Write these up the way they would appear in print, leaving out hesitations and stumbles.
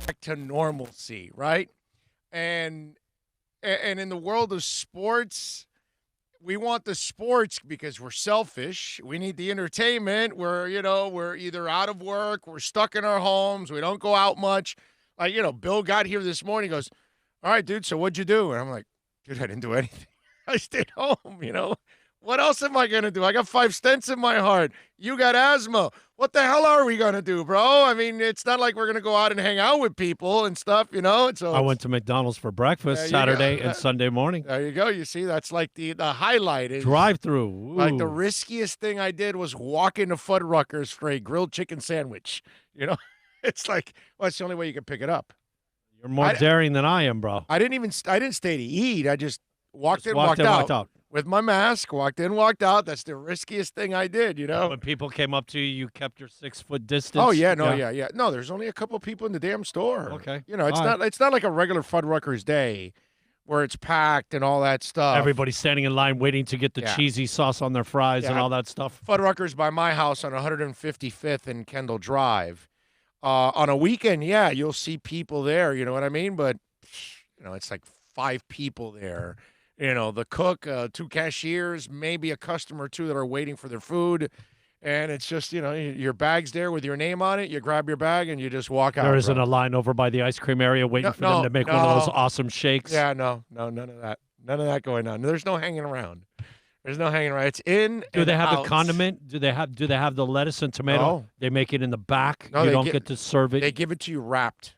back to normalcy, right? And and in the world of sports, we want the sports because we're selfish. We need the entertainment. We're either out of work, we're stuck in our homes, we don't go out much. Like, Bill got here this morning, goes, "All right, dude, so what'd you do?" And I'm like, "Dude, I didn't do anything. I stayed home. What else am I gonna do? I got 5 stents in my heart. You got asthma. What the hell are we gonna do, bro? I mean, it's not like we're gonna go out and hang out with people and stuff. So I went to McDonald's for breakfast there you go. Saturday and Sunday morning. There you go. You see, that's like the highlight is Drive-through. like the Ooh. riskiest thing I did was walk into Fuddruckers for a grilled chicken sandwich. You know, it's like, well, it's the only way you can pick it up. You're more I, daring than I am, bro. I didn't stay to eat. I just walked Just in, walked walked in, out with my mask. Walked in, walked out. That's the riskiest thing I did. When people came up to you, you kept your 6-foot distance. Oh yeah, no, yeah. No, there's only a couple people in the damn store. Okay. It's not like a regular Fuddruckers day where it's packed and all that stuff. Everybody's standing in line waiting to get the cheesy sauce on their fries and all that stuff. Fuddruckers by my house on 155th and Kendall Drive. On a weekend, yeah, you'll see people there. You know what I mean? But it's like 5 people there. The cook, 2 cashiers, maybe a customer or 2 that are waiting for their food. And it's just, your bag's there with your name on it. You grab your bag and you just walk out. There isn't a line over by the ice cream area waiting for them to make one of those awesome shakes. Yeah, no, none of that. None of that going on. There's no hanging around. There's no hanging around. It's in. Do they have out. the condiment? Do they have the lettuce and tomato? No. They make it in the back. No, you don't get to serve it. They give it to you wrapped.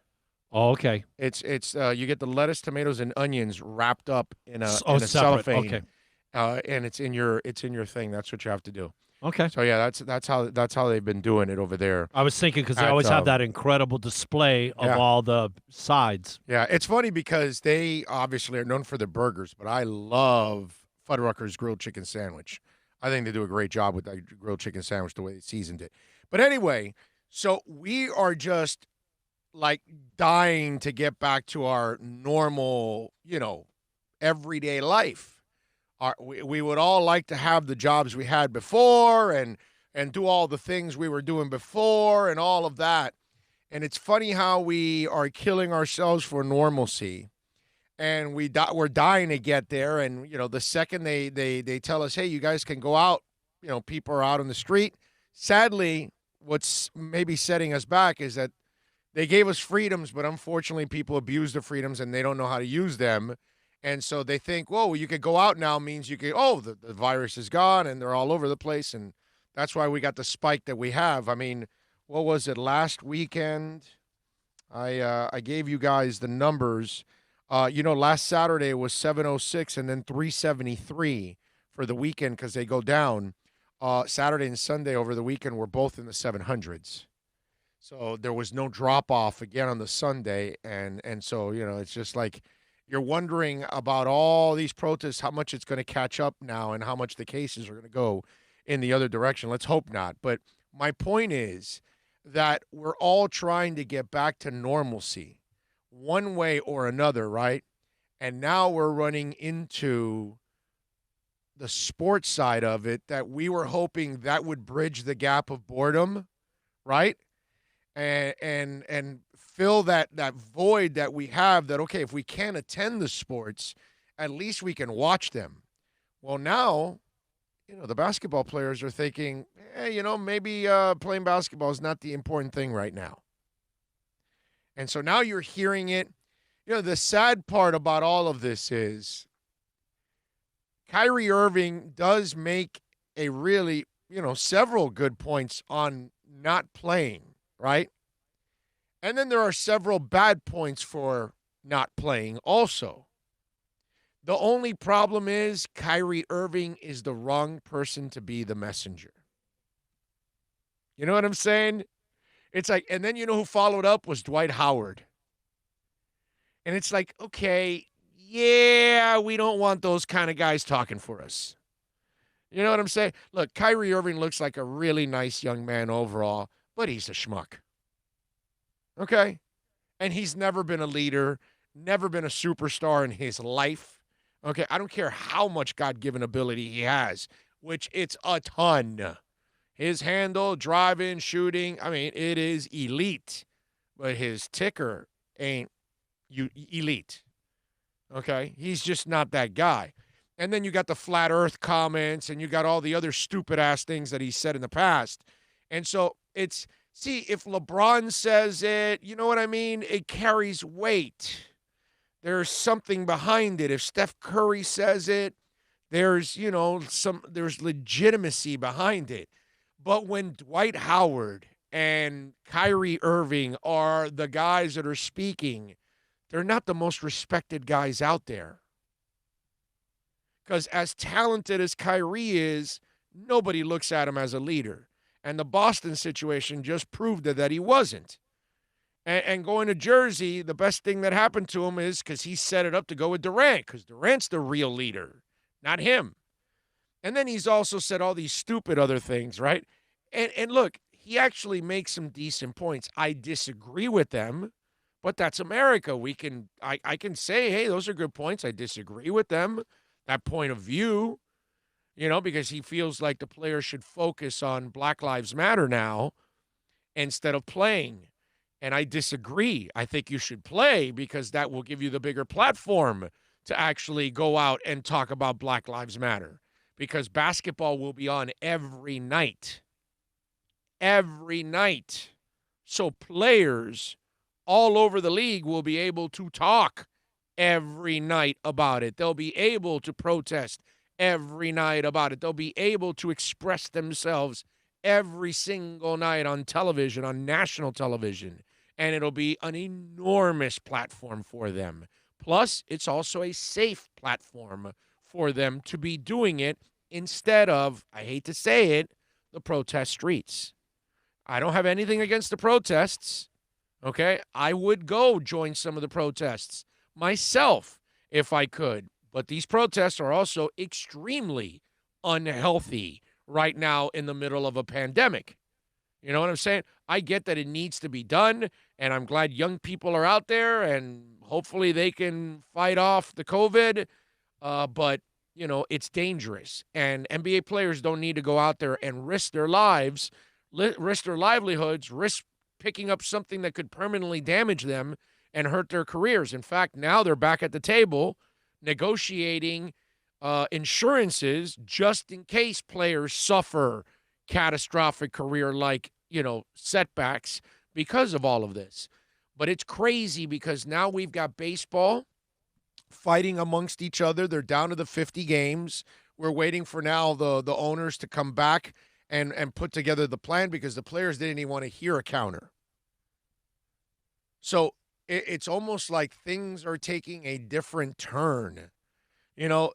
Oh, okay. It's you get the lettuce, tomatoes, and onions wrapped up in a separate. cellophane. Okay. And it's in your thing. That's what you have to do. Okay. So yeah, that's how they've been doing it over there. I was thinking because they always have that incredible display of all the sides. Yeah, it's funny because they obviously are known for their burgers, but I love Fuddruckers grilled chicken sandwich. I think they do a great job with that grilled chicken sandwich, the way they seasoned it. But anyway, so we are just like dying to get back to our normal, everyday life. We would all like to have the jobs we had before and do all the things we were doing before and all of that. And it's funny how we are killing ourselves for normalcy. And we're dying to get there. And, the second they tell us, hey, you guys can go out, people are out on the street. Sadly, what's maybe setting us back is that they gave us freedoms, but unfortunately people abuse the freedoms and they don't know how to use them. And so they think, whoa, you could go out now means you could, the virus is gone and they're all over the place. And that's why we got the spike that we have. I mean, what was it, last weekend? I gave you guys the numbers. Last Saturday was 706 and then 373 for the weekend because they go down. Saturday and Sunday over the weekend were both in the 700s. So there was no drop-off again on the Sunday. And so, it's just like you're wondering about all these protests, how much it's going to catch up now and how much the cases are going to go in the other direction. Let's hope not. But my point is that we're all trying to get back to normalcy one way or another, right? And now we're running into the sports side of it that we were hoping that would bridge the gap of boredom, right? And fill that void that we have that, okay, if we can't attend the sports, at least we can watch them. Well, now, the basketball players are thinking, maybe playing basketball is not the important thing right now. And so now you're hearing it. The sad part about all of this is Kyrie Irving does make a really, several good points on not playing, right? And then there are several bad points for not playing also. The only problem is Kyrie Irving is the wrong person to be the messenger. You know what I'm saying? It's like, and then who followed up was Dwight Howard. And it's like, okay, yeah, we don't want those kind of guys talking for us. You know what I'm saying? Look, Kyrie Irving looks like a really nice young man overall, but he's a schmuck. Okay? And he's never been a leader, never been a superstar in his life. Okay? I don't care how much God-given ability he has, which it's a ton. His handle, driving, shooting, I mean, it is elite. But his ticker ain't elite. Okay? He's just not that guy. And then you got the flat earth comments and you got all the other stupid ass things that he said in the past. And so it's, see, if LeBron says it, you know what I mean? It carries weight. There's something behind it. If Steph Curry says it, there's, there's legitimacy behind it. But when Dwight Howard and Kyrie Irving are the guys that are speaking, they're not the most respected guys out there. Because as talented as Kyrie is, nobody looks at him as a leader. And the Boston situation just proved that he wasn't. And going to Jersey, the best thing that happened to him is because he set it up to go with Durant, because Durant's the real leader, not him. And then he's also said all these stupid other things, right? And look, he actually makes some decent points. I disagree with them, but that's America. I can say, hey, those are good points. I disagree with them. That point of view, because he feels like the players should focus on Black Lives Matter now instead of playing. And I disagree. I think you should play because that will give you the bigger platform to actually go out and talk about Black Lives Matter, because basketball will be on every night. Every night. So players all over the league will be able to talk every night about it. They'll be able to protest every night about it. They'll be able to express themselves every single night on television, on national television. And it'll be an enormous platform for them. Plus, it's also a safe platform for them to be doing it instead of, I hate to say it, the protest streets. I don't have anything against the protests, okay? I would go join some of the protests myself if I could. But these protests are also extremely unhealthy right now in the middle of a pandemic. You know what I'm saying? I get that it needs to be done, and I'm glad young people are out there, and hopefully they can fight off the COVID. But, it's dangerous. And NBA players don't need to go out there and risk their lives, risk their livelihoods, risk picking up something that could permanently damage them and hurt their careers. In fact, now they're back at the table negotiating insurances just in case players suffer catastrophic career-like, setbacks because of all of this. But it's crazy because now we've got baseball fighting amongst each other. They're down to the 50 games. We're waiting for now the owners to come back and put together the plan because the players didn't even want to hear a counter. So it's almost like things are taking a different turn. And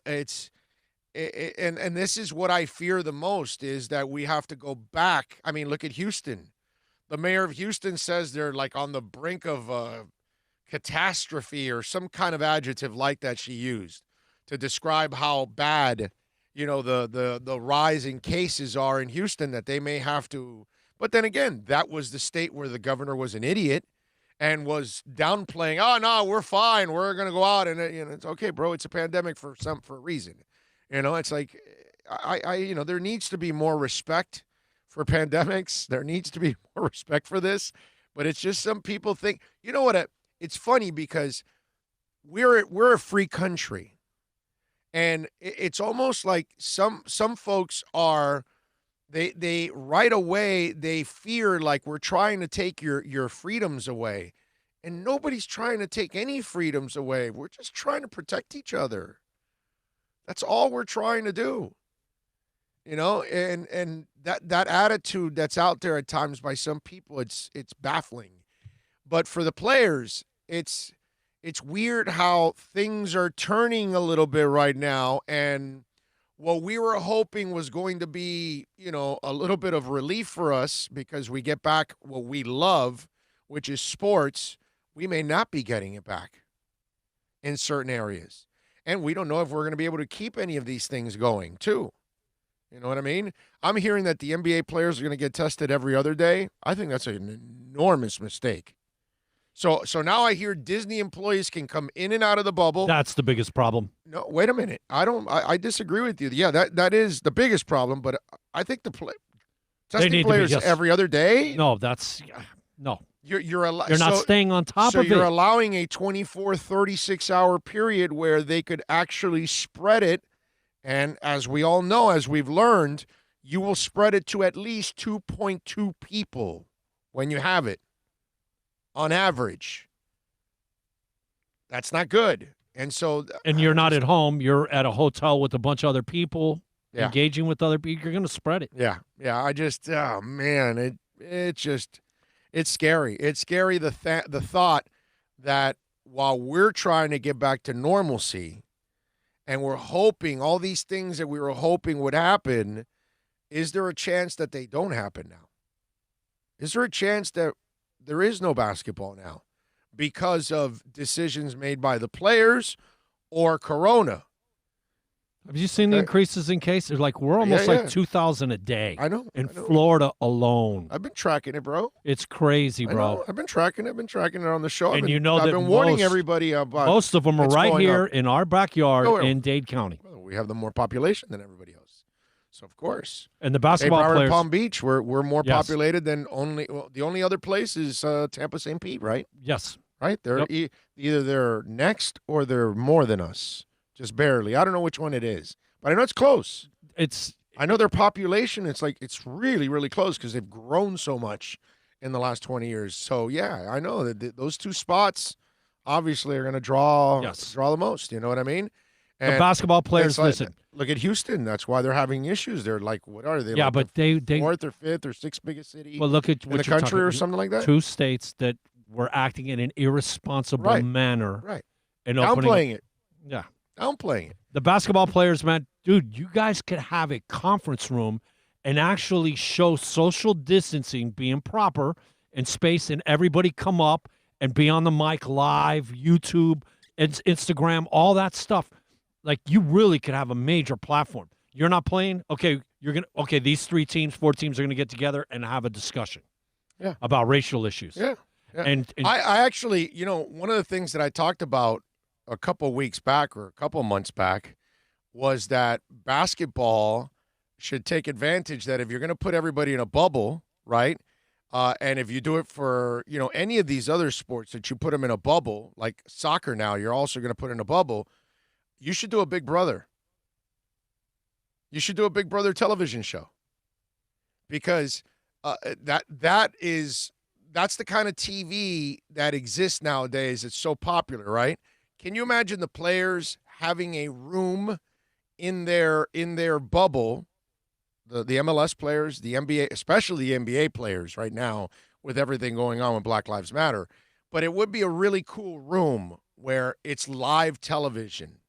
this is what I fear the most, is that we have to go back. I mean, look at Houston. The mayor of Houston says they're like on the brink of a catastrophe or some kind of adjective like that she used to describe how bad, the rise in cases are in Houston, that they may have to. But then again, that was the state where the governor was an idiot and was downplaying, oh, no, we're fine. We're going to go out. And, it's okay, bro. It's a pandemic for a reason. It's like, there needs to be more respect for pandemics. There needs to be more respect for this. But it's just some people think, it's funny because we're a free country. And it's almost like some folks are, they right away, they fear like we're trying to take your freedoms away. And nobody's trying to take any freedoms away. We're just trying to protect each other. That's all we're trying to do. And that attitude that's out there at times by some people, it's baffling. But for the players, it's weird how things are turning a little bit right now. And what we were hoping was going to be, a little bit of relief for us because we get back what we love, which is sports, we may not be getting it back in certain areas. And we don't know if we're going to be able to keep any of these things going, too. You know what I mean? I'm hearing that the NBA players are going to get tested every other day. I think that's an enormous mistake. So now I hear Disney employees can come in and out of the bubble. That's the biggest problem. No, wait a minute. I disagree with you. Yeah, that is the biggest problem, but I think testing players every other day? No, You're not staying on top so of you're it. allowing a 24, 36-hour period where they could actually spread it. And as we all know, as we've learned, you will spread it to at least 2.2 people when you have it on average. That's not good. And so, And you're not at home. You're at a hotel with a bunch of other people, engaging with other people. You're going to spread it. Yeah. I just, oh man, it's scary. It's scary the thought that while we're trying to get back to normalcy, and we're hoping all these things that we were hoping would happen, is there a chance that they don't happen now? Is there a chance that there is no basketball now because of decisions made by the players or Corona? Have you seen the increases in cases? Like, we're almost like 2,000 a day. I know. In Florida alone. I've been tracking it, bro. It's crazy, bro. I've been tracking it. I've been tracking it on the show. And I've been warning everybody about most of them are right here in our backyard in Dade County. Well, we have the more population than everybody else. So, of course. And the basketball players. Palm Beach, we're more populated than the only other place is Tampa St. Pete, right? Yes. Right? They're either they're next or they're more than us. Just barely. I don't know which one it is. But I know it's close. I know their population, it's really, really close because they've grown so much in the last 20 years. So, yeah, I know that those two spots obviously are going to draw the most. You know what I mean? And the basketball players, listen. Look at Houston. That's why they're having issues. They're like, what are they? Yeah, like but the they fourth or fifth or sixth biggest city look at in the country or something like that? Two states that were acting in an irresponsible manner. Right. And downplaying it. Yeah. Downplaying it. The basketball players, man, dude, you guys could have a conference room and actually show social distancing being proper and space, and everybody come up and be on the mic live, YouTube, Instagram, all that stuff. Like, you really could have a major platform. You're not playing? Okay, these 4 teams are going to get together and have a discussion about racial issues. Yeah. And I actually, one of the things that I talked about a couple weeks back or a couple months back was that basketball should take advantage that if you're going to put everybody in a bubble, right? And if you do it for, any of these other sports that you put them in a bubble, like soccer now, you're also going to put in a bubble. You should do a Big Brother. You should do a Big Brother television show because that's the kind of TV that exists nowadays. It's so popular, right? Can you imagine the players having a room in their bubble, the MLS players, the NBA, especially the NBA players right now with everything going on with Black Lives Matter. But it would be a really cool room where it's live television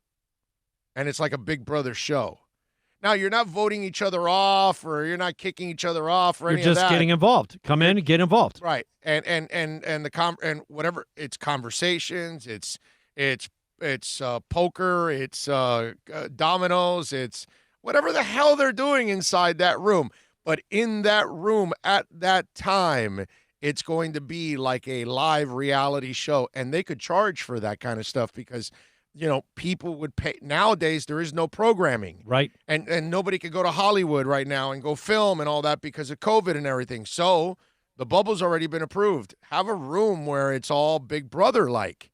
and it's like a Big Brother show. Now, you're not voting each other off or you're not kicking each other off or any of that. You're just getting involved. Come in and get involved. Right. And whatever, it's conversations, it's poker, it's dominoes, it's whatever the hell they're doing inside that room. But in that room at that time, it's going to be like a live reality show. And they could charge for that kind of stuff because, people would pay. Nowadays, there is no programming. Right. And nobody could go to Hollywood right now and go film and all that because of COVID and everything. So the bubble's already been approved. Have a room where it's all Big Brother-like.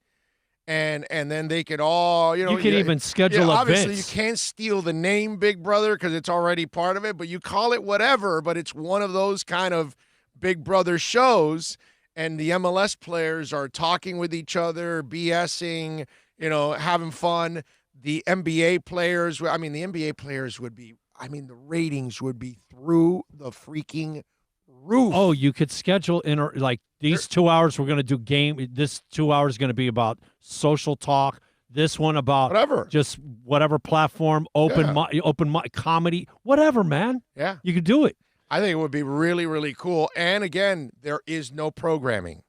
And then they could all, you could even schedule events. Obviously, you can't steal the name Big Brother because it's already part of it, but you call it whatever, but it's one of those kind of Big Brother shows, and the MLS players are talking with each other, BSing, having fun. The NBA players, the NBA players would be, the ratings would be through the freaking roof. Oh, you could schedule these 2 hours we're going to do game. This 2 hours is going to be about social talk. This one about whatever platform, open mic, comedy, whatever, man. Yeah. You could do it. I think it would be really, really cool. And again, there is no programming.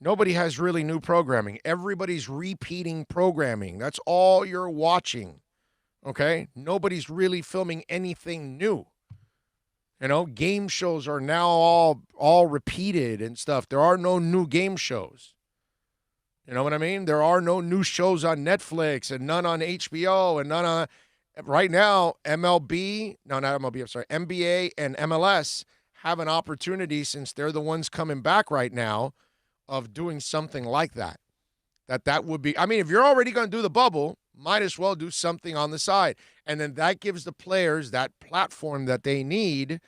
Nobody has really new programming. Everybody's repeating programming. That's all you're watching. Okay? Nobody's really filming anything new. Game shows are now all repeated and stuff. There are no new game shows. You know what I mean? There are no new shows on Netflix and none on HBO and none on – right now, NBA and MLS have an opportunity, since they're the ones coming back right now, of doing something like that. That would be, I mean, if you're already going to do the bubble, might as well do something on the side. And then that gives the players that platform that they need,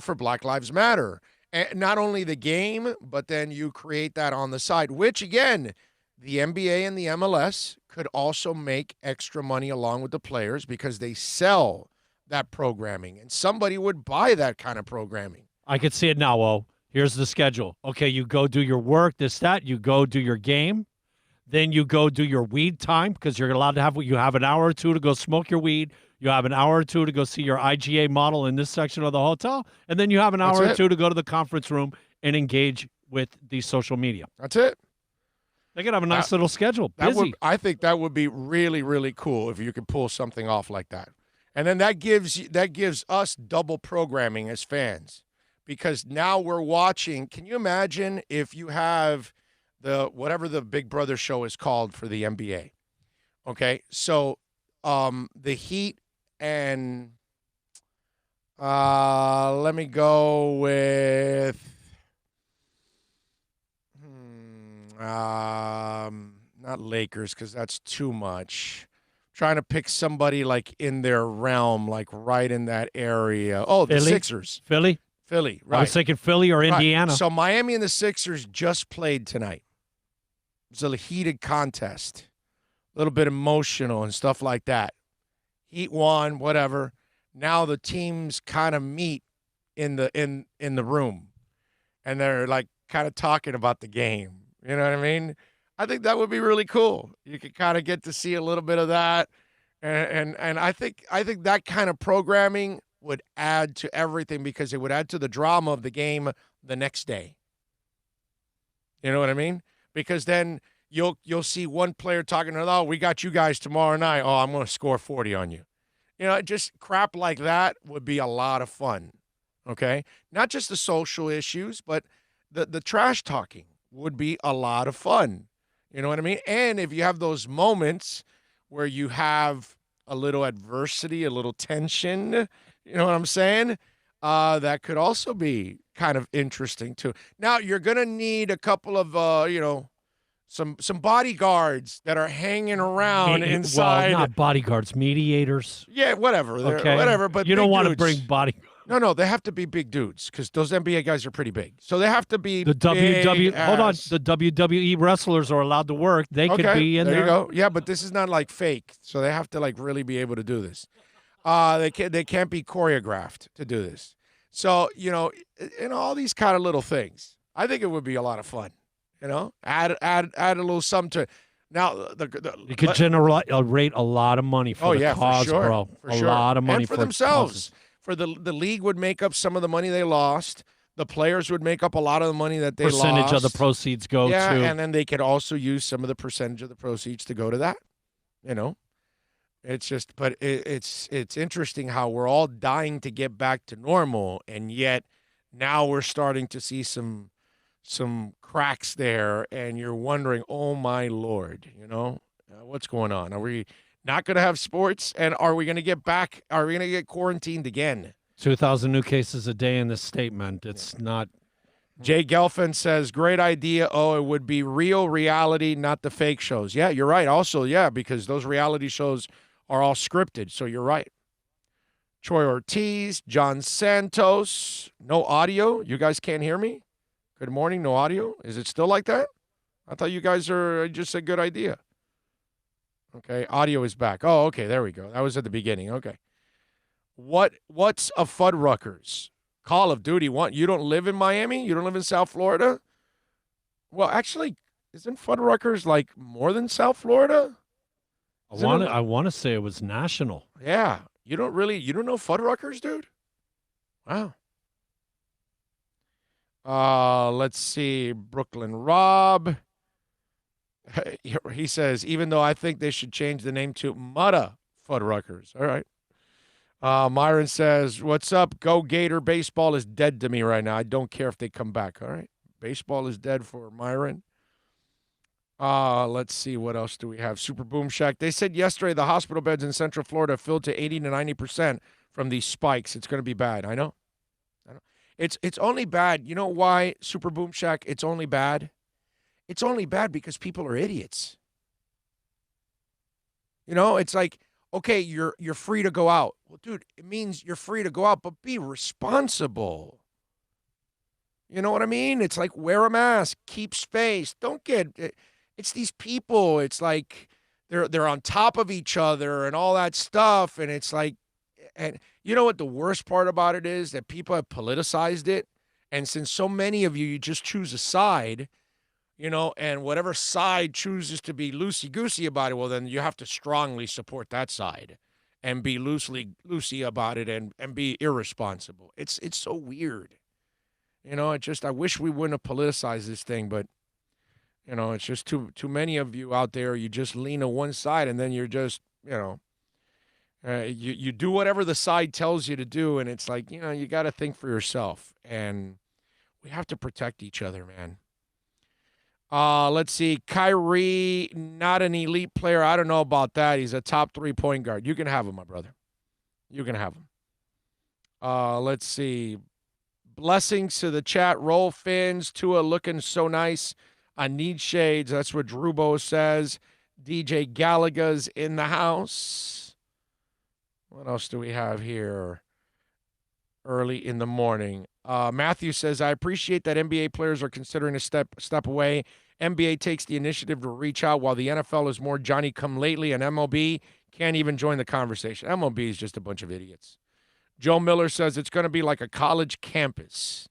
for Black Lives Matter. And not only the game, but then you create that on the side, which again, the NBA and the MLS could also make extra money along with the players because they sell that programming, and somebody would buy that kind of programming. I could see it now, O. Here's the schedule. Okay, you go do your work, this, that. You go do your game. Then you go do your weed time because you're allowed to you have an hour or two to go smoke your weed. You have an hour or two to go see your IGA model in this section of the hotel. And then you have an hour or two to go to the conference room and engage with the social media. That's it. They could have a nice little schedule. Busy. I think that would be really, really cool if you could pull something off like that. And then that gives us double programming as fans, because now we're watching. Can you imagine if you have whatever the Big Brother show is called for the NBA? Okay, so the Heat and let me go with not Lakers, because that's too much. Trying to pick somebody like in their realm, like right in that area. Oh, the Sixers. Philly, right. I was thinking Philly or Indiana. Right. So Miami and the Sixers just played tonight. It was a heated contest, a little bit emotional and stuff like that. Heat won, whatever. Now the teams kind of meet in the room, and they're like kind of talking about the game. You know what I mean? I think that would be really cool. You could kind of get to see a little bit of that, and I think that kind of programming would add to everything, because it would add to the drama of the game the next day. You know what I mean? Because then you'll see one player talking, "Oh, we got you guys tomorrow night. Oh, I'm going to score 40 on you." Just crap like that would be a lot of fun. Okay, not just the social issues, but the trash talking would be a lot of fun. You know what I mean? And if you have those moments where you have a little adversity, a little tension, you know what I'm saying? That could also be kind of interesting too. Now, you're going to need a couple of, some bodyguards that are hanging around inside. Well, not bodyguards, mediators. Yeah, whatever. Okay. Whatever, but you don't want to bring bodyguards. No, they have to be big dudes, because those NBA guys are pretty big. So they have to be the big hold on, the WWE wrestlers are allowed to work. They could be in there. There you go. Yeah, but this is not like fake, so they have to like really be able to do this. They can't be choreographed to do this. So all these kind of little things. I think it would be a lot of fun. Add a little something to it. Now, you could generate a lot of money for the cause, for sure, bro. For a sure. lot of money and for themselves. Causes. For the league would make up some of the money they lost. The players would make up a lot of the money that they lost. Percentage of the proceeds go to. And then they could also use some of the percentage of the proceeds to go to that. It's just, but it's interesting how we're all dying to get back to normal, and yet now we're starting to see some cracks there, and you're wondering, oh my Lord, what's going on? Are we not going to have sports, and are we going to get back? Are we going to get quarantined again? 2,000 new cases a day in this statement. It's not. Jay Gelfand says, great idea. Oh, it would be real reality, not the fake shows. Yeah, you're right. Also, yeah, because those reality shows are all scripted. So you're right. Troy Ortiz, John Santos, no audio. You guys can't hear me? Good morning, no audio. Is it still like that? I thought you guys just a good idea. Okay, audio is back. Oh, okay, there we go. That was at the beginning. Okay. What's a Fuddruckers? Call of Duty. You don't live in Miami? You don't live in South Florida? Well, actually, isn't Fuddruckers like more than South Florida? I want to say it was national. Yeah. You don't know Fuddruckers, dude? Wow. Let's see. Brooklyn Rob. He says, even though I think they should change the name to Mutta Fuddruckers. All right. Myron says, what's up? Go Gator. Baseball is dead to me right now. I don't care if they come back. All right. Baseball is dead for Myron. Let's see. What else do we have? Super Boom Shack. They said yesterday the hospital beds in Central Florida filled to 80 to 90% from these spikes. It's going to be bad. I know. It's only bad. You know why, Super Boom Shack? It's only bad. It's only bad because people are idiots. You know, it's like, okay, you're free to go out. Well, dude, it means you're free to go out, but be responsible. You know what I mean? It's like wear a mask, keep space. Don't get it's these people. It's like they're on top of each other and all that stuff. And it's like, and you know what the worst part about it is? That people have politicized it. And since so many of you just choose a side, you know, and whatever side chooses to be loosey goosey about it, well, then you have to strongly support that side and be loosey about it and be irresponsible. It's so weird. You know, I wish we wouldn't have politicized this thing, but you know, it's just too many of you out there. You just lean on one side, and then you're just, you know, you do whatever the side tells you to do, and it's like, you know, you got to think for yourself, and we have to protect each other, man. Let's see, Kyrie, not an elite player. I don't know about that. He's a top 3 point guard. You can have him, my brother. You can have him. Let's see. Blessings to the chat. Roll fins. Tua looking so nice. I need shades. That's what Drubo says. DJ Gallagher's in the house. What else do we have here? Early in the morning. Matthew says, I appreciate that NBA players are considering a step away. NBA takes the initiative to reach out while the NFL is more Johnny-come-lately, and MLB can't even join the conversation. MLB is just a bunch of idiots. Joe Miller says it's going to be like a college campus.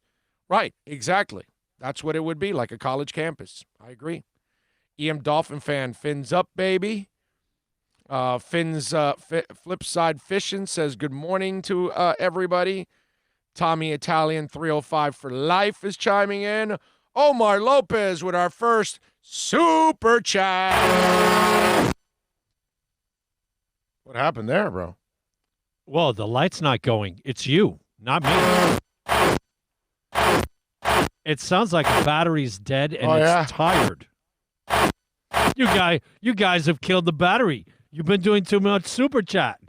Right, exactly. That's what it would be, like a college campus. I agree. EM Dolphin fan, fins up, baby. Fins Flipside Fishing says good morning to everybody. Tommy Italian 305 for life is chiming in. Omar Lopez with our first super chat. What happened there, bro? Well, the light's not going. It's you, not me. It sounds like the battery's dead and it's tired. You guys have killed the battery. You've been doing too much super chat.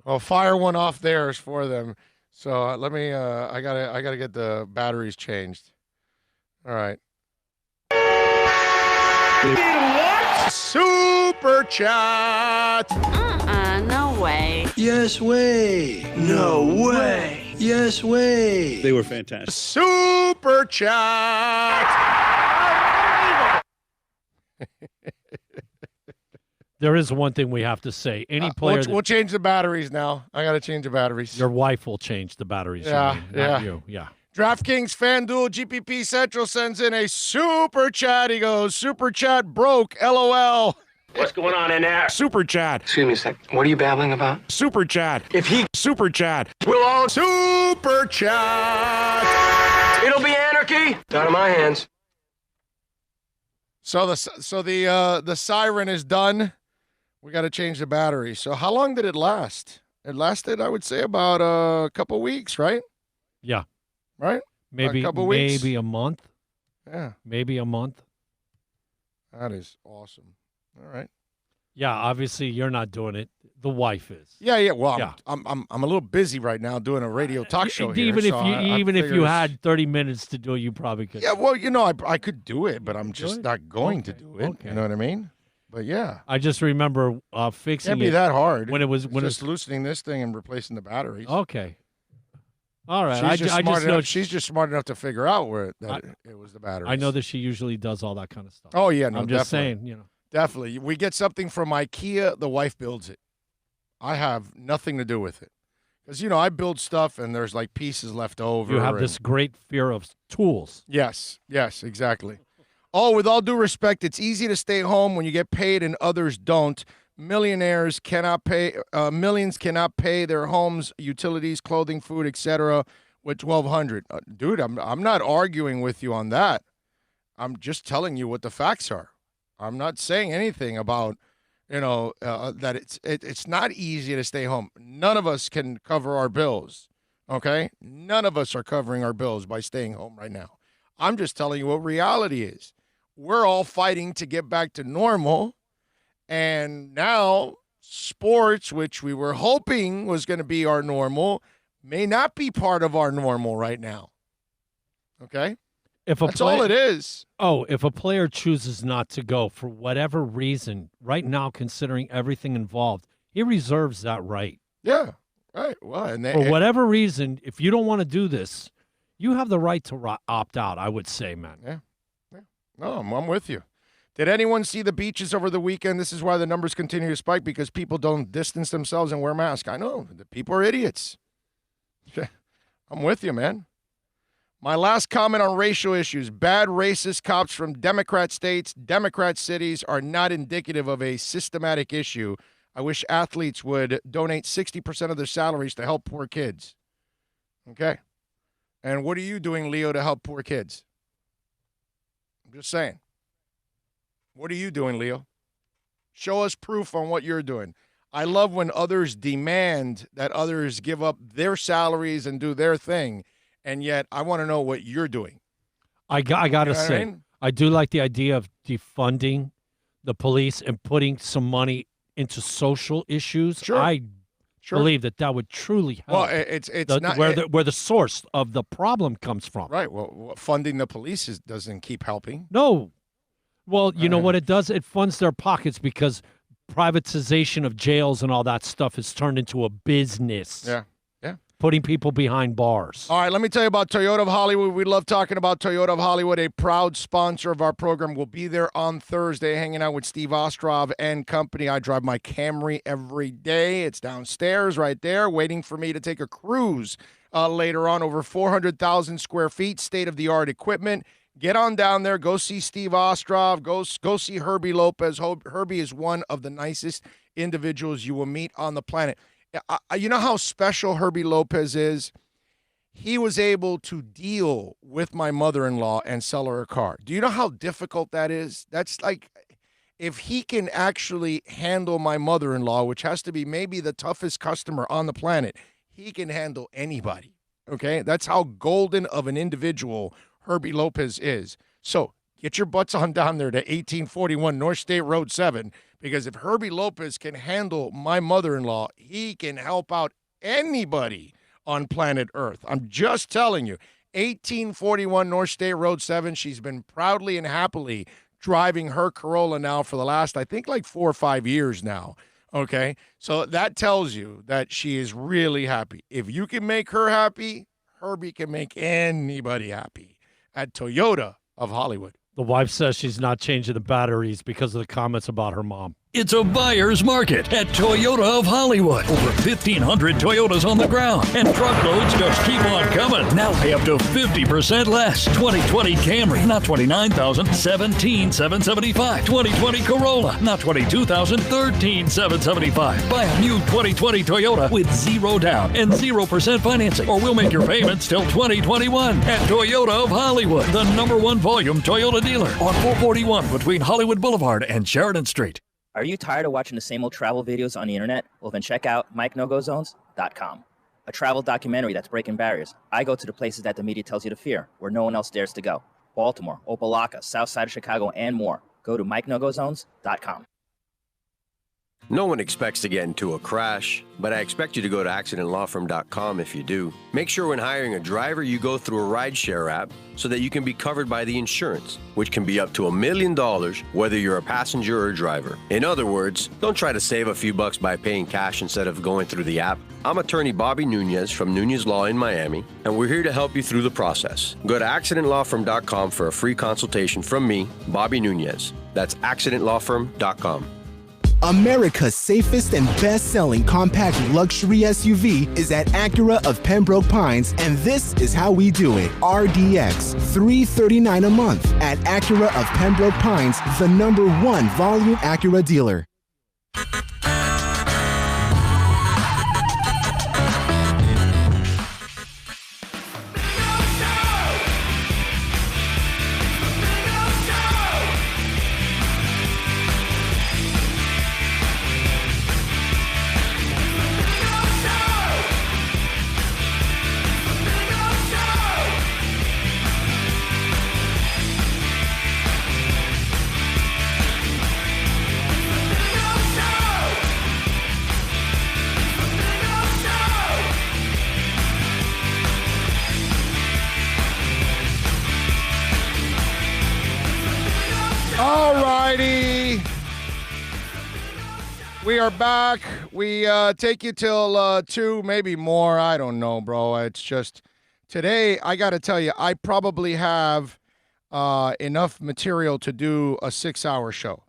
Well, fire one off theirs for them. So let me. I gotta get the batteries changed. All right. What? Super chat. No way. Yes way. No way. Yes way. They were fantastic. Super chat. There is one thing we have to say. Any player we'll change the batteries now. I got to change the batteries. Your wife will change the batteries. Yeah, not you. Yeah. DraftKings FanDuel GPP Central sends in a super chat. He goes, super chat broke, LOL. What's going on in there? Super chat. Excuse me a sec. What are you babbling about? Super chat. If he Super chat. We'll all... Super chat. It'll be anarchy. out of my hands. So the siren is done. We got to change the battery. So how long did it last? It lasted, I would say, about a couple weeks, right? Yeah. Right? Maybe a couple weeks. Maybe a month. Yeah. Maybe a month. That is awesome. All right. Yeah, obviously you're not doing it. The wife is. Yeah. Well, Yeah. I'm a little busy right now doing a radio talk show here. Even so if figured you it's- had 30 minutes to do it, you probably could. Yeah, well, you know, I could do it, but I'm just it? not going to Okay, do it. okay. You know what I mean? But yeah, I just remember fixing can't be it that hard. when it was It's when just it's loosening this thing and replacing the batteries. okay. All right. She's just I smart just know enough. She's just smart enough to figure out where it was the batteries. I know that she usually does all that kind of stuff. Oh yeah, no, I'm just definitely. saying, Definitely. We get something from IKEA, the wife builds it. I have nothing to do with it. Because, I build stuff and there's like pieces left over. You have and- this great fear of tools. Yes, exactly. Oh, with all due respect, it's easy to stay home when you get paid and others don't. Millions cannot pay their homes, utilities, clothing, food, etc. with $1,200. Dude, I'm not arguing with you on that. I'm just telling you what the facts are. I'm not saying anything about, that it's not easy to stay home. None of us can cover our bills, okay? None of us are covering our bills by staying home right now. I'm just telling you what reality is. We're all fighting to get back to normal, and now sports, which we were hoping was going to be our normal, may not be part of our normal right now. Okay? If a That's all it is. Oh, if a player chooses not to go for whatever reason, right now, considering everything involved, he reserves that right. Yeah. Right. Well, and For whatever reason, if you don't want to do this, you have the right to opt out, I would say, man. Yeah. No, I'm with you. Did anyone see the beaches over the weekend? This is why the numbers continue to spike, because people don't distance themselves and wear masks. I know. The people are idiots. I'm with you, man. My last comment on racial issues. Bad racist cops from Democrat states, Democrat cities are not indicative of a systematic issue. I wish athletes would donate 60% of their salaries to help poor kids. Okay? And what are you doing, Leo, to help poor kids? I'm just saying. What are you doing, Leo? Show us proof on what you're doing. I love when others demand that others give up their salaries and do their thing, and yet I want to know what you're doing. I got to say, I mean? I do like the idea of defunding the police and putting some money into social issues. Sure. I Sure. believe that would truly help. Well, it's not where the source of the problem comes from. right. Well, funding the police doesn't keep helping. No. Well, you know what it does? It funds their pockets because privatization of jails and all that stuff has turned into a business. Yeah. Putting people behind bars. All right, let me tell you about Toyota of Hollywood. We love talking about Toyota of Hollywood, a proud sponsor of our program. We'll be there on Thursday hanging out with Steve Ostrov and company. I drive my Camry every day. It's downstairs right there waiting for me to take a cruise later on. Over 400,000 square feet, state-of-the-art equipment. Get on down there. Go see Steve Ostrov. Go see Herbie Lopez. Herbie is one of the nicest individuals you will meet on the planet. You know how special Herbie Lopez is? He was able to deal with my mother-in-law and sell her a car. Do you know how difficult that is? That's like, if he can actually handle my mother-in-law, which has to be maybe the toughest customer on the planet, he can handle anybody, okay? That's how golden of an individual Herbie Lopez is. So get your butts on down there to 1841 North State Road 7, because if Herbie Lopez can handle my mother-in-law, he can help out anybody on planet Earth. I'm just telling you. 1841 North State Road 7. She's been proudly and happily driving her Corolla now for the last, I think, like 4 or 5 years now. Okay? So that tells you that she is really happy. If you can make her happy, Herbie can make anybody happy at Toyota of Hollywood. The wife says she's not changing the batteries because of the comments about her mom. It's a buyer's market at Toyota of Hollywood. Over 1,500 Toyotas on the ground, and truckloads just keep on coming. Now pay up to 50% less. 2020 Camry, not $29,000, $17,775. 2020 Corolla, not $22,000, $13,775. Buy a new 2020 Toyota with 0 down and 0% financing, or we'll make your payments till 2021 at Toyota of Hollywood, the #1 volume Toyota dealer on 441 between Hollywood Boulevard and Sheridan Street. Are you tired of watching the same old travel videos on the internet? Well, then check out MikeNoGoZones.com, a travel documentary that's breaking barriers. I go to the places that the media tells you to fear, where no one else dares to go. Baltimore, Opelika, South Side of Chicago, and more. Go to MikeNoGoZones.com. No one expects to get into a crash, but I expect you to go to accidentlawfirm.com if you do. Make sure when hiring a driver, you go through a rideshare app so that you can be covered by the insurance, which can be up to $1 million whether you're a passenger or a driver. In other words, don't try to save a few bucks by paying cash instead of going through the app. I'm attorney Bobby Nunez from Nunez Law in Miami, and we're here to help you through the process. Go to accidentlawfirm.com for a free consultation from me, Bobby Nunez. That's accidentlawfirm.com. America's safest and best-selling compact luxury SUV is at Acura of Pembroke Pines, and this is how we do it. RDX, $339 a month at Acura of Pembroke Pines, the #1 volume Acura dealer. righty. We are back. We take you till 2, maybe more. I don't know, bro. It's just today, I got to tell you, I probably have enough material to do a 6-hour show.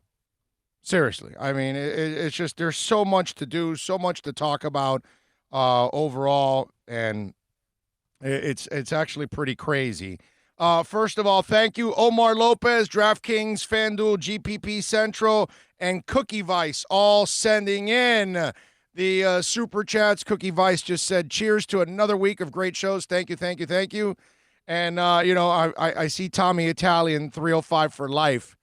Seriously. I mean, it's just there's so much to do, so much to talk about overall, and it's actually pretty crazy. First of all, thank you, Omar Lopez, DraftKings, FanDuel, GPP Central, and Cookie Vice, all sending in the super chats. Cookie Vice just said, cheers to another week of great shows. Thank you, thank you, thank you. And, I see Tommy Italian, 305 for life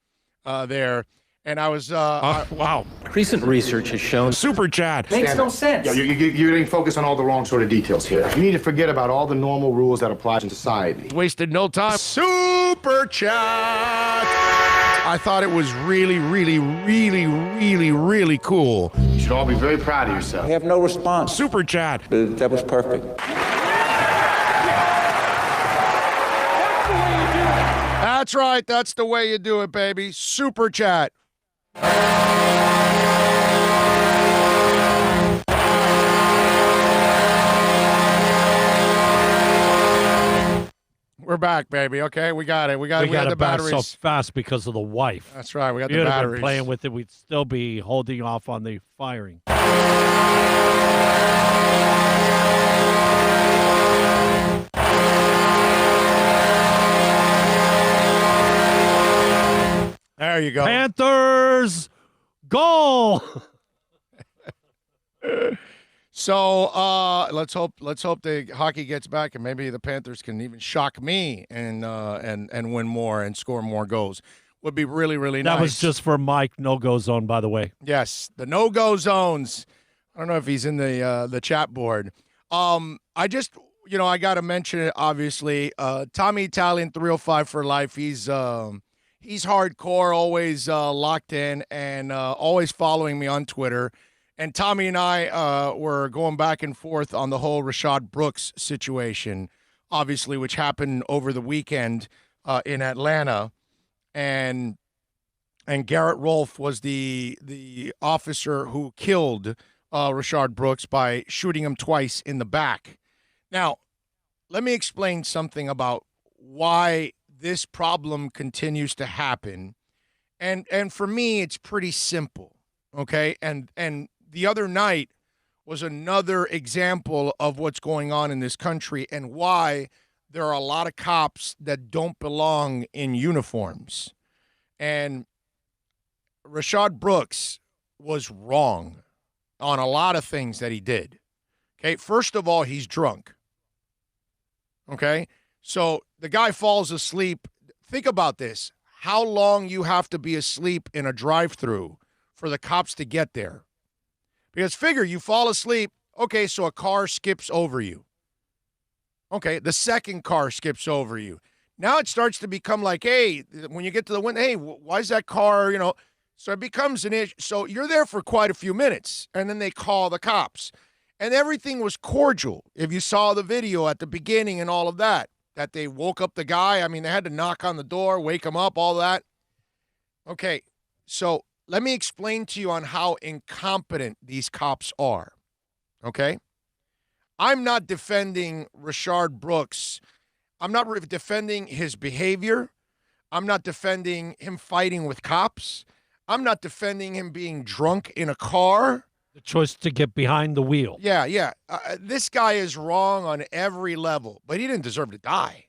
there. And I was, wow. Recent research has shown Super chat. makes no sense. Yeah, you're getting focused on all the wrong sort of details here. You need to forget about all the normal rules that apply in society. Wasted no time. Super chat. I thought it was really, really, really, really, really cool. You should all be very proud of yourself. I have no response. Super chat. That was perfect. That's right. That's the way you do it, baby. Super chat. We're back, baby. Okay, we got it. We got it the back batteries so fast because of the wife. That's right. We got If the you'd have batteries. been playing with it, we'd still be holding off on the firing. There you go. Panthers goal. So let's hope the hockey gets back, and maybe the Panthers can even shock me and win more and score more goals. Would be really, really nice. That was just for Mike no-go zone, by the way. Yes, the no-go zones. I don't know if he's in the chat board. I just, I got to mention it, obviously. Tommy Italian, 305 for life. He's hardcore, always locked in, and always following me on Twitter. And Tommy and I were going back and forth on the whole Rashad Brooks situation, obviously, which happened over the weekend in Atlanta. And Garrett Rolfe was the officer who killed Rashad Brooks by shooting him twice in the back. Now, let me explain something about why this problem continues to happen. And for me, it's pretty simple, okay? And the other night was another example of what's going on in this country and why there are a lot of cops that don't belong in uniforms. And Rashad Brooks was wrong on a lot of things that he did. Okay, first of all, he's drunk. Okay, so the guy falls asleep. Think about this. How long you have to be asleep in a drive-thru for the cops to get there? Because figure you fall asleep. Okay, so a car skips over you. Okay, the second car skips over you. Now it starts to become like, hey, when you get to the window, hey, why is that car, So it becomes an issue. So you're there for quite a few minutes, and then they call the cops. And everything was cordial. If you saw the video at the beginning and all of that they woke up the guy. I mean, they had to knock on the door, wake him up, all that. Okay, so let me explain to you on how incompetent these cops are, okay? I'm not defending Rashad Brooks. I'm not defending his behavior. I'm not defending him fighting with cops. I'm not defending him being drunk in a car. The choice to get behind the wheel. Yeah. This guy is wrong on every level, but he didn't deserve to die.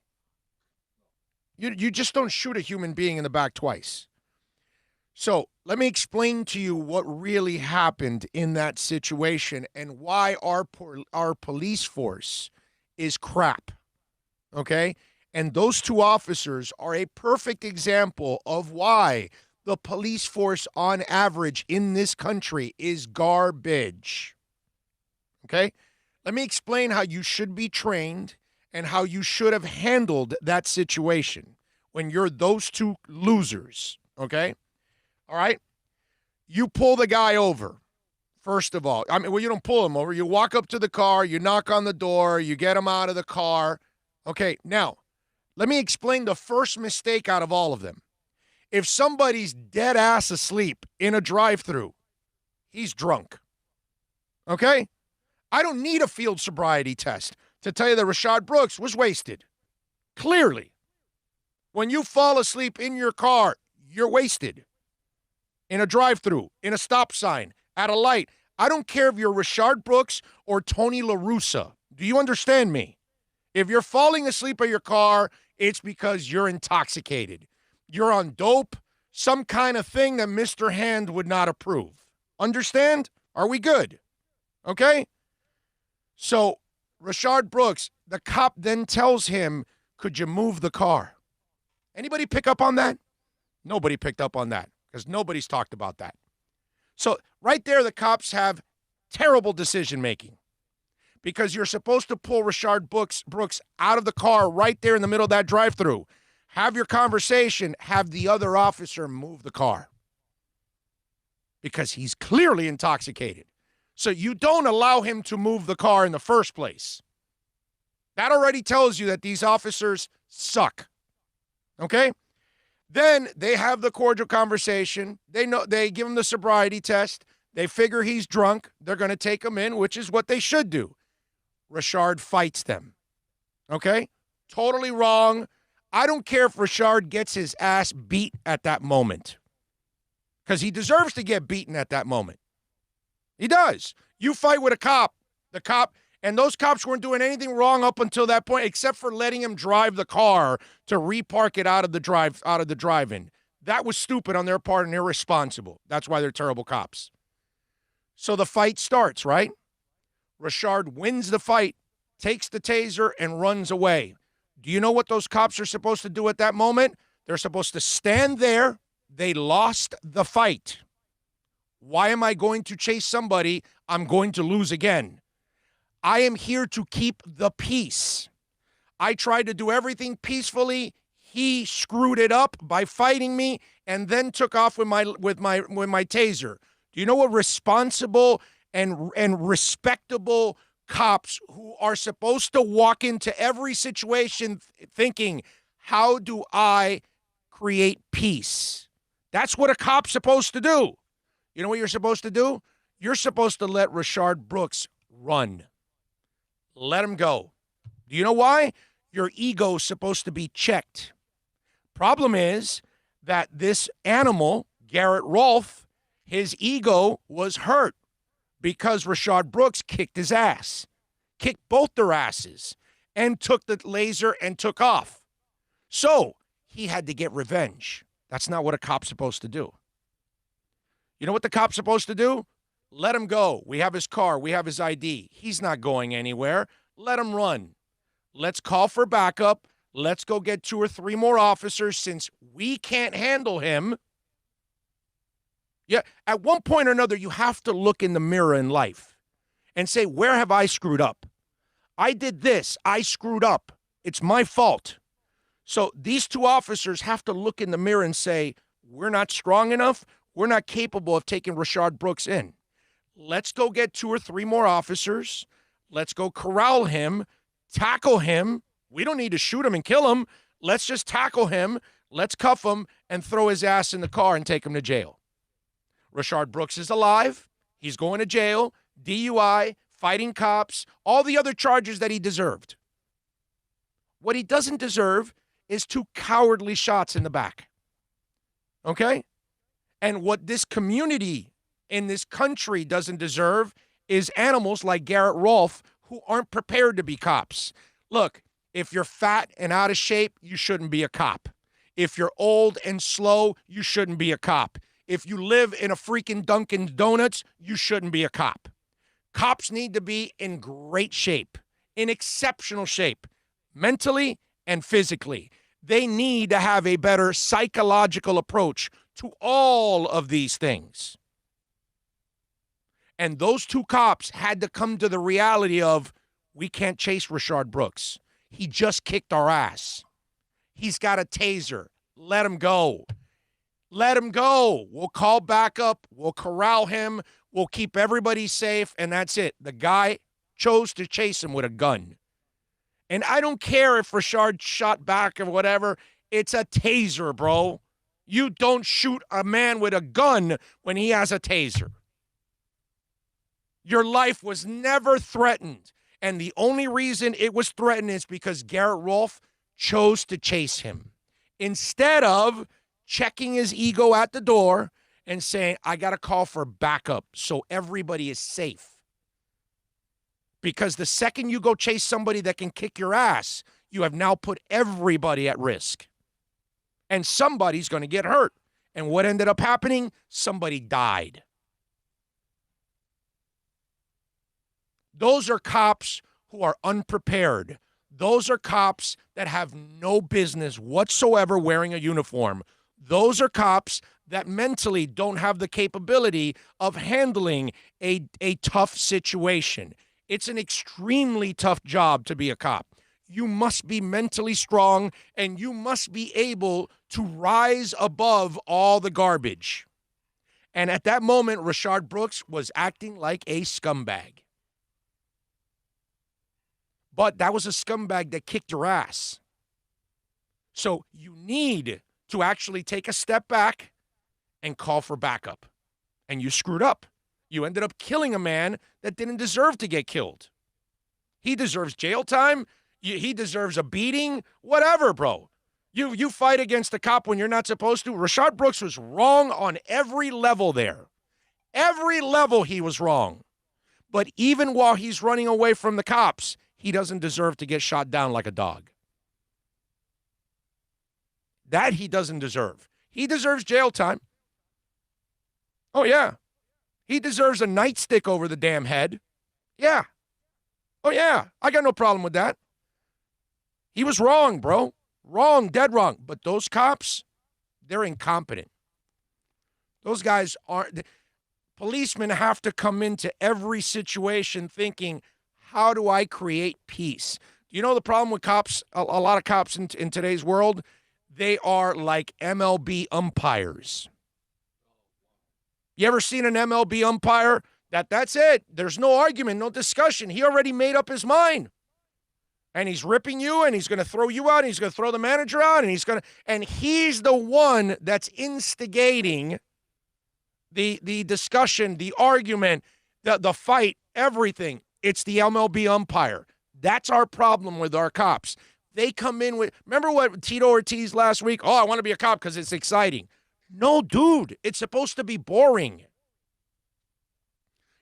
You just don't shoot a human being in the back twice. So let me explain to you what really happened in that situation and why our police force is crap, okay? And those two officers are a perfect example of why the police force on average in this country is garbage, okay? Let me explain how you should be trained and how you should have handled that situation when you're those two losers, okay? All right? You pull the guy over, first of all. You don't pull him over. You walk up to the car, you knock on the door, you get him out of the car. Okay, now, let me explain the first mistake out of all of them. If somebody's dead ass asleep in a drive-thru, he's drunk. Okay? I don't need a field sobriety test to tell you that Rashard Brooks was wasted. Clearly. When you fall asleep in your car, you're wasted. In a drive-thru, in a stop sign, at a light. I don't care if you're Rashard Brooks or Tony La Russa. Do you understand me? If you're falling asleep in your car, it's because you're intoxicated. You're on dope, some kind of thing that Mr. Hand would not approve. Understand? Are we good? Okay? So, Rashard Brooks, the cop then tells him, could you move the car? Anybody pick up on that? Nobody picked up on that because nobody's talked about that. So, right there, the cops have terrible decision-making because you're supposed to pull Rashard Brooks out of the car right there in the middle of that drive-thru. Have your conversation, have the other officer move the car because he's clearly intoxicated. So you don't allow him to move the car in the first place. That already tells you that these officers suck. Okay? Then they have the cordial conversation. They give him the sobriety test. They figure he's drunk. They're going to take him in, which is what they should do. Rashard fights them. Okay? Totally wrong. I don't care if Rashard gets his ass beat at that moment because he deserves to get beaten at that moment. He does. You fight with a cop, and those cops weren't doing anything wrong up until that point except for letting him drive the car to repark it out of the drive-in. That was stupid on their part and irresponsible. That's why they're terrible cops. So the fight starts, right? Rashard wins the fight, takes the taser, and runs away. Do you know what those cops are supposed to do at that moment? They're supposed to stand there. They lost the fight. Why am I going to chase somebody I'm going to lose again? I am here to keep the peace. I tried to do everything peacefully. He screwed it up by fighting me and then took off with my taser. Do you know what responsible and respectable cops who are supposed to walk into every situation thinking, how do I create peace? That's what a cop's supposed to do. You know what you're supposed to do? You're supposed to let Rashard Brooks run. Let him go. Do you know why? Your ego's supposed to be checked. Problem is that this animal, Garrett Rolfe, his ego was hurt because Rashard Brooks kicked his ass, kicked both their asses, and took the laser and took off. So he had to get revenge. That's not what a cop's supposed to do. You know what the cop's supposed to do? Let him go. We have his car. We have his ID. He's not going anywhere. Let him run. Let's call for backup. Let's go get 2 or 3 more officers since we can't handle him. Yeah, at one point or another, you have to look in the mirror in life and say, where have I screwed up? I did this. I screwed up. It's my fault. So these 2 officers have to look in the mirror and say, we're not strong enough. We're not capable of taking Rashard Brooks in. Let's go get 2 or 3 more officers. Let's go corral him, tackle him. We don't need to shoot him and kill him. Let's just tackle him. Let's cuff him and throw his ass in the car and take him to jail. Rashard Brooks is alive. He's going to jail, DUI, fighting cops, all the other charges that he deserved. What he doesn't deserve is 2 cowardly shots in the back. Okay? And what this community in this country doesn't deserve is animals like Garrett Rolfe who aren't prepared to be cops. Look, if you're fat and out of shape, you shouldn't be a cop. If you're old and slow, you shouldn't be a cop. If you live in a freaking Dunkin' Donuts, you shouldn't be a cop. Cops need to be in great shape, in exceptional shape, mentally and physically. They need to have a better psychological approach to all of these things. And those 2 cops had to come to the reality of, we can't chase Rashard Brooks. He just kicked our ass. He's got a taser. Let him go. Let him go. We'll call backup. We'll corral him. We'll keep everybody safe, and that's it. The guy chose to chase him with a gun. And I don't care if Rashard shot back or whatever. It's a taser, bro. You don't shoot a man with a gun when he has a taser. Your life was never threatened. And the only reason it was threatened is because Garrett Rolfe chose to chase him. Instead of checking his ego at the door and saying, I got to call for backup so everybody is safe. Because the second you go chase somebody that can kick your ass, you have now put everybody at risk. And somebody's going to get hurt. And what ended up happening? Somebody died. Those are cops who are unprepared. Those are cops that have no business whatsoever wearing a uniform. Those are cops that mentally don't have the capability of handling a tough situation. It's an extremely tough job to be a cop. You must be mentally strong, and you must be able to rise above all the garbage. And at that moment, Rayshard Brooks was acting like a scumbag. But that was a scumbag that kicked your ass. So you need to actually take a step back and call for backup. And you screwed up. You ended up killing a man that didn't deserve to get killed. He deserves jail time. He deserves a beating. Whatever, bro. You fight against a cop when you're not supposed to. Rayshard Brooks was wrong on every level there. Every level he was wrong. But even while he's running away from the cops, he doesn't deserve to get shot down like a dog. That he doesn't deserve. He deserves jail time. Oh, yeah. He deserves a nightstick over the damn head. Yeah. Oh, yeah. I got no problem with that. He was wrong, bro. Wrong, dead wrong. But those cops, they're incompetent. Those guys aren't. Policemen have to come into every situation thinking, how do I create peace? You know the problem with cops, a lot of cops in today's world? They are like MLB umpires. You ever seen an MLB umpire? That's it. There's no argument, no discussion. He already made up his mind. And he's ripping you, and he's going to throw you out, and he's going to throw the manager out, and he's the one that's instigating the discussion, the argument, the fight, everything. It's the MLB umpire. That's our problem with our cops. They come in with, remember what Tito Ortiz last week? Oh, I want to be a cop because it's exciting. No, dude, it's supposed to be boring.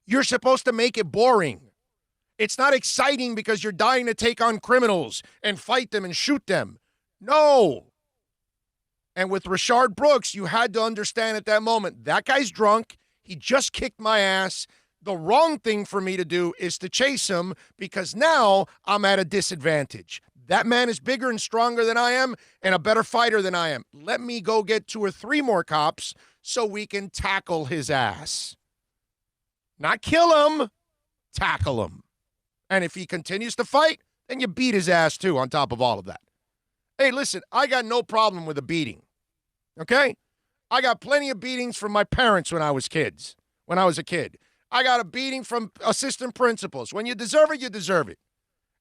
You're supposed to make it boring. It's not exciting because you're dying to take on criminals and fight them and shoot them. No. And with Rayshard Brooks, you had to understand at that moment, that guy's drunk. He just kicked my ass. The wrong thing for me to do is to chase him because now I'm at a disadvantage. That man is bigger and stronger than I am and a better fighter than I am. Let me go get 2 or 3 more cops so we can tackle his ass. Not kill him, tackle him. And if he continues to fight, then you beat his ass too on top of all of that. Hey, listen, I got no problem with a beating, okay? I got plenty of beatings from my parents when I was a kid. I got a beating from assistant principals. When you deserve it, you deserve it.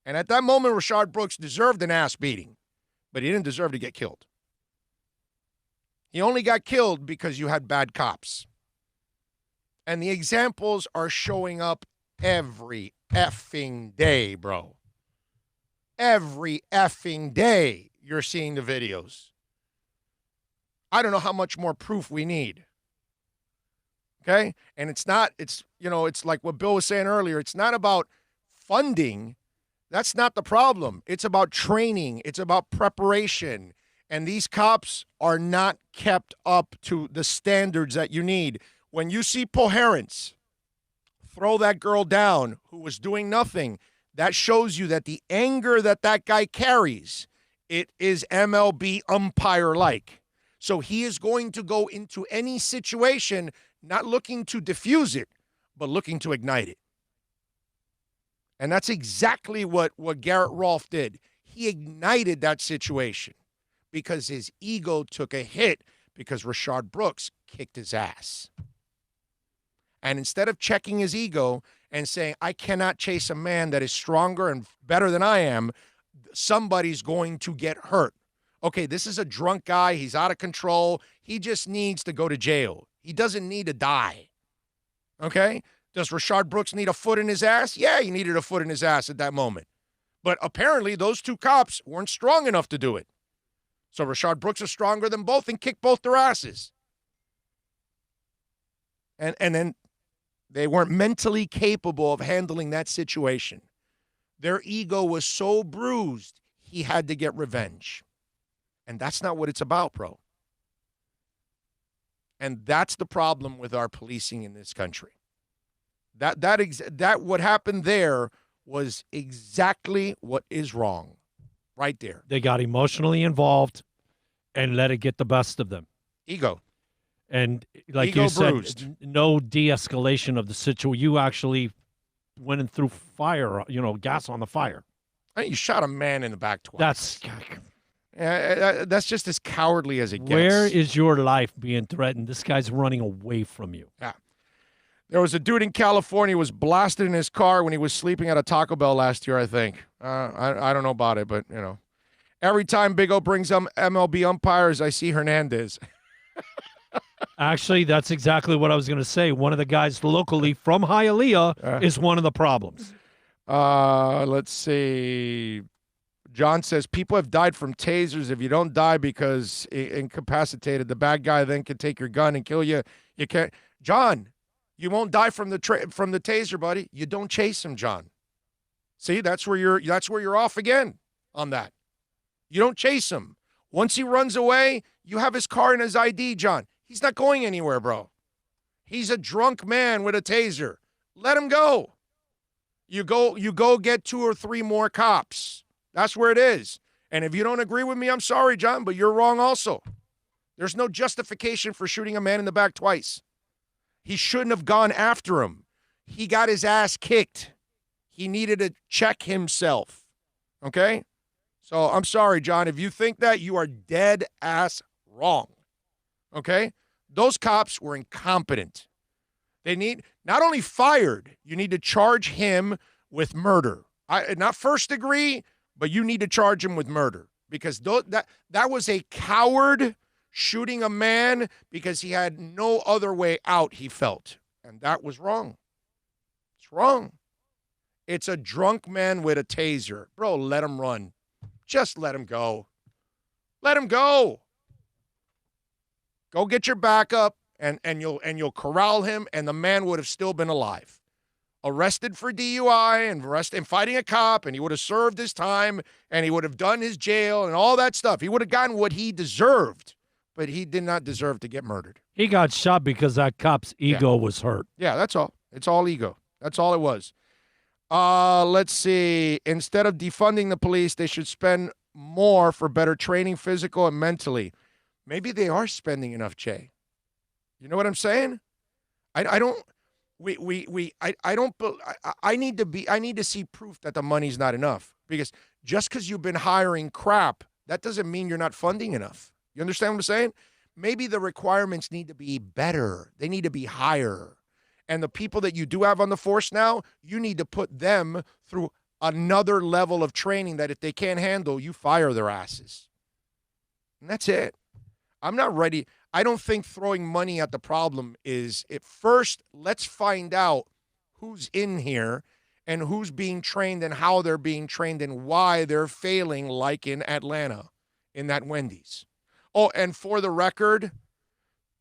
And at that moment, Rayshard Brooks deserved an ass beating, but he didn't deserve to get killed. He only got killed because you had bad cops. And the examples are showing up every effing day, bro. Every effing day you're seeing the videos. I don't know how much more proof we need. Okay? And it's like what Bill was saying earlier. It's not about funding. That's not the problem. It's about training. It's about preparation. And these cops are not kept up to the standards that you need. When you see Poherence throw that girl down who was doing nothing, that shows you that the anger that guy carries, it is MLB umpire-like. So he is going to go into any situation not looking to diffuse it, but looking to ignite it. And that's exactly what Garrett Rolfe did. He ignited that situation because his ego took a hit because Rayshard Brooks kicked his ass. And instead of checking his ego and saying, I cannot chase a man that is stronger and better than I am, somebody's going to get hurt. Okay, this is a drunk guy. He's out of control. He just needs to go to jail. He doesn't need to die. Okay? Does Rashard Brooks need a foot in his ass? Yeah, he needed a foot in his ass at that moment. But apparently those two cops weren't strong enough to do it. So Rashard Brooks is stronger than both and kicked both their asses. And then they weren't mentally capable of handling that situation. Their ego was so bruised, he had to get revenge. And that's not what it's about, bro. And that's the problem with our policing in this country. That what happened there was exactly what is wrong right there. They got emotionally involved and let it get the best of them. Ego. And like Ego you said, bruised. no de-escalation of the situation. You actually went and threw fire, gas on the fire. I mean, you shot a man in the back twice. That's just as cowardly as it gets. Where is your life being threatened? This guy's running away from you. Yeah. There was a dude in California who was blasted in his car when he was sleeping at a Taco Bell last year, I think. I don't know about it, but, Every time Big O brings MLB umpires, I see Hernandez. Actually, that's exactly what I was going to say. One of the guys locally from Hialeah is one of the problems. Let's see. John says, people have died from tasers. If you don't die because incapacitated, the bad guy then can take your gun and kill you. You can't. John, you won't die from the taser, buddy. You don't chase him, John. See, that's where you're off again on that. You don't chase him. Once he runs away, you have his car and his ID, John. He's not going anywhere, bro. He's a drunk man with a taser. Let him go. You go get 2 or 3 more cops. That's where it is. And if you don't agree with me, I'm sorry, John, but you're wrong also. There's no justification for shooting a man in the back twice. He shouldn't have gone after him. He got his ass kicked. He needed to check himself. Okay? So I'm sorry, John. If you think that, you are dead ass wrong. Okay? Those cops were incompetent. They need not only fired, you need to charge him with murder. Not first degree, but you need to charge him with murder because that was a coward shooting a man because he had no other way out, he felt. And that was wrong. It's wrong. It's a drunk man with a taser. Bro, let him run. Just let him go. Let him go. Go get your backup and you'll corral him, and the man would have still been alive. Arrested for DUI and fighting a cop, and he would have served his time, and he would have done his jail and all that stuff. He would have gotten what he deserved, but he did not deserve to get murdered. He got shot because that cop's ego was hurt. Yeah, that's all. It's all ego. That's all it was. Let's see. Instead of defunding the police, they should spend more for better training, physical and mentally. Maybe they are spending enough, Jay. You know what I'm saying? I need to see proof that the money's not enough, because just because you've been hiring crap, that doesn't mean you're not funding enough. You understand what I'm saying? Maybe the requirements need to be better. They need to be higher. And the people that you do have on the force now, you need to put them through another level of training that if they can't handle, you fire their asses. And that's it. I'm not ready. I don't think throwing money at the problem is it. First, let's find out who's in here and who's being trained and how they're being trained and why they're failing, like in Atlanta, in that Wendy's. Oh, and for the record,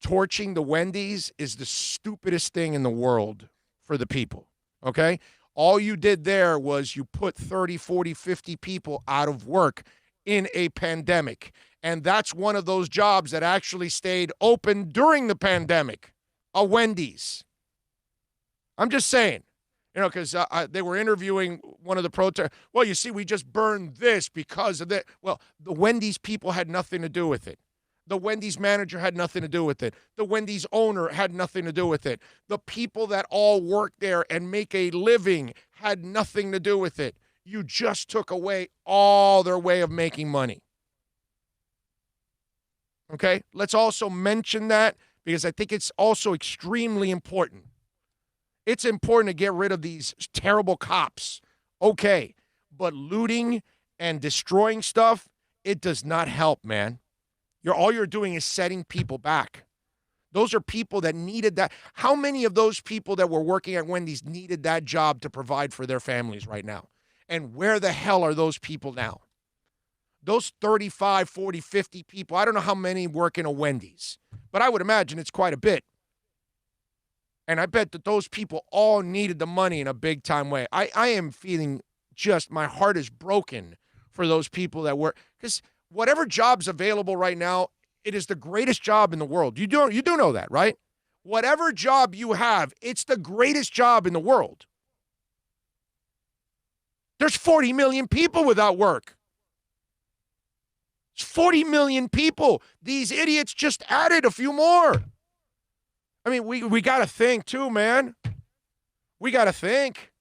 torching the Wendy's is the stupidest thing in the world for the people, okay? All you did there was you put 30, 40, 50 people out of work in a pandemic. And that's one of those jobs that actually stayed open during the pandemic, a Wendy's. I'm just saying, because they were interviewing one of the protesters. Well, you see, we just burned this because of that. Well, the Wendy's people had nothing to do with it. The Wendy's manager had nothing to do with it. The Wendy's owner had nothing to do with it. The people that all work there and make a living had nothing to do with it. You just took away all their way of making money. Okay? Let's also mention that because I think it's also extremely important. It's important to get rid of these terrible cops. Okay. But looting and destroying stuff, it does not help, man. All you're doing is setting people back. Those are people that needed that. How many of those people that were working at Wendy's needed that job to provide for their families right now? And where the hell are those people now? Those 35, 40, 50 people, I don't know how many work in a Wendy's, but I would imagine it's quite a bit. And I bet that those people all needed the money in a big time way. I am feeling just, my heart is broken for those people that work. Because whatever job's available right now, it is the greatest job in the world. You do know that, right? Whatever job you have, it's the greatest job in the world. There's 40 million people without work. There's 40 million people. These idiots just added a few more. I mean, we got to think too, man. We got to think.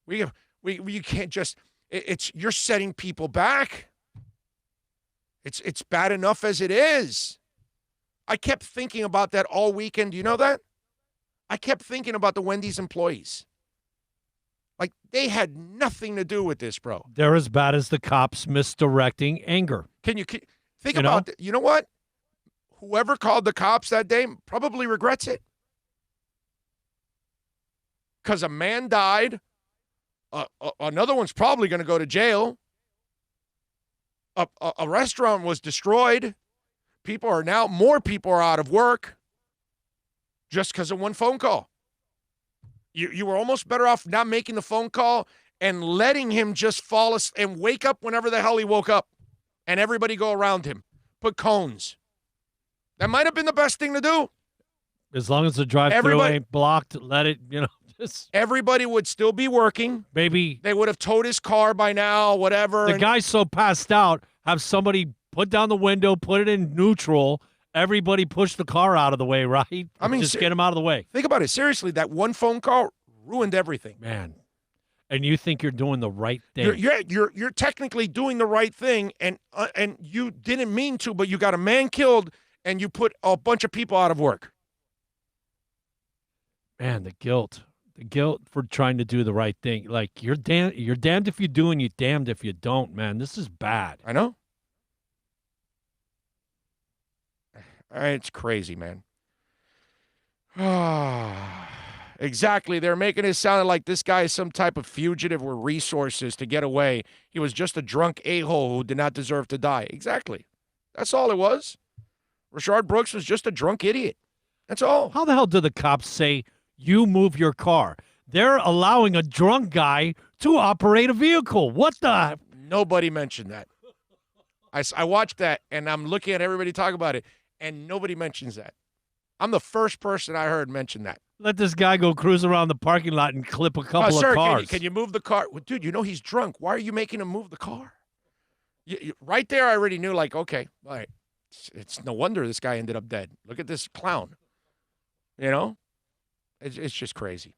You can't just, you're setting people back. It's bad enough as it is. I kept thinking about that all weekend. Do you know that? I kept thinking about the Wendy's employees. Like, they had nothing to do with this, bro. They're as bad as the cops misdirecting anger. Can you think about that? You know what? Whoever called the cops that day probably regrets it. Because a man died. Another one's probably going to go to jail. A restaurant was destroyed. More people are out of work just because of one phone call. You were almost better off not making the phone call and letting him just fall asleep and wake up whenever the hell he woke up and everybody go around him. Put cones. That might have been the best thing to do. As long as the drive-thru ain't blocked, let it, just. Everybody would still be working. Maybe. They would have towed his car by now, whatever. The guy's so passed out, have somebody put down the window, put it in neutral, everybody push the car out of the way, right? I mean, just get him out of the way. Think about it. Seriously, that one phone call ruined everything. Man. And you think you're doing the right thing. You're technically doing the right thing, and you didn't mean to, but you got a man killed, and you put a bunch of people out of work. Man, the guilt for trying to do the right thing. Like, you're damned if you do and you're damned if you don't, man. This is bad. I know. It's crazy, man. Exactly. They're making it sound like this guy is some type of fugitive with resources to get away. He was just a drunk a-hole who did not deserve to die. Exactly. That's all it was. Rayshard Brooks was just a drunk idiot. That's all. How the hell do the cops say you move your car? They're allowing a drunk guy to operate a vehicle. What the? Nobody mentioned that. I watched that, and I'm looking at everybody talk about it, and nobody mentions that. I'm the first person I heard mention that. Let this guy go cruise around the parking lot and clip a couple of cars. Can you move the car? Well, dude, he's drunk. Why are you making him move the car? Right there, I already knew, like, okay, all right. It's no wonder this guy ended up dead. Look at this clown. It's just crazy.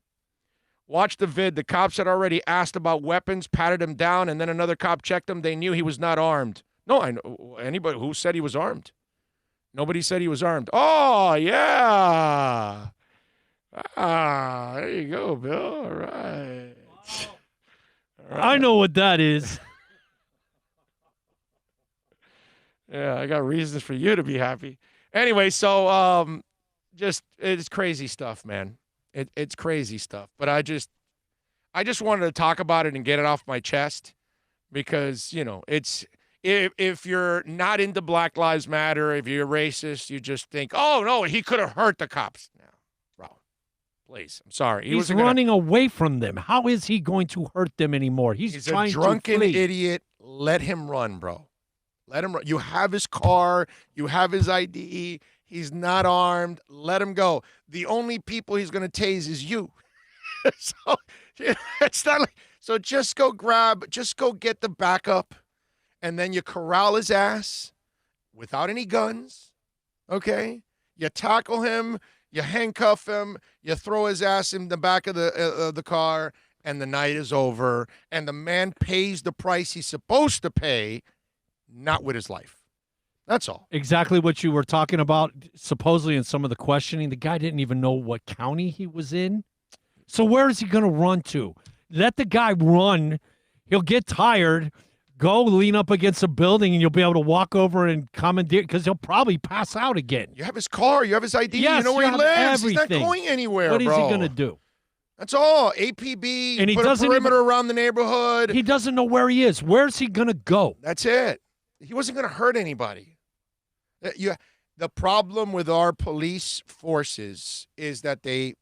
Watch the vid. The cops had already asked about weapons, patted him down, and then another cop checked him. They knew he was not armed. No, I know. Anybody who said he was armed? Nobody said he was armed. Oh, yeah. There you go, Bill. All right. I know what that is. Yeah, I got reasons for you to be happy. Anyway, so it's crazy stuff, man. It's crazy stuff. But I just wanted to talk about it and get it off my chest because, it's if you're not into Black Lives Matter, if you're racist, you just think, oh, no, he could have hurt the cops. No, bro, please. I'm sorry. He's running away from them. How is he going to hurt them anymore? He's trying a drunken to flee. idiot. Let him run, bro. Let him run. You have his car. You have his ID. He's not armed. Let him go. The only people he's going to tase is you. So it's not like, so just go get the backup, and then you corral his ass without any guns, okay? You tackle him, you handcuff him, you throw his ass in the back of the car, and the night is over, and the man pays the price he's supposed to pay, not with his life. That's all. Exactly what you were talking about, supposedly in some of the questioning. The guy didn't even know what county he was in. So where is he going to run to? Let the guy run. He'll get tired, Go lean up against a building and you'll be able to walk over and commandeer because he'll probably pass out again. You have his car. You have his ID. Yes, you know where you he have lives. He's not everything. going anywhere, What is bro. he going to do? That's all. APB, And he put a doesn't perimeter around the neighborhood. He doesn't know where he is. Where's he going to go? That's it. He wasn't going to hurt anybody. The problem with our police forces is that they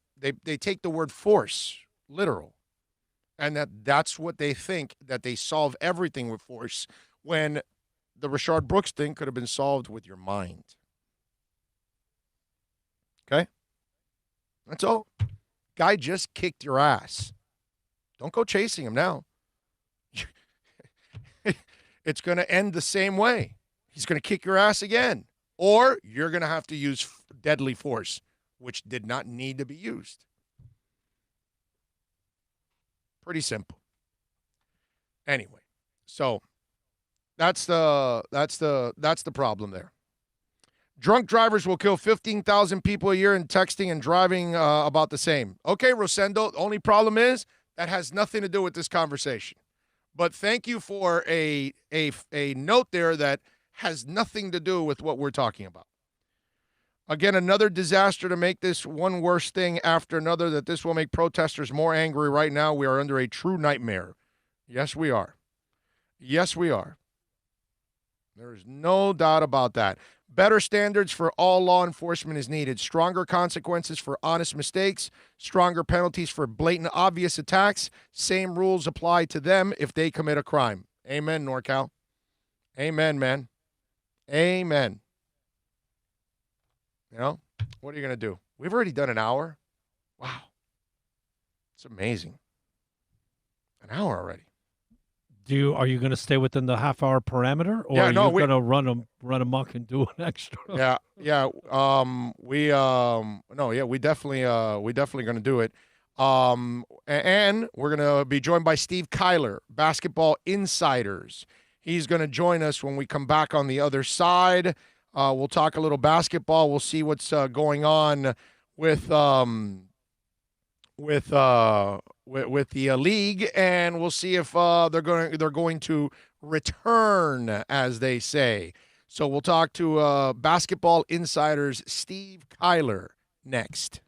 take the word force literal, and that's what they think, that they solve everything with force, when the Rayshard Brooks thing could have been solved with your mind. Okay? That's all. Guy just kicked your ass. Don't go chasing him now. It's going to end the same way. He's going to kick your ass again. Or you're going to have to use deadly force, which did not need to be used. Pretty simple. Anyway, so that's the problem there. Drunk drivers will kill 15,000 people a year in texting and driving about the same. Okay, Rosendo, the only problem is that has nothing to do with this conversation. But thank you for a note there that has nothing to do with what we're talking about. Again, another disaster to make this one worse thing after another, that this will make protesters more angry. Right now, we are under a true nightmare. Yes, we are. Yes, we are. There is no doubt about that. Better standards for all law enforcement is needed. Stronger consequences for honest mistakes. Stronger penalties for blatant, obvious attacks. Same rules apply to them if they commit a crime. Amen, NorCal. Amen, man. Amen. You know, what are you going to do? We've already done an hour. Wow. It's amazing. An hour already. Are you going to stay within the half-hour parameter, or are you going to run amok and do an extra? Yeah. We definitely going to do it. And we're going to be joined by Steve Kyler, Basketball Insiders. He's going to join us when we come back on the other side. We'll talk a little basketball. We'll see what's going on with the league, and we'll see if they're going to return, as they say. So we'll talk to Basketball Insiders Steve Kyler next.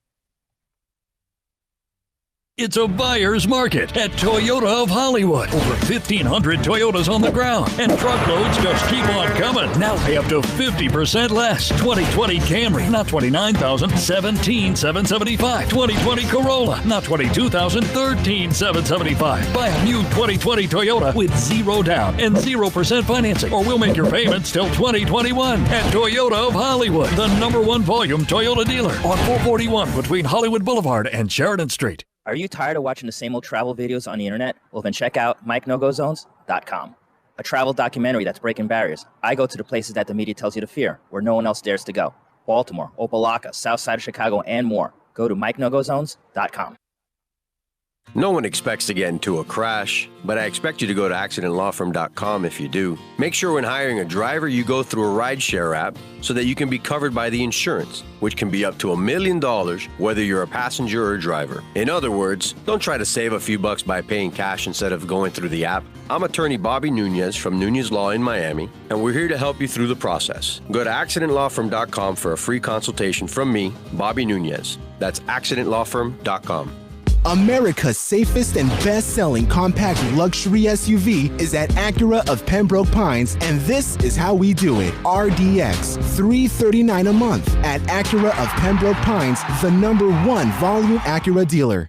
It's a buyer's market at Toyota of Hollywood. Over 1,500 Toyotas on the ground, and truckloads just keep on coming. Now pay up to 50% less. 2020 Camry, not $29,000, $17,775. 2020 Corolla, not $22,000, $13,775. Buy a new 2020 Toyota with 0 down and 0% financing, or we'll make your payments till 2021 at Toyota of Hollywood, the #1 volume Toyota dealer on 441 between Hollywood Boulevard and Sheridan Street. Are you tired of watching the same old travel videos on the internet? Well, then check out MikeNoGoZones.com, a travel documentary that's breaking barriers. I go to the places that the media tells you to fear, where no one else dares to go. Baltimore, Opelika, South Side of Chicago, and more. Go to MikeNoGoZones.com. No one expects to get into a crash, but I expect you to go to accidentlawfirm.com if you do. Make sure when hiring a driver, you go through a rideshare app so that you can be covered by the insurance, which can be up to $1 million, whether you're a passenger or a driver. In other words, don't try to save a few bucks by paying cash instead of going through the app. I'm attorney Bobby Nunez from Nunez Law in Miami, and we're here to help you through the process. Go to accidentlawfirm.com for a free consultation from me, Bobby Nunez. That's accidentlawfirm.com. America's safest and best-selling compact luxury SUV is at Acura of Pembroke Pines, and this is how we do it. RDX, $339 a month at Acura of Pembroke Pines, the #1 volume Acura dealer.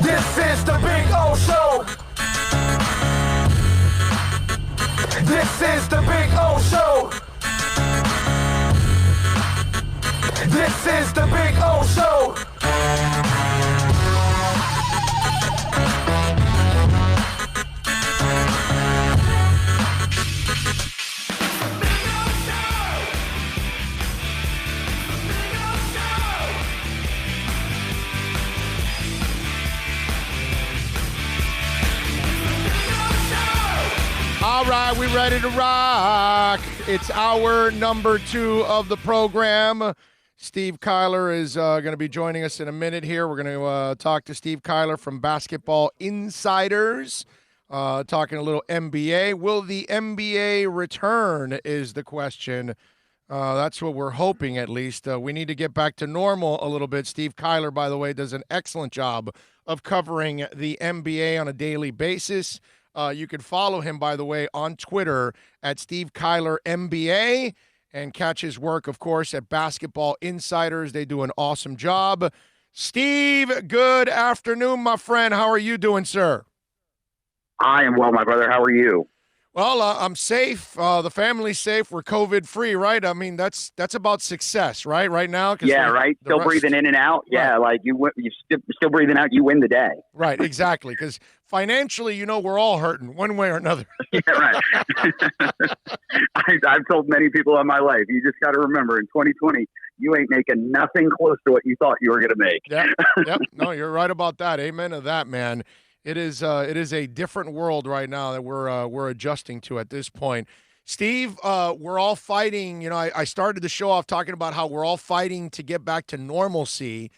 This is the Big O Show. This is the Big O Show. This is the Big O Show. right, we ready to rock. It's hour number 2 of the program. Steve Kyler is going to be joining us in a minute here. We're going to talk to Steve Kyler from Basketball Insiders, talking a little NBA. Will the NBA return is the question. That's what we're hoping, at least. We need to get back to normal a little bit. Steve Kyler, by the way, does an excellent job of covering the NBA on a daily basis. You can follow him, by the way, on Twitter at Steve Kyler NBA and catch his work, of course, at Basketball Insiders. They do an awesome job. Steve, good afternoon, my friend. How are you doing, sir? I am well, my brother. How are you? Well, I'm safe. The family's safe. We're COVID-free, right? I mean, that's about success, right? Right now? Yeah, right? Still breathing in and out. Yeah, right. Like you're still breathing out, you win the day. Right, exactly. Because financially, we're all hurting one way or another. Yeah, right. I've told many people in my life, you just got to remember, in 2020, you ain't making nothing close to what you thought you were going to make. Yep. No, you're right about that. Amen to that, man. It is a different world right now that we're adjusting to at this point. Steve, we're all fighting. I started the show off talking about how we're all fighting to get back to normalcy,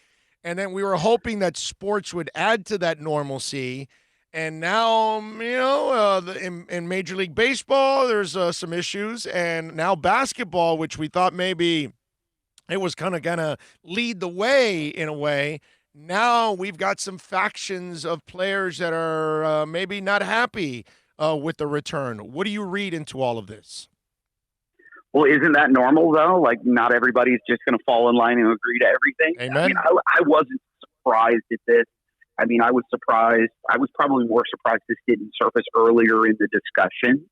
and then we were hoping that sports would add to that normalcy. And now, in Major League Baseball, there's some issues, and now basketball, which we thought maybe it was kind of gonna lead the way in a way. Now we've got some factions of players that are maybe not happy with the return. What do you read into all of this? Well, isn't that normal, though? Like, not everybody's just going to fall in line and agree to everything. Amen. I mean, I wasn't surprised at this. I mean, I was surprised. I was probably more surprised this didn't surface earlier in the discussion.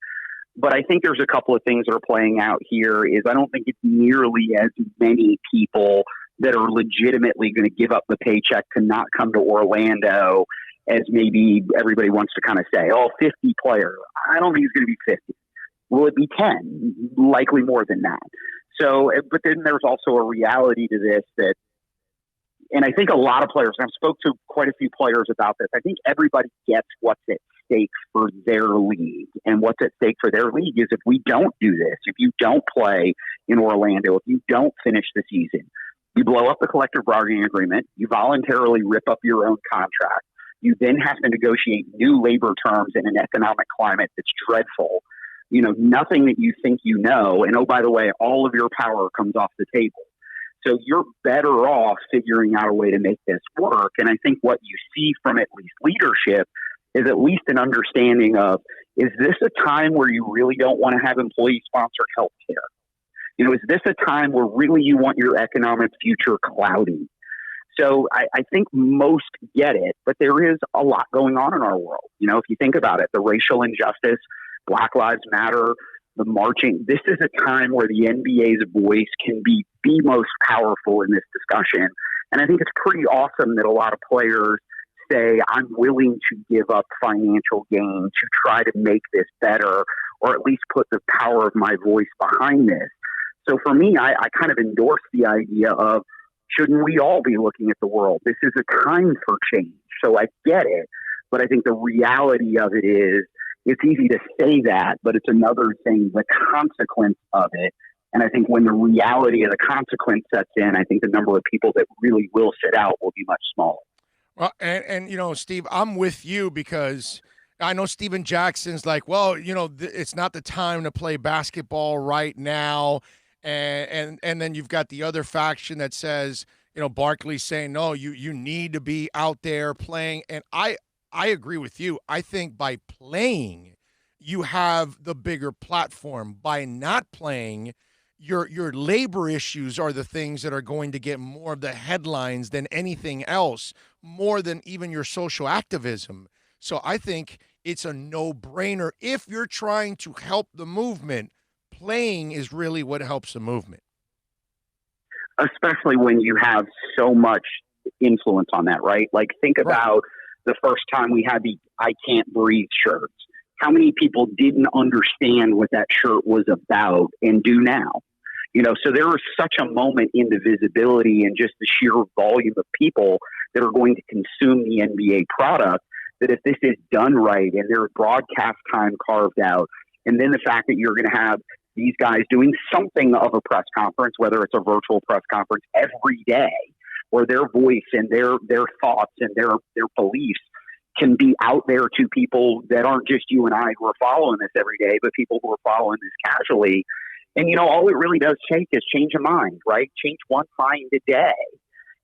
But I think there's a couple of things that are playing out here. Is I don't think it's nearly as many people that are legitimately going to give up the paycheck to not come to Orlando as maybe everybody wants to kind of say, 50 players. I don't think it's going to be 50. Will it be 10? Likely more than that. So, but then there's also a reality to this that, and I think a lot of players, and I've spoke to quite a few players about this, I think everybody gets what's at stake for their league. And what's at stake for their league is if we don't do this, if you don't play in Orlando, if you don't finish the season, you blow up the collective bargaining agreement, you voluntarily rip up your own contract, you then have to negotiate new labor terms in an economic climate that's dreadful. Nothing that you think you know, and oh, by the way, all of your power comes off the table. So you're better off figuring out a way to make this work. And I think what you see from at least leadership is at least an understanding of, is this a time where you really don't want to have employee-sponsored health care? Is this a time where really you want your economic future cloudy? So I think most get it, but there is a lot going on in our world. If you think about it, the racial injustice, Black Lives Matter, the marching, this is a time where the NBA's voice can be the most powerful in this discussion. And I think it's pretty awesome that a lot of players say, I'm willing to give up financial gain to try to make this better, or at least put the power of my voice behind this. So for me, I kind of endorse the idea of, shouldn't we all be looking at the world? This is a time for change. So I get it. But I think the reality of it is, it's easy to say that, but it's another thing, the consequence of it. And I think when the reality of the consequence sets in, I think the number of people that really will sit out will be much smaller. Well, and Steve, I'm with you because I know Steven Jackson's like, well, it's not the time to play basketball right now. And then you've got the other faction that says, Barkley's saying, no, you need to be out there playing. And I agree with you. I think by playing, you have the bigger platform. By not playing, your labor issues are the things that are going to get more of the headlines than anything else, more than even your social activism. So I think it's a no-brainer. If you're trying to help the movement, playing is really what helps the movement. Especially when you have so much influence on that, right? Like, think about the first time we had the I Can't Breathe shirts. How many people didn't understand what that shirt was about and do now? So there is such a moment in the visibility and just the sheer volume of people that are going to consume the NBA product that if this is done right and there's broadcast time carved out And then the fact that you're going to have these guys doing something of a press conference, whether it's a virtual press conference every day, where their voice and their thoughts and their beliefs can be out there to people that aren't just you and I who are following this every day, but people who are following this casually. And, all it really does take is change a mind, right? Change one mind a day.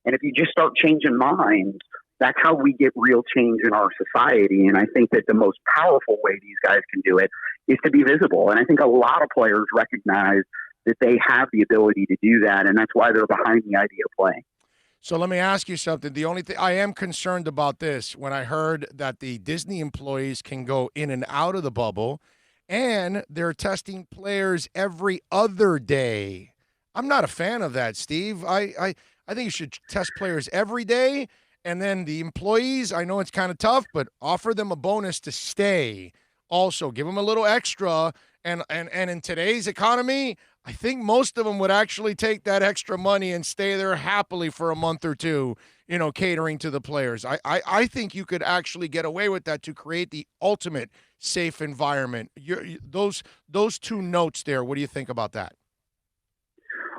And if you just start changing minds, that's how we get real change in our society. And I think that the most powerful way these guys can do it is to be visible. And I think a lot of players recognize that they have the ability to do that. And that's why they're behind the idea of playing. So let me ask you something. The only thing I am concerned about this, when I heard that the Disney employees can go in and out of the bubble and they're testing players every other day. I'm not a fan of that, Steve. I think you should test players every day. And then the employees, I know it's kind of tough, but offer them a bonus to stay. Also, give them a little extra. And in today's economy, I think most of them would actually take that extra money and stay there happily for a month or two, catering to the players. I think you could actually get away with that to create the ultimate safe environment. Those two notes there, what do you think about that?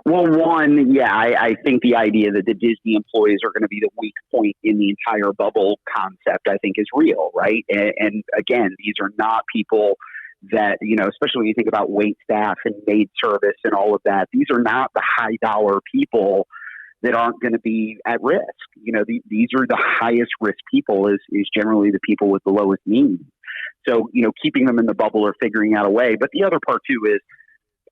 Well, one, I think the idea that the Disney employees are going to be the weak point in the entire bubble concept, I think, is real, right? And again, these are not people that, especially when you think about wait staff and maid service and all of that, these are not the high dollar people that aren't going to be at risk. These are the highest risk people is generally the people with the lowest needs. So, keeping them in the bubble or figuring out a way. But the other part too is,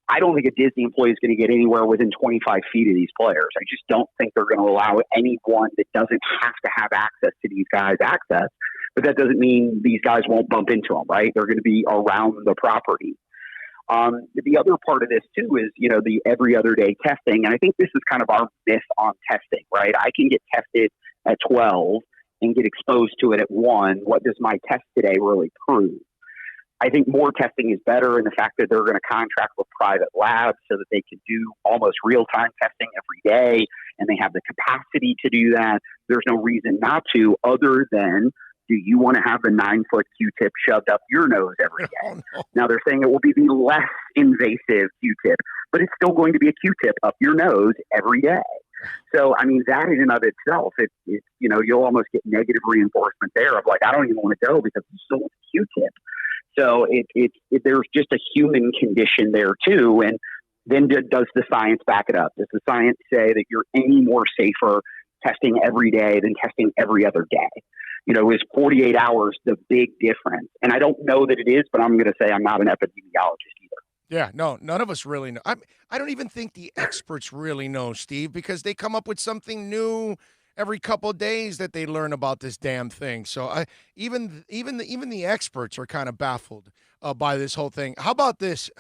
I don't think a Disney employee is going to get anywhere within 25 feet of these players. I just don't think they're going to allow anyone that doesn't have to have access to these guys access. But that doesn't mean these guys won't bump into them, right? They're going to be around the property. The other part of this too is, the every other day testing. And I think this is kind of our myth on testing, right? I can get tested at 12 and get exposed to it at 1. What does my test today really prove? I think more testing is better in the fact that they're going to contract with private labs so that they can do almost real-time testing every day, and they have the capacity to do that. There's no reason not to, other than, do you want to have the 9-foot Q-tip shoved up your nose every day? Oh, no. Now, they're saying it will be the less invasive Q-tip, but it's still going to be a Q-tip up your nose every day. So, that in and of itself, you'll almost get negative reinforcement there of like, I don't even want to go because it's still a Q-tip. So there's just a human condition there too. And then does the science back it up? Does the science say that you're any more safer testing every day than testing every other day? Is 48 hours the big difference? And I don't know that it is, but I'm going to say I'm not an epidemiologist either. Yeah, no, none of us really know. I don't even think the experts really know, Steve, because they come up with something new every couple of days that they learn about this damn thing. So even the experts are kind of baffled by this whole thing. How about this?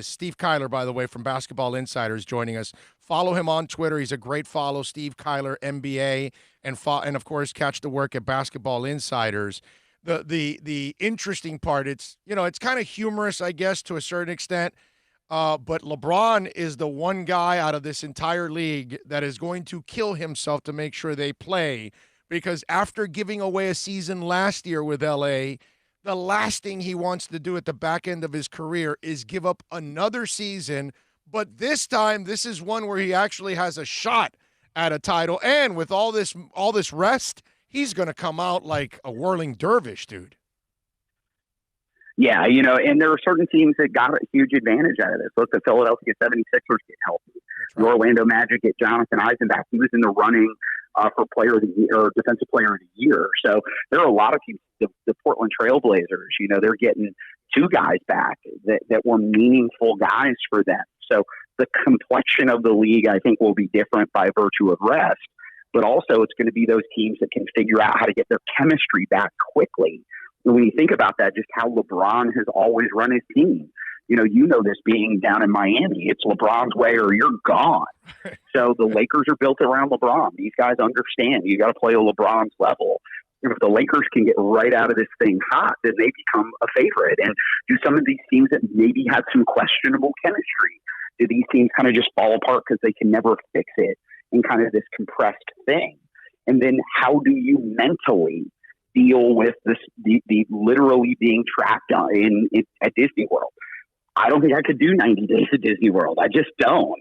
Steve Kyler, by the way, from Basketball Insiders, joining us. Follow him on Twitter. He's a great follow, Steve Kyler, NBA, and of course catch the work at Basketball Insiders. The interesting part, it's kind of humorous, I guess, to a certain extent. But LeBron is the one guy out of this entire league that is going to kill himself to make sure they play, because after giving away a season last year with LA, the last thing he wants to do at the back end of his career is give up another season. But this time, this is one where he actually has a shot at a title. And with all this rest, he's going to come out like a whirling dervish, dude. Yeah, and there are certain teams that got a huge advantage out of this. Look, the Philadelphia 76ers get healthy. The Orlando Magic get Jonathan Eisenbach. He was in the running for Player of the Year or Defensive Player of the Year. So there are a lot of teams. The Portland Trailblazers, they're getting 2 guys back that were meaningful guys for them. So the complexion of the league, I think, will be different by virtue of rest. But also, it's going to be those teams that can figure out how to get their chemistry back quickly. When you think about that, just how LeBron has always run his team, this being down in Miami, it's LeBron's way or you're gone. So the Lakers are built around LeBron. These guys understand you got to play a LeBron's level. And if the Lakers can get right out of this thing hot, then they become a favorite. And do some of these teams that maybe have some questionable chemistry, do these teams kind of just fall apart because they can never fix it in kind of this compressed thing? And then how do you mentally deal with this, the literally being trapped at Disney World? I don't think I could do 90 days at Disney World. I just don't.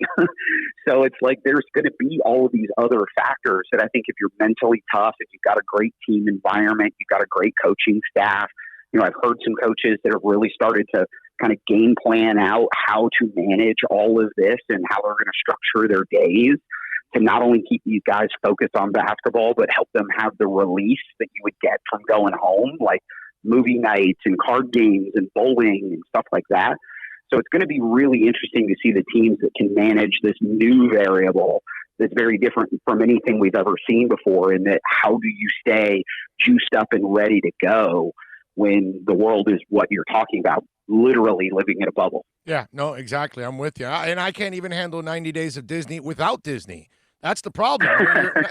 So it's like there's going to be all of these other factors that I think if you're mentally tough, if you've got a great team environment, you've got a great coaching staff. I've heard some coaches that have really started to kind of game plan out how to manage all of this and how they're going to structure their days to not only keep these guys focused on basketball, but help them have the release that you would get from going home, like movie nights and card games and bowling and stuff like that. So it's going to be really interesting to see the teams that can manage this new variable that's very different from anything we've ever seen before, in that how do you stay juiced up and ready to go when the world is what you're talking about, literally living in a bubble. Yeah, no, exactly. I'm with you. And I can't even handle 90 days of Disney without Disney. That's the problem.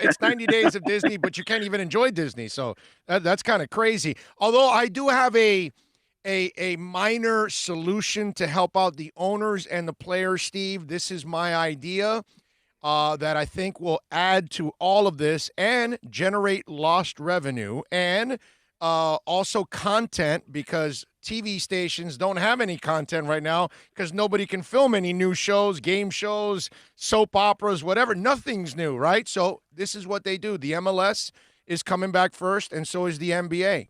It's 90 days of Disney, but you can't even enjoy Disney. So that's kind of crazy. Although I do have a minor solution to help out the owners and the players, Steve. This is my idea that I think will add to all of this and generate lost revenue and also content, because TV stations don't have any content right now because nobody can film any new shows, game shows, soap operas, whatever. Nothing's new, right? So this is what they do. The MLS is coming back first, and so is the NBA.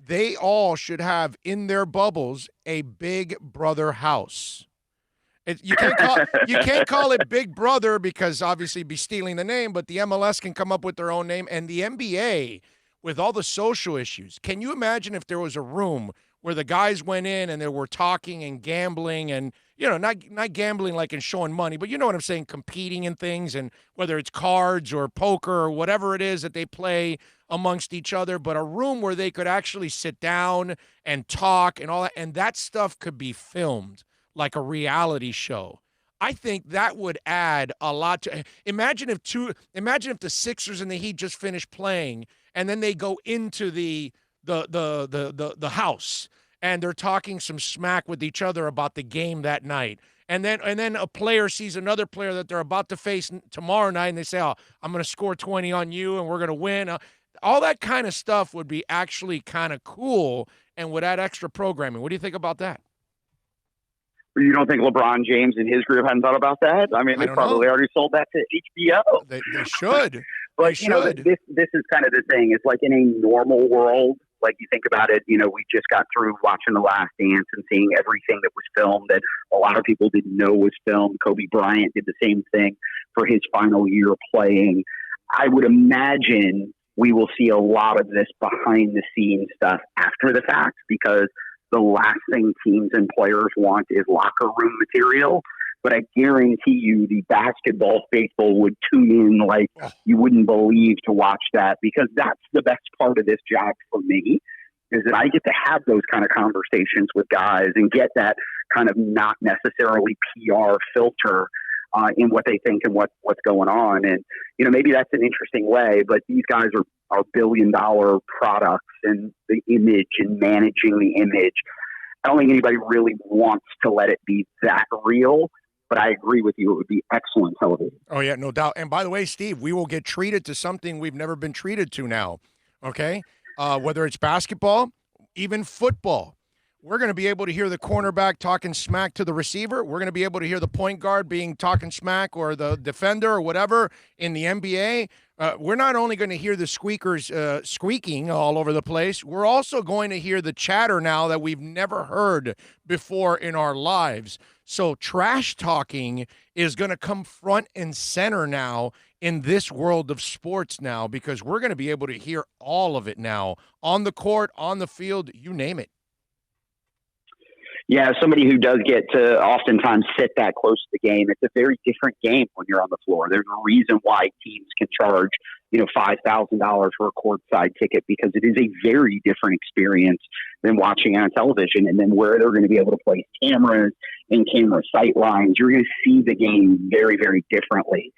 They all should have in their bubbles a Big Brother house. You can't call it Big Brother because obviously be stealing the name, but the MLS can come up with their own name. And the NBA, with all the social issues, can you imagine if there was a room where the guys went in and they were talking and gambling and, not gambling like in showing money, but you know what I'm saying, competing in things, and whether it's cards or poker or whatever it is that they play amongst each other, but a room where they could actually sit down and talk and all that, and that stuff could be filmed like a reality show. I think that would add a lot to. Imagine if the Sixers and the Heat just finished playing, and then they go into the house and they're talking some smack with each other about the game that night. And then a player sees another player that they're about to face tomorrow night, and they say, "Oh, I'm going to score 20 on you, and we're going to win." All that kind of stuff would be actually kind of cool and would add extra programming. What do you think about that? You don't think LeBron James and his group hadn't thought about that? I mean, they probably already sold that to HBO. They should. But, they should. This is kind of the thing. It's like in a normal world, like you think about it, we just got through watching The Last Dance and seeing everything that was filmed that a lot of people didn't know was filmed. Kobe Bryant did the same thing for his final year playing. I would imagine we will see a lot of this behind the scenes stuff after the fact, because the last thing teams and players want is locker room material. But I guarantee you the basketball faithful would tune in like you wouldn't believe to watch that, because that's the best part of this job for me, is that I get to have those kind of conversations with guys and get that kind of not necessarily PR filter in what they think and what's going on. And, maybe that's an interesting way, but these guys are billion-dollar products, and the image and managing the image, I don't think anybody really wants to let it be that real. But I agree with you. It would be excellent television. Oh, yeah, no doubt. And by the way, Steve, we will get treated to something we've never been treated to now, okay? Whether it's basketball, even football. We're going to be able to hear the cornerback talking smack to the receiver. We're going to be able to hear the point guard being talking smack, or the defender or whatever in the NBA. We're not only going to hear the squeakers squeaking all over the place, we're also going to hear the chatter now that we've never heard before in our lives. So trash talking is going to come front and center now in this world of sports now, because we're going to be able to hear all of it now on the court, on the field, you name it. Yeah, somebody who does get to oftentimes sit that close to the game, it's a very different game when you're on the floor. There's a reason why teams can charge, $5,000 for a courtside ticket, because it is a very different experience than watching on television. And then where they're going to be able to place cameras and camera sight lines, you're going to see the game very, very differently.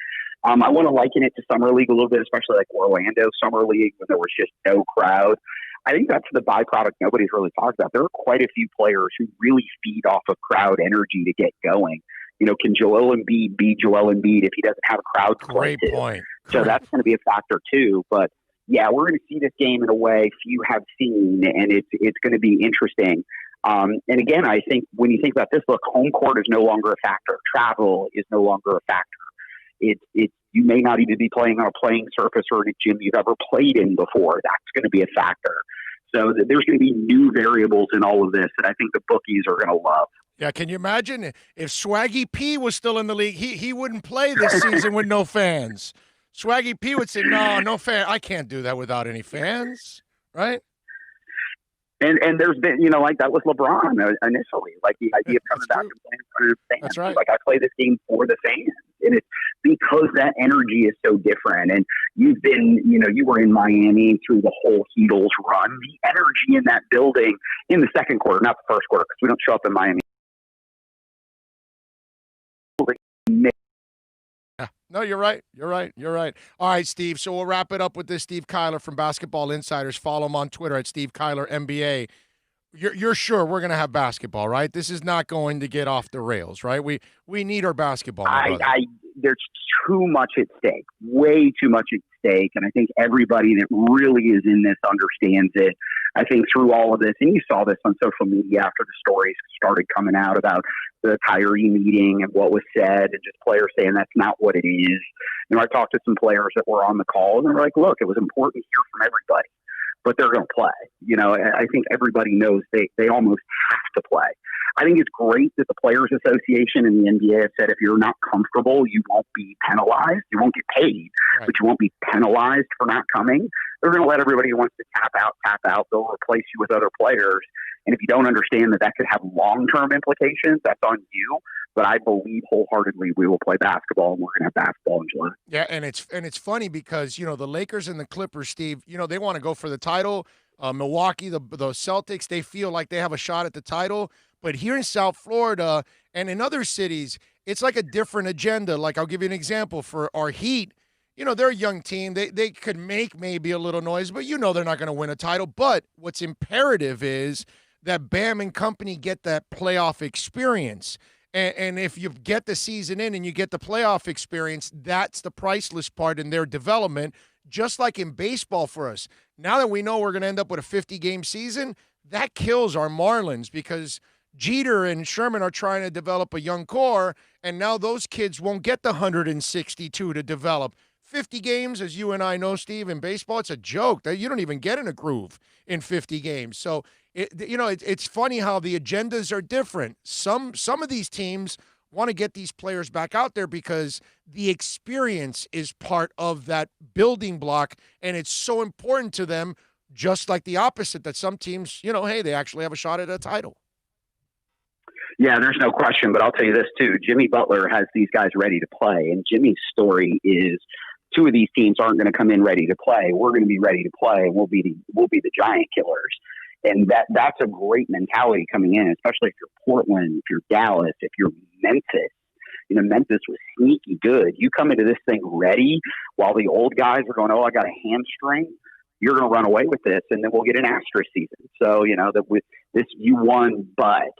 I want to liken it to Summer League a little bit, especially like Orlando Summer League, when there was just no crowd. I think that's the byproduct nobody's really talked about. There are quite a few players who really feed off of crowd energy to get going. Can Joel Embiid be Joel Embiid if he doesn't have a crowd to play to? Great point. So that's going to be a factor too. But yeah, we're going to see this game in a way few have seen, and it's going to be interesting. And again, I think when you think about this, look, home court is no longer a factor. Travel is no longer a factor. You may not even be playing on a playing surface or in a gym you've ever played in before. That's going to be a factor. So there's going to be new variables in all of this that I think the bookies are going to love. Yeah, can you imagine if Swaggy P was still in the league? He wouldn't play this season with no fans. Swaggy P would say, no fan. I can't do that without any fans, right? And there's been, like that was LeBron initially, like the idea of coming back and playing in front of fans. That's right. Like I play this game for the fans. And it's because that energy is so different. And you've been, you were in Miami through the whole Heatles run. The energy in that building in the second quarter, not the first quarter, because we don't show up in Miami. No, you're right. You're right. All right, Steve. So we'll wrap it up with this. Steve Kyler from Basketball Insiders. Follow him on Twitter at Steve Kyler NBA. You're sure we're going to have basketball, right? This is not going to get off the rails, right? We need our basketball. There's too much at stake, way too much at stake. And I think everybody that really is in this understands it. I think through all of this, and you saw this on social media after the stories started coming out about the Kyrie meeting and what was said, and just players saying that's not what it is. I talked to some players that were on the call, and they're like, look, it was important to hear from everybody, but they're going to play. I think everybody knows they almost have to play. I think it's great that the Players Association and the NBA have said if you're not comfortable, you won't be penalized. You won't get paid, right, but you won't be penalized for not coming. They're going to let everybody who wants to tap out. They'll replace you with other players. And if you don't understand that could have long-term implications, that's on you. But I believe wholeheartedly we will play basketball, and we're going to have basketball in July. Yeah, and it's funny because, the Lakers and the Clippers, Steve, they want to go for the title. Milwaukee, the Celtics, they feel like they have a shot at the title. But here in South Florida and in other cities, it's like a different agenda. Like I'll give you an example for our Heat. They're a young team. They could make maybe a little noise, but they're not going to win a title. But what's imperative is that Bam and company get that playoff experience. And if you get the season in and you get the playoff experience, that's the priceless part in their development, just like in baseball for us. Now that we know we're going to end up with a 50-game season, that kills our Marlins because Jeter and Sherman are trying to develop a young core, and now those kids won't get the 162 to develop. 50 games, as you and I know, Steve, in baseball, it's a joke. You don't even get in a groove in 50 games. So, it's funny how the agendas are different. Some of these teams want to get these players back out there because the experience is part of that building block, and it's so important to them, just like the opposite, that some teams, hey, they actually have a shot at a title. Yeah, there's no question, but I'll tell you this too. Jimmy Butler has these guys ready to play, and Jimmy's story is two of these teams aren't going to come in ready to play. We're going to be ready to play, and we'll be the giant killers. And that's a great mentality coming in, especially if you're Portland, if you're Dallas, if you're Memphis. Memphis was sneaky good. You come into this thing ready while the old guys are going, oh, I got a hamstring. You're going to run away with this, and then we'll get an asterisk season. So, that with this, you won, but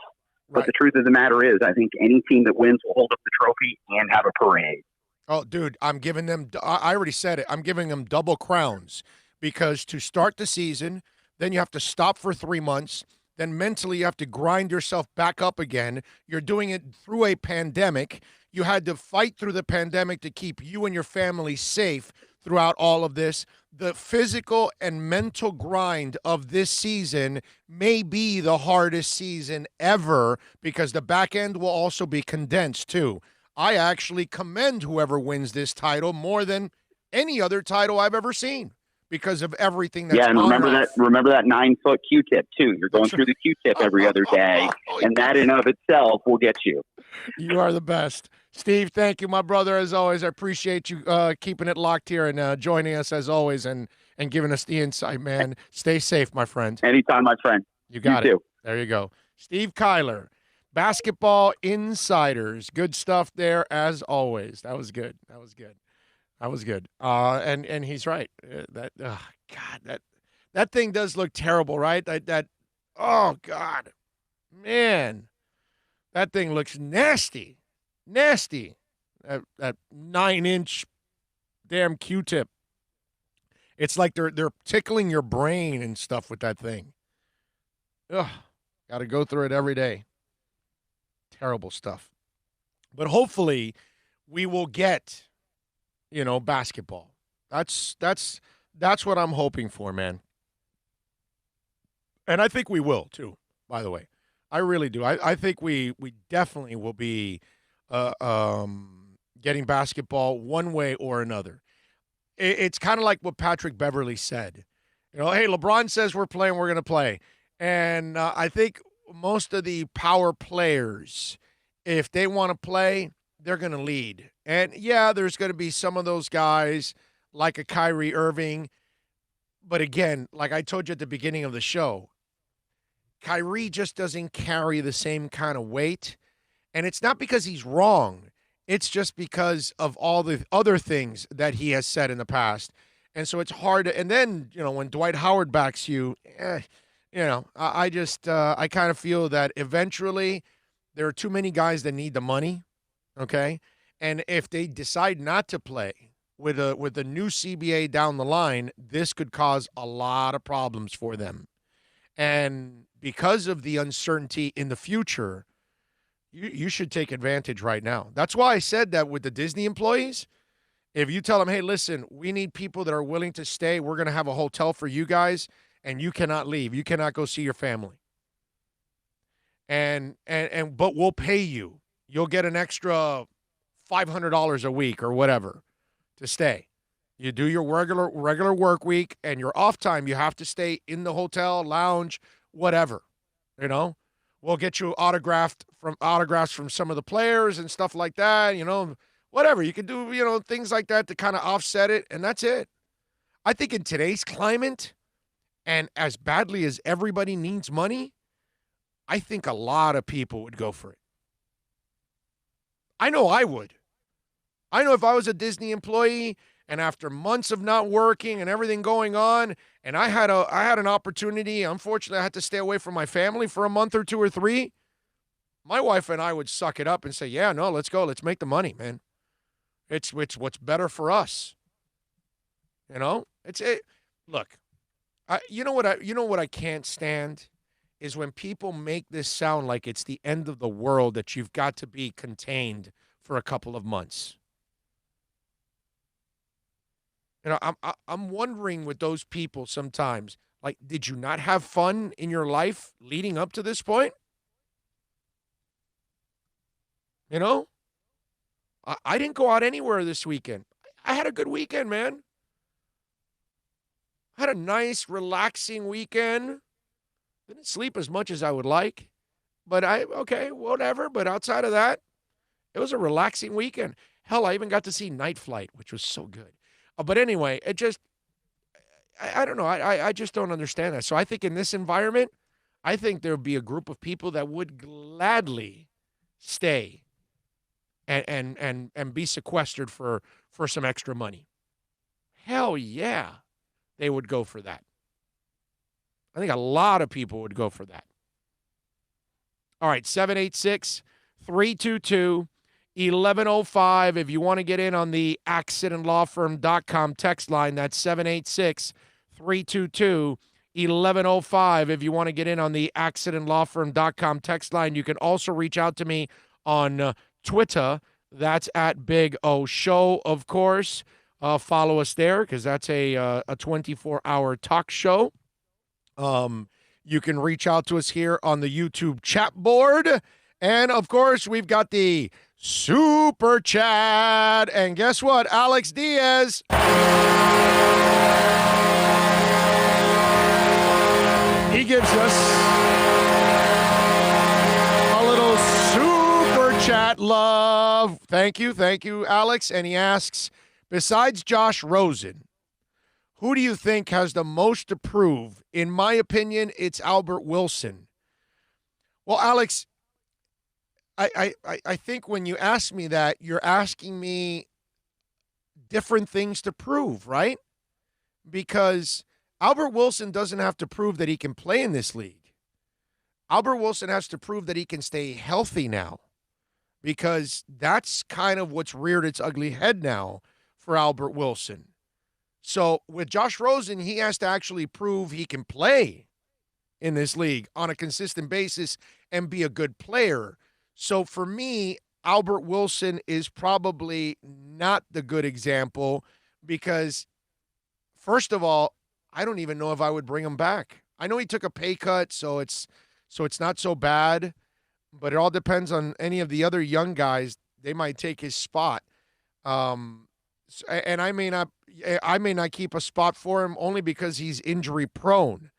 the truth of the matter is, I think any team that wins will hold up the trophy and have a parade. Oh, dude, I'm giving them – I already said it. I'm giving them double crowns because to start the season, then you have to stop for 3 months. Then mentally you have to grind yourself back up again. You're doing it through a pandemic. You had to fight through the pandemic to keep you and your family safe throughout all of this. The physical and mental grind of this season may be the hardest season ever because the back end will also be condensed too. I actually commend whoever wins this title more than any other title I've ever seen because of everything that's and remember that 9-foot Q-tip too. You're going through the Q-tip every other day, and that in of itself will get you. You are the best. Steve, thank you, my brother, as always. I appreciate you keeping it locked here and joining us as always and giving us the insight, man. Stay safe, my friend. Anytime, my friend. You got it. Too. There you go. Steve Kyler, Basketball Insiders. Good stuff there as always. That was good. And he's right. That thing does look terrible, right? Oh God, man, that thing looks nasty. That 9-inch damn Q-tip. It's like they're tickling your brain and stuff with that thing. Ugh. Got to go through it every day. Terrible stuff. But hopefully we will get, basketball. That's what I'm hoping for, man. And I think we will, too, by the way. I really do. I think we definitely will be getting basketball one way or another. It's kind of like what Patrick Beverley said. Hey, LeBron says we're playing, we're going to play. And I think most of the power players, if they want to play, they're going to lead. And, yeah, there's going to be some of those guys like a Kyrie Irving. But, again, like I told you at the beginning of the show, Kyrie just doesn't carry the same kind of weight. And it's not because he's wrong. It's just because of all the other things that he has said in the past. And so it's hard to – and then, when Dwight Howard backs you, I kind of feel that eventually there are too many guys that need the money, okay? And if they decide not to play with a new CBA down the line, this could cause a lot of problems for them. And because of the uncertainty in the future, you should take advantage right now. That's why I said that with the Disney employees. If you tell them, hey, listen, we need people that are willing to stay. We're going to have a hotel for you guys, and you cannot leave. You cannot go see your family. But we'll pay you. You'll get an extra $500 a week or whatever to stay. You do your regular work week, and your off time, you have to stay in the hotel, lounge, whatever. We'll get you autographs from some of the players and stuff like that, whatever. You can do, things like that to kind of offset it, and that's it. I think in today's climate, and as badly as everybody needs money, I think a lot of people would go for it. I know I would. I know if I was a Disney employee and after months of not working and everything going on, and I had an opportunity, unfortunately I had to stay away from my family for a month or two or three, my wife and I would suck it up and say, yeah, no, let's go. Let's make the money, man. It's what's better for us. Look, you know what I can't stand is when people make this sound like it's the end of the world, that you've got to be contained for a couple of months. I'm wondering with those people sometimes, like, did you not have fun in your life leading up to this point? I didn't go out anywhere this weekend. I had a good weekend, man. I had a nice, relaxing weekend. Didn't sleep as much as I would like. But whatever. But outside of that, it was a relaxing weekend. Hell, I even got to see Night Flight, which was so good. But anyway, it just, I don't know. I just don't understand that. So I think in this environment, I think there would be a group of people that would gladly stay and be sequestered for some extra money. Hell yeah, they would go for that. I think a lot of people would go for that. All right, 786-322-1105. If you want to get in on the accidentlawfirm.com text line, that's 786-322-1105. If you want to get in on the accidentlawfirm.com text line, you can also reach out to me on Twitter. That's at Big O Show, of course. Follow us there because that's a 24-hour talk show. You can reach out to us here on the YouTube chat board. And, of course, we've got the Super Chat. And guess what? Alex Diaz. He gives us a little Super Chat love. Thank you, Alex. And he asks, besides Josh Rosen, who do you think has the most to prove? In my opinion, it's Albert Wilson. Well, Alex, I think when you ask me that, you're asking me different things to prove, right? Because Albert Wilson doesn't have to prove that he can play in this league. Albert Wilson has to prove that he can stay healthy now, because that's kind of what's reared its ugly head now for Albert Wilson. So with Josh Rosen, he has to actually prove he can play in this league on a consistent basis and be a good player. So for me, Albert Wilson is probably not the good example because, first of all, I don't even know if I would bring him back. I know he took a pay cut, so it's not so bad, but it all depends on any of the other young guys. They might take his spot. And I may not keep a spot for him only because he's injury prone.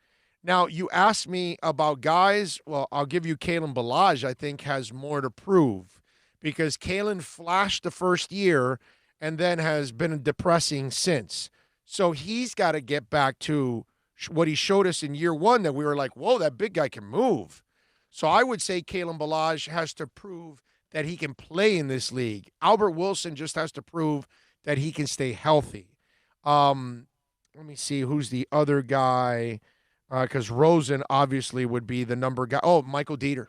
Now, you asked me about guys. Well, I'll give you Kalen Ballage, I think, has more to prove because Kalen flashed the first year and then has been depressing since. So he's got to get back to what he showed us in year one that we were like, whoa, that big guy can move. So I would say Kalen Ballage has to prove that he can play in this league. Albert Wilson just has to prove that he can stay healthy. Let me see, who's the other guy? Because Rosen obviously would be the number guy. Oh, Michael Dieter.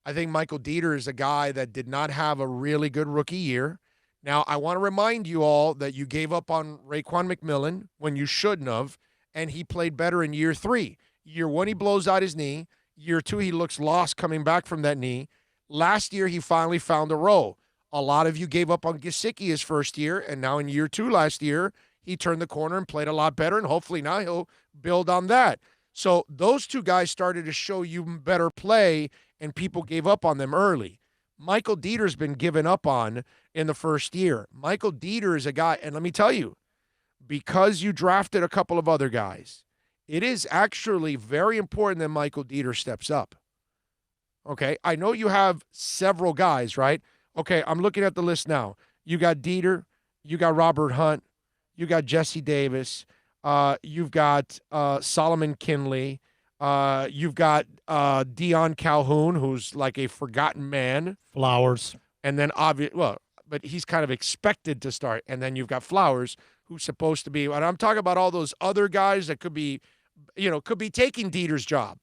I think Michael Dieter is a guy that did not have a really good rookie year. Now, I want to remind you all that you gave up on Raekwon McMillan when you shouldn't have, and he played better in year 3. Year 1, he blows out his knee. Year 2, he looks lost coming back from that knee. Last year, he finally found a role. A lot of you gave up on Gesicki his first year, and now in year 2 last year, he turned the corner and played a lot better, and hopefully now he'll build on that. So those two guys started to show you better play, and people gave up on them early. Michael Dieter's been given up on in the first year. Michael Dieter is a guy, and let me tell you, because you drafted a couple of other guys, it is actually very important that Michael Dieter steps up. Okay, I know you have several guys, right? Okay, I'm looking at the list now. You got Dieter, you got Robert Hunt, you got Jesse Davis, you've got Solomon Kinley, you've got Dion Calhoun, who's like a forgotten man. Flowers. And then but he's kind of expected to start. And then you've got Flowers, who's supposed to be, and I'm talking about all those other guys that could be taking Dieter's job.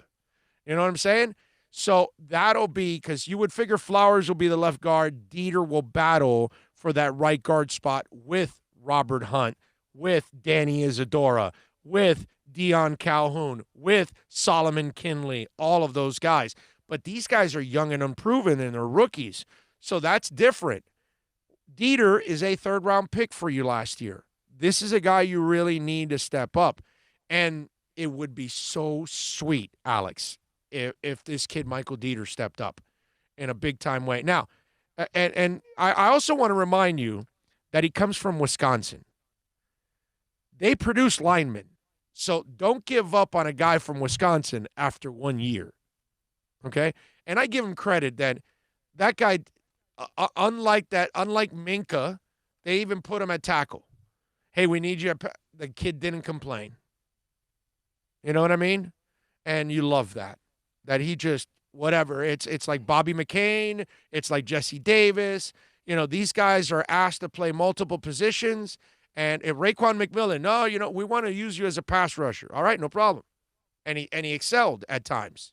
You know what I'm saying? So that'll be, because you would figure Flowers will be the left guard. Dieter will battle for that right guard spot with Robert Hunt, with Danny Isadora, with Dion Calhoun, with Solomon Kinley, all of those guys. But these guys are young and unproven, and they're rookies. So that's different. Dieter is a third-round pick for you last year. This is a guy you really need to step up. And it would be so sweet, Alex, if this kid Michael Dieter stepped up in a big-time way. Now, and I also want to remind you that he comes from Wisconsin. They produce linemen, so don't give up on a guy from Wisconsin after 1 year, okay? And I give him credit that guy, unlike Minka, they even put him at tackle. Hey, we need you. The kid didn't complain. You know what I mean? And you love that he just, whatever. It's like Bobby McCain. It's like Jesse Davis. You know, these guys are asked to play multiple positions. And if Raekwon McMillan, no, we want to use you as a pass rusher. All right, no problem. And he excelled at times.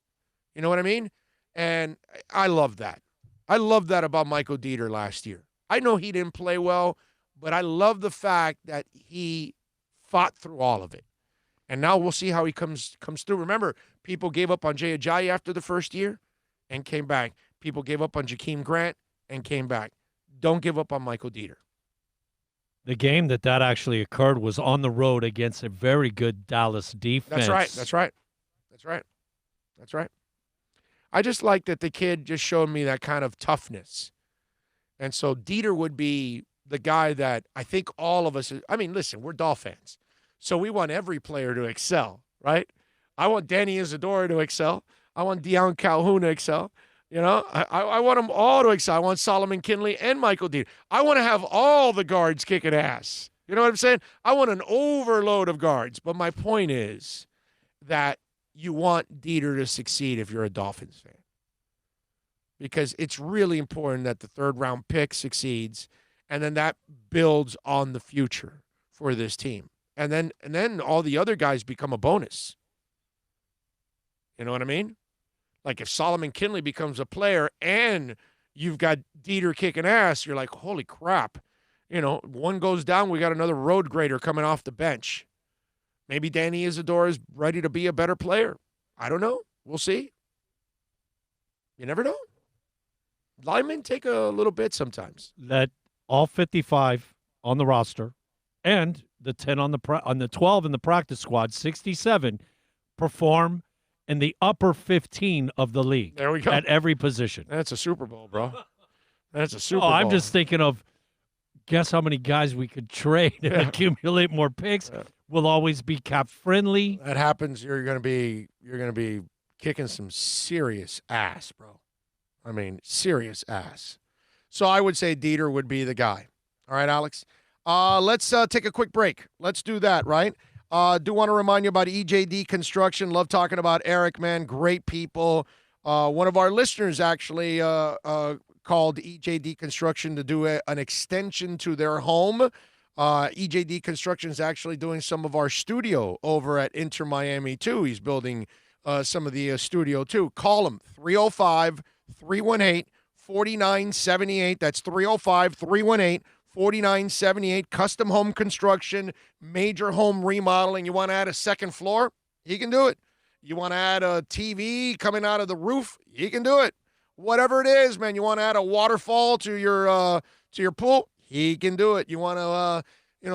You know what I mean? And I love that. I love that about Michael Dieter last year. I know he didn't play well, but I love the fact that he fought through all of it. And now we'll see how he comes through. Remember, people gave up on Jay Ajayi after the first year and came back. People gave up on Jakeem Grant and came back. Don't give up on Michael Dieter. The game that actually occurred was on the road against a very good Dallas defense. That's right. I just like that the kid just showed me that kind of toughness. And so Dieter would be the guy that I think all of us, listen, we're Dolphins fans. So we want every player to excel, right? I want Danny Isadora to excel. I want Dion Calhoun to excel. You know, I want them all to excel. I want Solomon Kinley and Michael Dieter. I want to have all the guards kicking ass. You know what I'm saying? I want an overload of guards. But my point is that you want Dieter to succeed if you're a Dolphins fan. Because it's really important that the third-round pick succeeds, and then that builds on the future for this team. And then all the other guys become a bonus. You know what I mean? Like if Solomon Kinley becomes a player and you've got Dieter kicking ass, you're like, holy crap. You know, one goes down, we got another road grader coming off the bench. Maybe Danny Isadora is ready to be a better player. I don't know. We'll see. You never know. Linemen take a little bit sometimes. Let all 55 on the roster and the 10 on the 12 in the practice squad, 67, perform in the upper 15 of the league. There we go. At every position. That's a Super Bowl, bro. That's a Super Oh, Bowl. I'm just thinking of, guess how many guys we could trade and accumulate more picks. We'll always be cap friendly. That happens, you're gonna be kicking some serious ass, bro. I mean, serious ass. So I would say Dieter would be the guy. All right, Alex. Let's take a quick break. Let's do that, right? Do want to remind you about EJD Construction. Love talking about Eric, man. Great people. One of our listeners actually called EJD Construction to do an extension to their home. EJD Construction is actually doing some of our studio over at Inter Miami, too. He's building some of the studio, too. Call him, 305-318-4978. That's 305-318-4978. Custom home construction, major home remodeling. You want to add a second floor? He can do it. You want to add a TV coming out of the roof? He can do it. Whatever it is, man. You want to add a waterfall to your pool? He can do it. You want to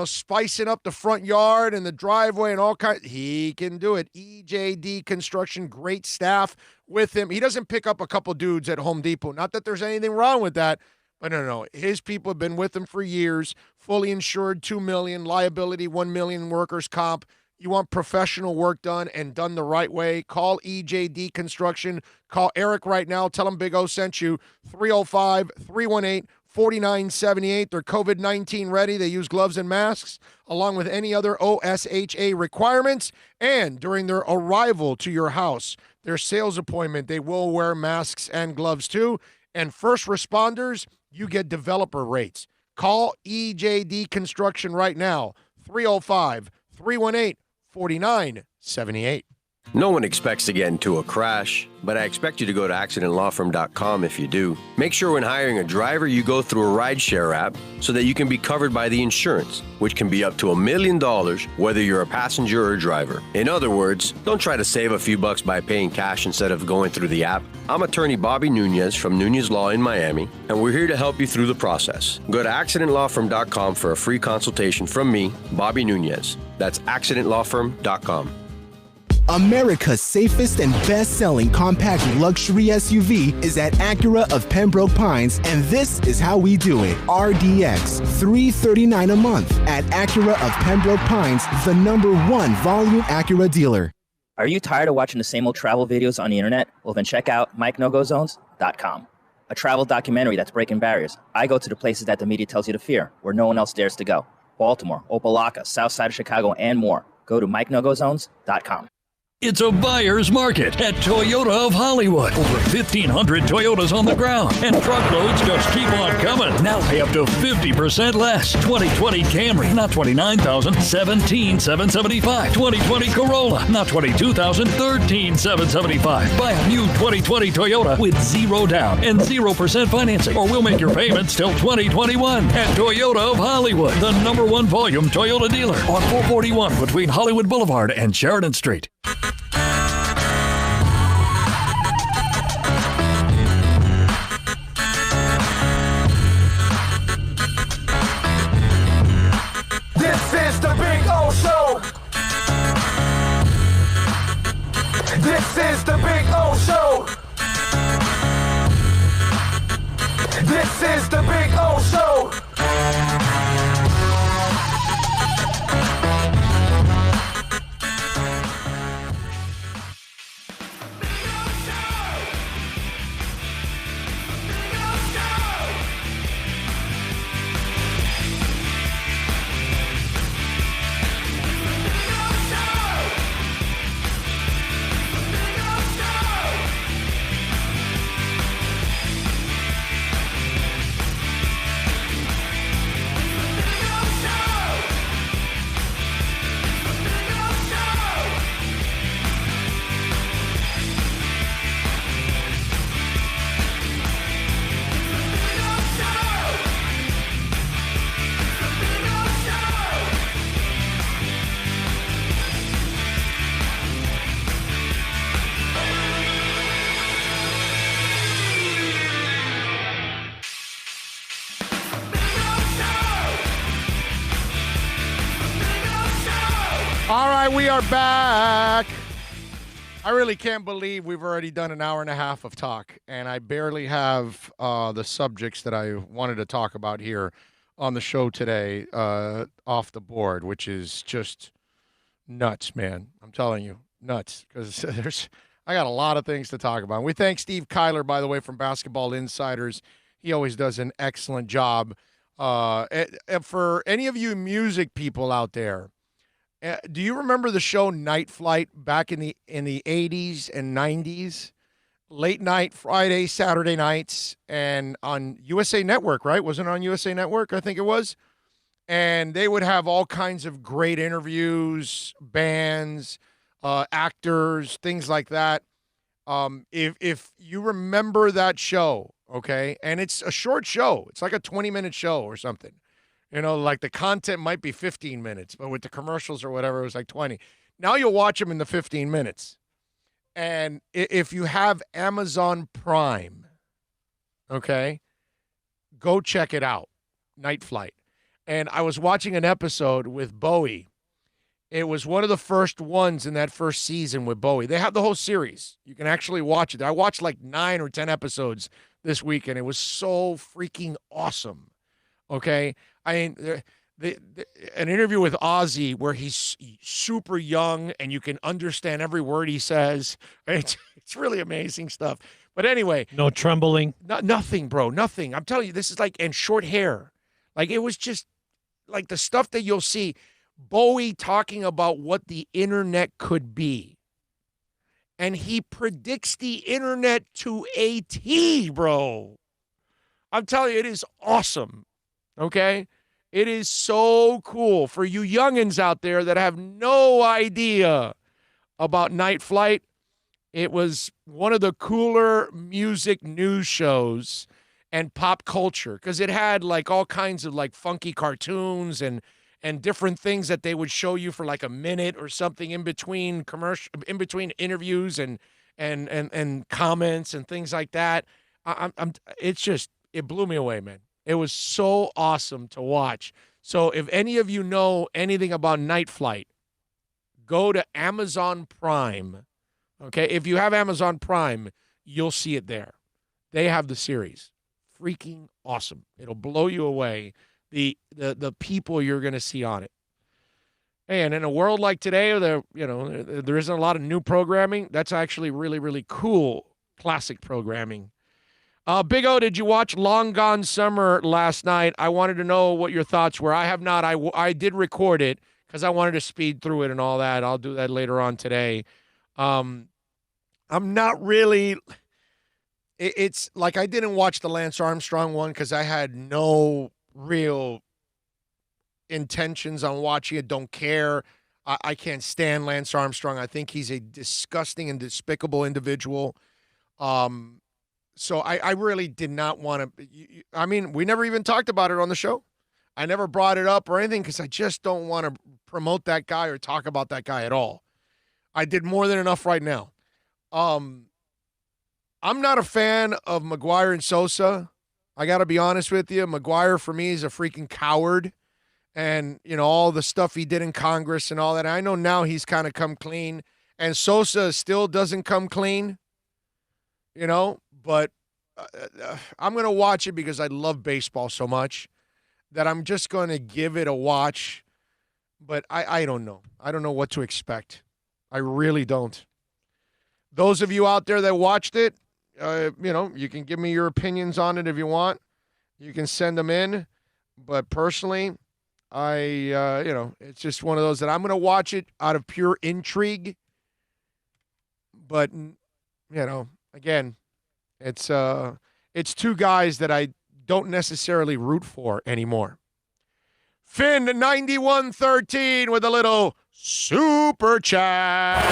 spicing up the front yard and the driveway and all kinds. He can do it. EJD Construction, great staff with him. He doesn't pick up a couple dudes at Home Depot. Not that there's anything wrong with that, but no. His people have been with him for years. Fully insured, $2 million, liability, $1 million, workers' comp. You want professional work done and done the right way, call EJD Construction. Call Eric right now. Tell him Big O sent you. 305-318-4978. They're COVID-19 ready. They use gloves and masks along with any other OSHA requirements. And during their arrival to your house, their sales appointment, they will wear masks and gloves too. And first responders, you get developer rates. Call EJD Construction right now. 305-318-4978. No one expects to get into a crash, but I expect you to go to accidentlawfirm.com if you do. Make sure when hiring a driver, you go through a rideshare app so that you can be covered by the insurance, which can be up to $1 million whether you're a passenger or a driver. In other words, don't try to save a few bucks by paying cash instead of going through the app. I'm attorney Bobby Nunez from Nunez Law in Miami, and we're here to help you through the process. Go to accidentlawfirm.com for a free consultation from me, Bobby Nunez. That's accidentlawfirm.com. America's safest and best-selling compact luxury SUV is at Acura of Pembroke Pines, and this is how we do it. RDX, $339 a month at Acura of Pembroke Pines, the #1 volume Acura dealer. Are you tired of watching the same old travel videos on the internet? Well, then check out MikeNoGoZones.com, a travel documentary that's breaking barriers. I go to the places that the media tells you to fear, where no one else dares to go. Baltimore, Opelika, South Side of Chicago, and more. Go to MikeNoGoZones.com. It's a buyer's market at Toyota of Hollywood. Over 1,500 Toyotas on the ground, and truckloads just keep on coming. Now pay up to 50% less. 2020 Camry, not $29,000, $17,775. 2020 Corolla, not $22,000, $13,775. Buy a new 2020 Toyota with 0 down and 0% financing, or we'll make your payments till 2021. At Toyota of Hollywood, the #1 volume Toyota dealer on 441 between Hollywood Boulevard and Sheridan Street. This is the Big O Show. This is the Big O Show. This is the Big O Show. All right, we are back. I really can't believe we've already done an hour and a half of talk, and I barely have the subjects that I wanted to talk about here on the show today off the board, which is just nuts, man. I'm telling you, nuts, because I got a lot of things to talk about. We thank Steve Kyler, by the way, from Basketball Insiders. He always does an excellent job. For any of you music people out there, do you remember the show Night Flight back in the 80s and 90s? Late night, Friday, Saturday nights, and on USA Network, right? Wasn't it on USA Network? I think it was. And they would have all kinds of great interviews, bands, actors, things like that. If you remember that show, okay, and it's a short show. It's like a 20-minute show or something. You know, like the content might be 15 minutes, but with the commercials or whatever, it was like 20. Now you'll watch them in the 15 minutes. And if you have Amazon Prime, okay, go check it out, Night Flight. And I was watching an episode with Bowie. It was one of the first ones in that first season with Bowie. They have the whole series. You can actually watch it. I watched like 9 or 10 episodes this week, and it was so freaking awesome. Okay? I mean, an interview with Ozzy where he's super young and you can understand every word he says. It's really amazing stuff. But anyway. No trembling? Nothing, bro. Nothing. I'm telling you, this is like, and short hair. Like, it was just like the stuff that you'll see. Bowie talking about what the internet could be. And he predicts the internet to a T, bro. I'm telling you, it is awesome. Okay? It is so cool for you youngins out there that have no idea about Night Flight. It was one of the cooler music news shows and pop culture because it had like all kinds of like funky cartoons and different things that they would show you for like a minute or something in between in between interviews and comments and things like that. It blew me away, man. It was so awesome to watch. So if any of you know anything about Night Flight, go to Amazon Prime. Okay, if you have Amazon Prime, you'll see it there. They have the series. Freaking awesome. It'll blow you away. The people you're going to see on it. And in a world like today, there isn't a lot of new programming. That's actually really, really cool classic programming. Big O, did you watch Long Gone Summer last night? I wanted to know what your thoughts were. I have not. I did record it because I wanted to speed through it and all that. I'll do that later on today. I'm not really. It's like I didn't watch the Lance Armstrong one because I had no real intentions on watching it. Don't care. I can't stand Lance Armstrong. I think he's a disgusting and despicable individual. So I really did not want to. I mean, we never even talked about it on the show. I never brought it up or anything because I just don't want to promote that guy or talk about that guy at all. I did more than enough right now. I'm not a fan of McGuire and Sosa. I got to be honest with you. McGuire, for me, is a freaking coward. And, all the stuff he did in Congress and all that. I know now he's kind of come clean. And Sosa still doesn't come clean. But I'm going to watch it because I love baseball so much that I'm just going to give it a watch. But I don't know. I don't know what to expect. I really don't. Those of you out there that watched it, you can give me your opinions on it if you want. You can send them in. But personally, it's just one of those that I'm going to watch it out of pure intrigue. But, again, it's two guys that I don't necessarily root for anymore. Finn 9113 with a little super chat.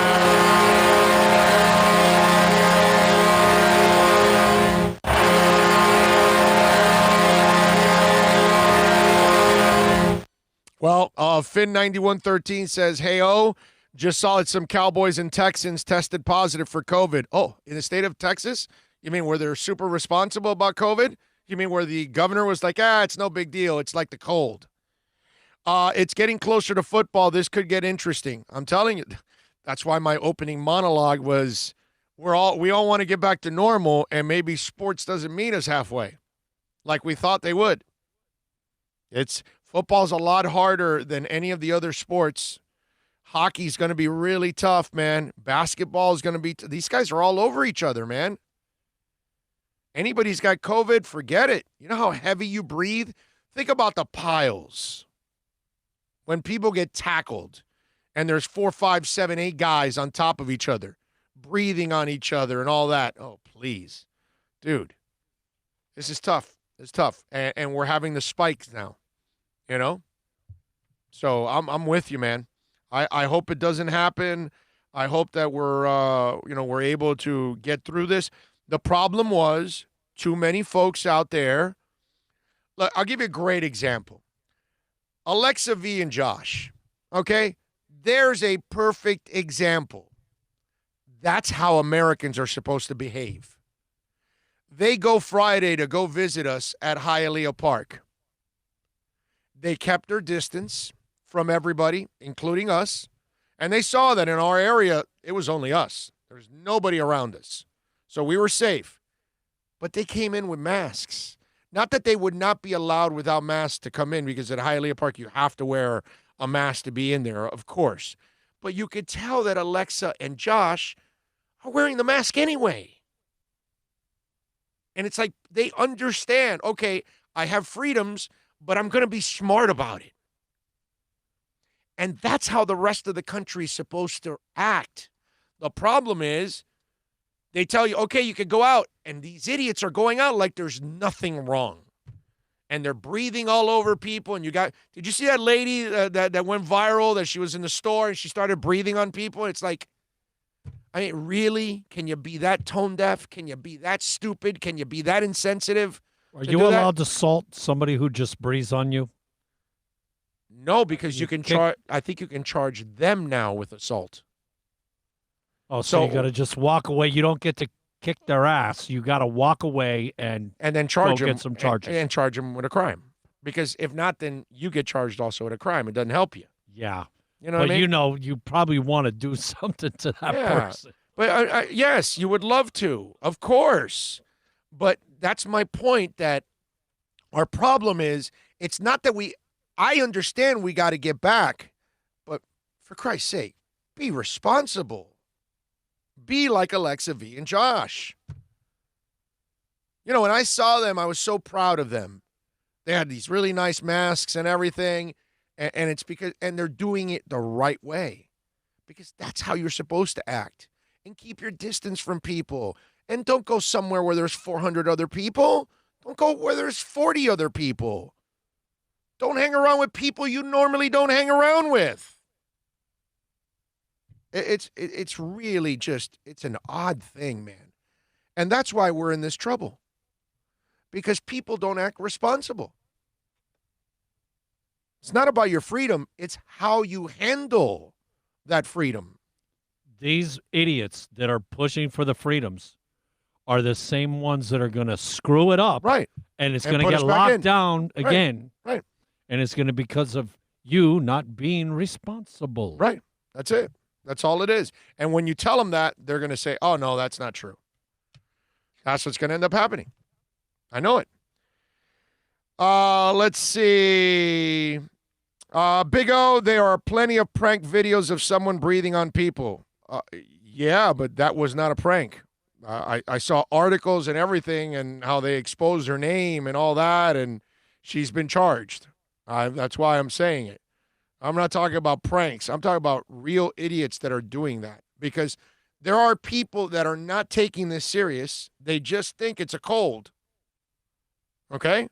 Well, Finn 9113 says, "Hey, just saw that some Cowboys and Texans tested positive for COVID." Oh, in the state of Texas? You mean where they're super responsible about COVID? You mean where the governor was like, it's no big deal. It's like the cold. It's getting closer to football. This could get interesting. I'm telling you. That's why my opening monologue was we all want to get back to normal, and maybe sports doesn't meet us halfway like we thought they would. Football's a lot harder than any of the other sports. Hockey's going to be really tough, man. Basketball is going to be these guys are all over each other, man. Anybody's got COVID, forget it. You know how heavy you breathe? Think about the piles. When people get tackled and there's 4, 5, 7, 8 guys on top of each other, breathing on each other and all that. Oh, please. Dude, this is tough. It's tough. And we're having the spikes now, you know? So I'm with you, man. I hope it doesn't happen. I hope that we're able to get through this. The problem was too many folks out there. Look, I'll give you a great example. Alexa V and Josh, okay? There's a perfect example. That's how Americans are supposed to behave. They go Friday to go visit us at Hialeah Park. They kept their distance from everybody, including us, and they saw that in our area, it was only us. There's nobody around us. So we were safe. But they came in with masks. Not that they would not be allowed without masks to come in, because at Hialeah Park, you have to wear a mask to be in there, of course. But you could tell that Alexa and Josh are wearing the mask anyway. And it's like they understand, okay, I have freedoms, but I'm going to be smart about it. And that's how the rest of the country is supposed to act. The problem is they tell you, okay, you can go out, and these idiots are going out like there's nothing wrong. And they're breathing all over people. And did you see that lady that went viral, that she was in the store and she started breathing on people? It's like, I mean, really? Can you be that tone deaf? Can you be that stupid? Can you be that insensitive? Are you allowed to assault somebody who just breathes on you? No, because you can charge. I think you can charge them now with assault. Oh, so you got to just walk away. You don't get to kick their ass. You got to walk away and then charge them, get some charges and charge them with a crime. Because if not, then you get charged also with a crime. It doesn't help you. Yeah, you know. But what I mean? You probably want to do something to that person. But yes, you would love to, of course. But that's my point. That our problem is, it's not that I understand we got to get back, but for Christ's sake, be responsible. Be like Alexa V and Josh. You know, when I saw them, I was so proud of them. They had these really nice masks and everything, and it's because they're doing it the right way, because that's how you're supposed to act. And keep your distance from people, and don't go somewhere where there's 400 other people. Don't go where there's 40 other people. Don't hang around with people you normally don't hang around with. It's really just, it's an odd thing, man. And that's why we're in this trouble. Because people don't act responsible. It's not about your freedom. It's how you handle that freedom. These idiots that are pushing for the freedoms are the same ones that are going to screw it up. Right. And it's going to get locked down again. Right. And it's going to be because of you not being responsible. Right. That's it. That's all it is. And when you tell them that, they're going to say, oh, no, that's not true. That's what's going to end up happening. I know it. Let's see. Big O, there are plenty of prank videos of someone breathing on people. Yeah, but that was not a prank. I saw articles and everything and how they exposed her name and all that, and she's been charged. That's why I'm saying it. I'm not talking about pranks. I'm talking about real idiots that are doing that, because there are people that are not taking this serious. They just think it's a cold. Okay?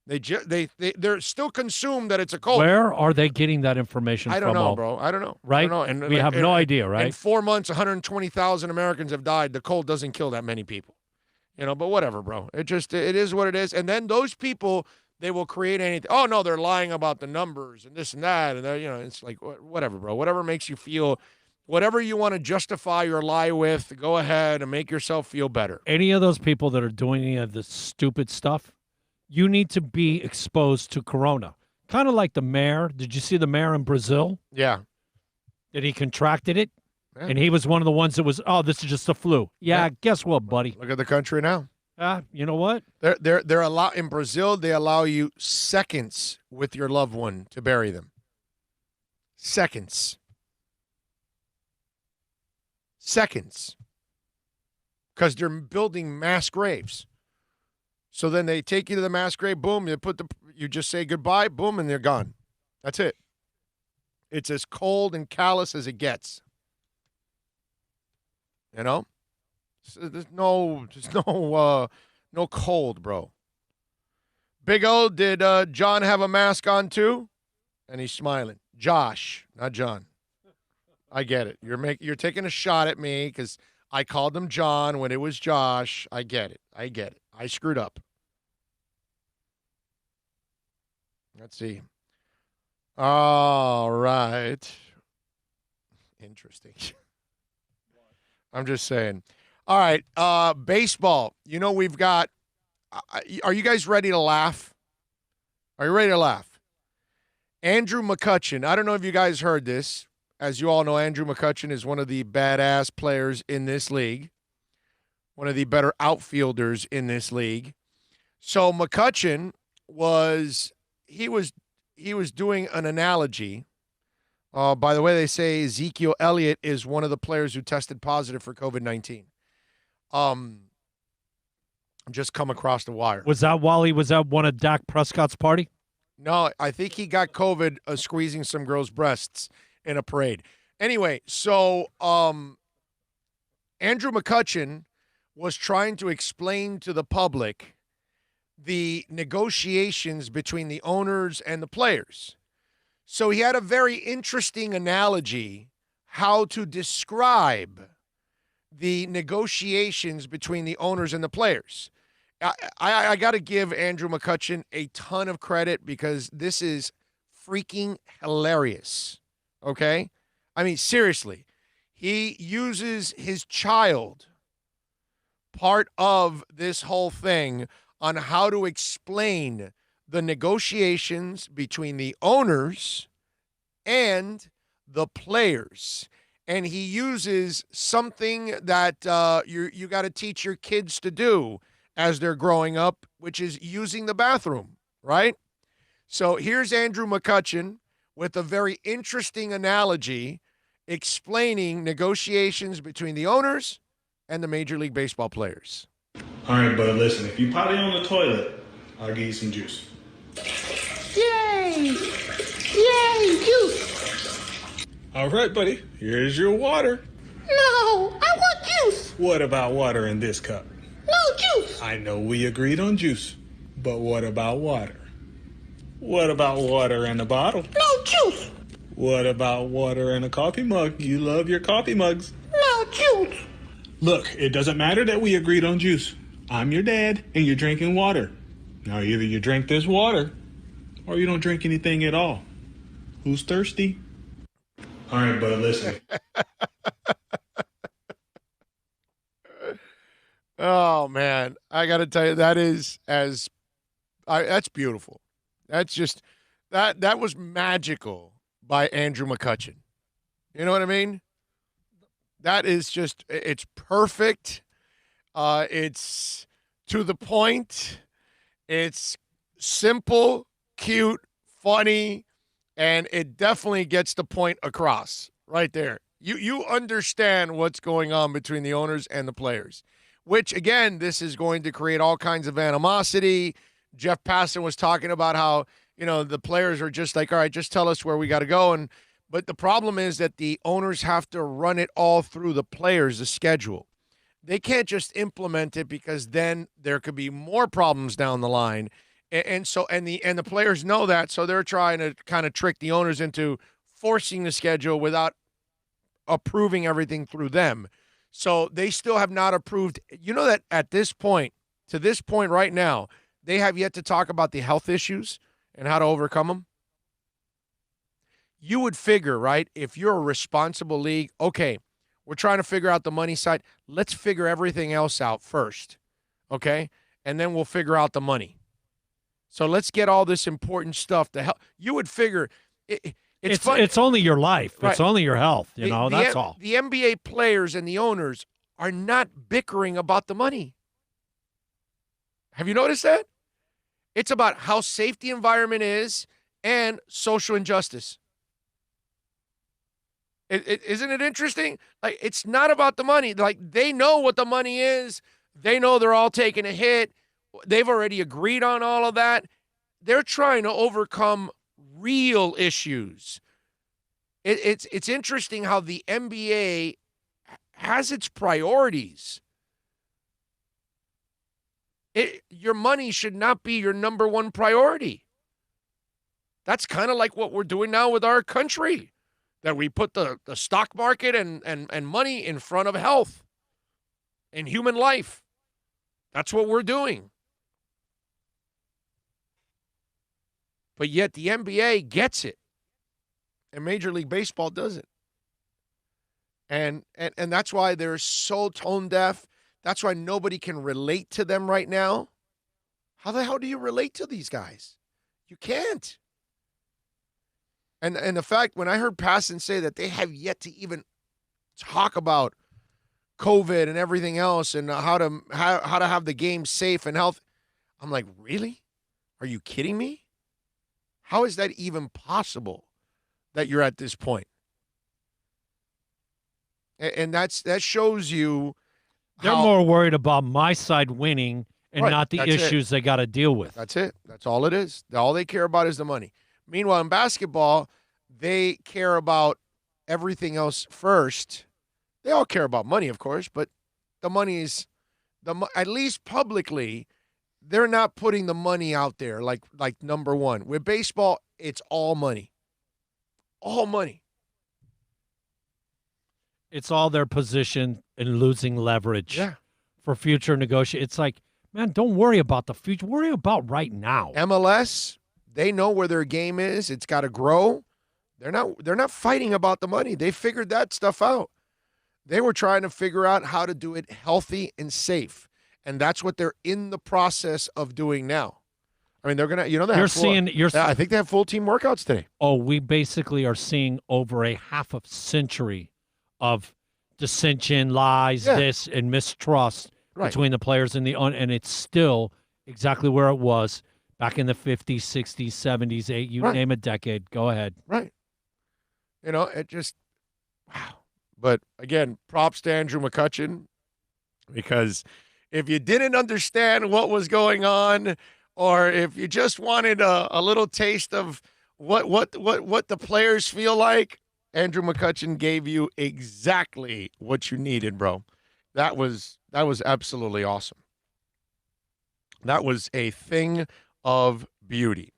They're still consumed that it's a cold. Where are they getting that information from? I don't know, bro. I don't know. Right? I don't know. We have no idea, right? In 4 months, 120,000 Americans have died. The cold doesn't kill that many people. You know, but whatever, bro. It is what it is. And then those people, they will create anything. Oh, no, they're lying about the numbers and this and that. And, you know, it's like, whatever, bro. Whatever makes you feel, whatever you want to justify your lie with, go ahead and make yourself feel better. Any of those people that are doing any of this stupid stuff, you need to be exposed to corona. Kind of like the mayor. Did you see the mayor in Brazil? Yeah. That he contracted it? Yeah. And he was one of the ones that was, oh, this is just the flu. Yeah, Yeah. guess what, buddy? Look at the country now. You know what? They're in Brazil, they allow you seconds with your loved one to bury them. Seconds. Because they're building mass graves. So then they take you to the mass grave, boom, you just say goodbye, boom, and they're gone. That's it. It's as cold and callous as it gets. You know? So there's no cold, bro. Big O, did John have a mask on too? And he's smiling. Josh, not John. I get it. You're taking a shot at me because I called him John when it was Josh. I get it. I screwed up. Let's see. All right. Interesting. I'm just saying. All right, baseball. You know, we've got are you guys ready to laugh? Are you ready to laugh? Andrew McCutchen. I don't know if you guys heard this. As you all know, Andrew McCutchen is one of the badass players in this league, one of the better outfielders in this league. So McCutchen was doing an analogy. By the way, they say Ezekiel Elliott is one of the players who tested positive for COVID-19. Just come across the wire. Was that while he was at one of Dak Prescott's party? No, I think he got COVID squeezing some girl's breasts in a parade. Anyway, so Andrew McCutchen was trying to explain to the public the negotiations between the owners and the players. So he had a very interesting analogy how to describe the negotiations between the owners and the players. I got to give Andrew McCutchen a ton of credit because this is freaking hilarious, okay? I mean, seriously. He uses his child, part of this whole thing, on how to explain the negotiations between the owners and the players. And he uses something that you got to teach your kids to do as they're growing up, which is using the bathroom, right? So here's Andrew McCutchen with a very interesting analogy explaining negotiations between the owners and the Major League Baseball players. All right, but listen, if you potty on the toilet, I'll give you some juice. Yay! Yay, juice! All right, buddy, here's your water. No, I want juice. What about water in this cup? No juice. I know we agreed on juice, but what about water? What about water in a bottle? No juice. What about water in a coffee mug? You love your coffee mugs. No juice. Look, it doesn't matter that we agreed on juice. I'm your dad, and you're drinking water. Now, either you drink this water, or you don't drink anything at all. Who's thirsty? All right, but listen. Oh, man. I got to tell you, that's beautiful. That's just, that was magical by Andrew McCutchen. You know what I mean? That is just, it's perfect. It's to the point. It's simple, cute, funny, and it definitely gets the point across right there. You understand what's going on between the owners and the players, which, again, this is going to create all kinds of animosity. Jeff Passan was talking about how, the players are just like, all right, just tell us where we got to go. But the problem is that the owners have to run it all through the players, the schedule. They can't just implement it because then there could be more problems down the line. And the players know that, so they're trying to kind of trick the owners into forcing the schedule without approving everything through them. So they still have not approved. You know that at this point, to this point right now, they have yet to talk about the health issues and how to overcome them. You would figure, right, if you're a responsible league, okay, we're trying to figure out the money side. Let's figure everything else out first, okay? And then we'll figure out the money. So let's get all this important stuff to help. You would figure it's fun. It's only your life. Right. It's only your health. That's all. The NBA players and the owners are not bickering about the money. Have you noticed that? It's about how safe the environment is and social injustice. Isn't it interesting? Like, it's not about the money. Like, they know what the money is. They know they're all taking a hit. They've already agreed on all of that. They're trying to overcome real issues. It's interesting how the NBA has its priorities. Your money should not be your number one priority. That's kind of like what we're doing now with our country, that we put the stock market and money in front of health and human life. That's what we're doing. But yet the NBA gets it, and Major League Baseball doesn't. And that's why they're so tone deaf. That's why nobody can relate to them right now. How the hell do you relate to these guys? You can't. And the fact, when I heard Passan say that they have yet to even talk about COVID and everything else and how to have the game safe and health, I'm like, really? Are you kidding me? How is that even possible that you're at this point? And that shows you they're more worried about my side winning and not the issues they got to deal with. That's it. That's all it is. All they care about is the money. Meanwhile, in basketball, they care about everything else first. They all care about money, of course, but the money is at least publicly, they're not putting the money out there like number one. With baseball, it's all money. All money. It's all their position in losing leverage for future negotiation. It's like, man, don't worry about the future. Worry about right now. MLS, they know where their game is. It's got to grow. They're not fighting about the money. They figured that stuff out. They were trying to figure out how to do it healthy and safe. And that's what they're in the process of doing now. I mean, they're going to, I think they have full team workouts today. Oh, we basically are seeing over a half a century of dissension, lies, this, and mistrust between the players and and it's still exactly where it was back in the 50s, 60s, 70s, you name a decade. Go ahead. Right. It just, wow. But again, props to Andrew McCutchen, because if you didn't understand what was going on, or if you just wanted a little taste of what the players feel like, Andrew McCutchen gave you exactly what you needed, bro. That was absolutely awesome. That was a thing of beauty.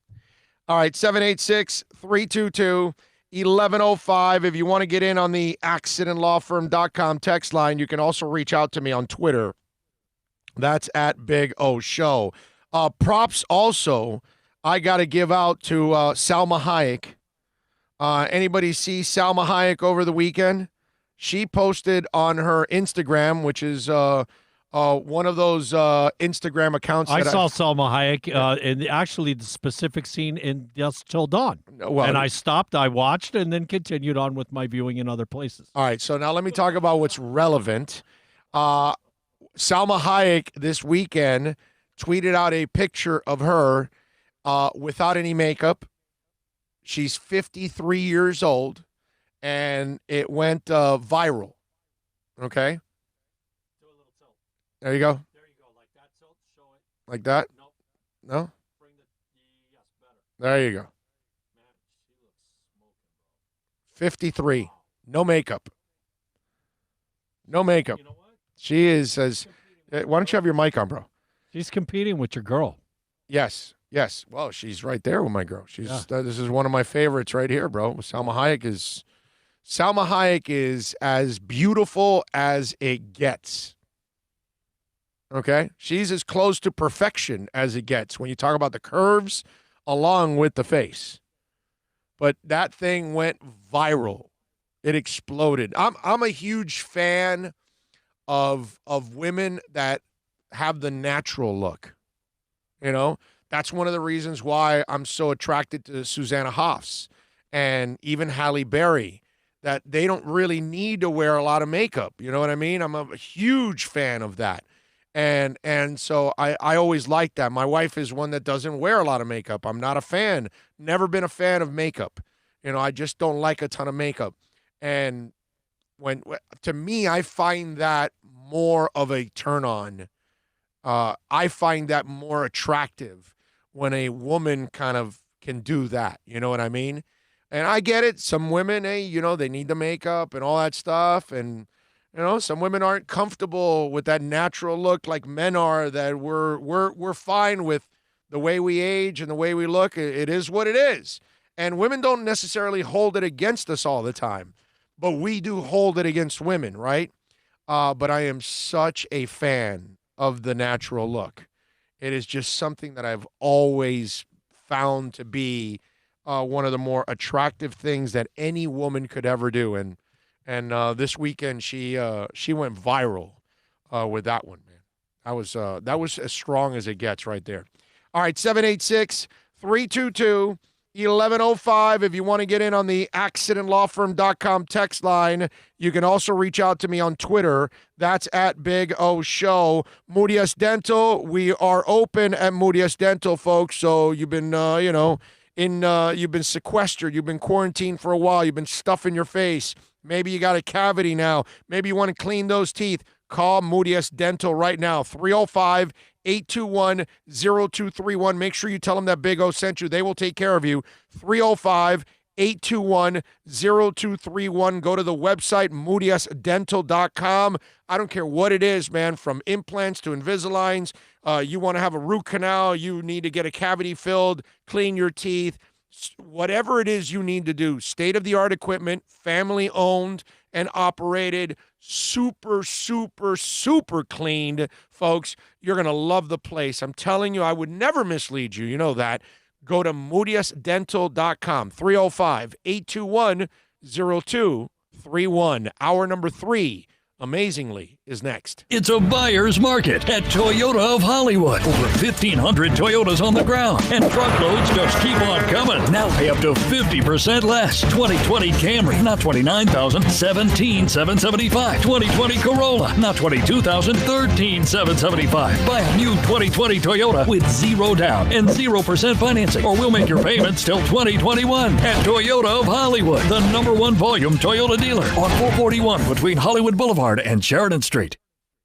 All right, 786-322-1105. If you want to get in on the accidentlawfirm.com text line, you can also reach out to me on Twitter. That's at Big O Show. Props also, I got to give out to Salma Hayek. Anybody see Salma Hayek over the weekend? She posted on her Instagram, which is one of those Instagram accounts. I saw Salma Hayek in actually the specific scene in Dusk Till Dawn. And I stopped, I watched, and then continued on with my viewing in other places. All right, so now let me talk about what's relevant. Salma Hayek this weekend tweeted out a picture of her without any makeup. She's 53 years old, and it went viral. Okay? Do a little tilt. There you go. There you go. Like that tilt. Show it. Like that? Nope. No? Bring yes, better. There you go. Man, she looks smoking, bro. 53. No makeup. No makeup. You know what? She is as. Why don't you have your mic on, bro? She's competing with your girl. Yes. Well, she's right there with my girl. This is one of my favorites right here, bro. Salma Hayek is as beautiful as it gets. Okay? She's as close to perfection as it gets when you talk about the curves along with the face. But that thing went viral. It exploded. I'm a huge fan of women that have the natural look. That's one of the reasons why I'm so attracted to Susanna Hoffs and even Halle Berry, that they don't really need to wear a lot of makeup. You know what I mean? I'm a huge fan of that. And so I always like that. My wife is one that doesn't wear a lot of makeup. I'm not a fan. Never been a fan of makeup. You know, I just don't like a ton of makeup. And to me, I find that more of a turn on. I find that more attractive when a woman kind of can do that. You know what I mean? And I get it. Some women, they need the makeup and all that stuff. And, some women aren't comfortable with that natural look like men are, that we're fine with the way we age and the way we look. It is what it is. And women don't necessarily hold it against us all the time, but we do hold it against women, right? But I am such a fan of the natural look. It is just something that I've always found to be one of the more attractive things that any woman could ever do. And this weekend she went viral with that one, man. That was as strong as it gets right there. All right, 786-322-1105. If you want to get in on the accidentlawfirm.com text line, you can also reach out to me on Twitter. That's at Big O Show. Moody-S Dental, we are open at Moody-S Dental, folks. So you've been, you've been sequestered. You've been quarantined for a while. You've been stuffing your face. Maybe you got a cavity now. Maybe you want to clean those teeth. Call Moody-S Dental right now, 305-821-0231. Make sure you tell them that Big O sent you. They will take care of you. 305-821-0231. Go to the website, moodyesdental.com. I don't care what it is, man, from implants to Invisaligns. You want to have a root canal. You need to get a cavity filled, clean your teeth. Whatever it is you need to do, state-of-the-art equipment, family-owned and operated, super, super, super cleaned, folks. You're going to love the place. I'm telling you, I would never mislead you. You know that. Go to moodyesdental.com, 305-821-0231. Hour number 3, amazingly, is next. It's a buyer's market at Toyota of Hollywood. Over 1,500 Toyotas on the ground, and truckloads just keep on coming. Now pay up to 50% less. 2020 Camry, not $29,000, $17,775. 2020 Corolla, not $22,000, $13,775. Buy a new 2020 Toyota with 0 down and 0% financing, or we'll make your payments till 2021 at Toyota of Hollywood, the #1 volume Toyota dealer on 441 between Hollywood Boulevard and Sheridan Street.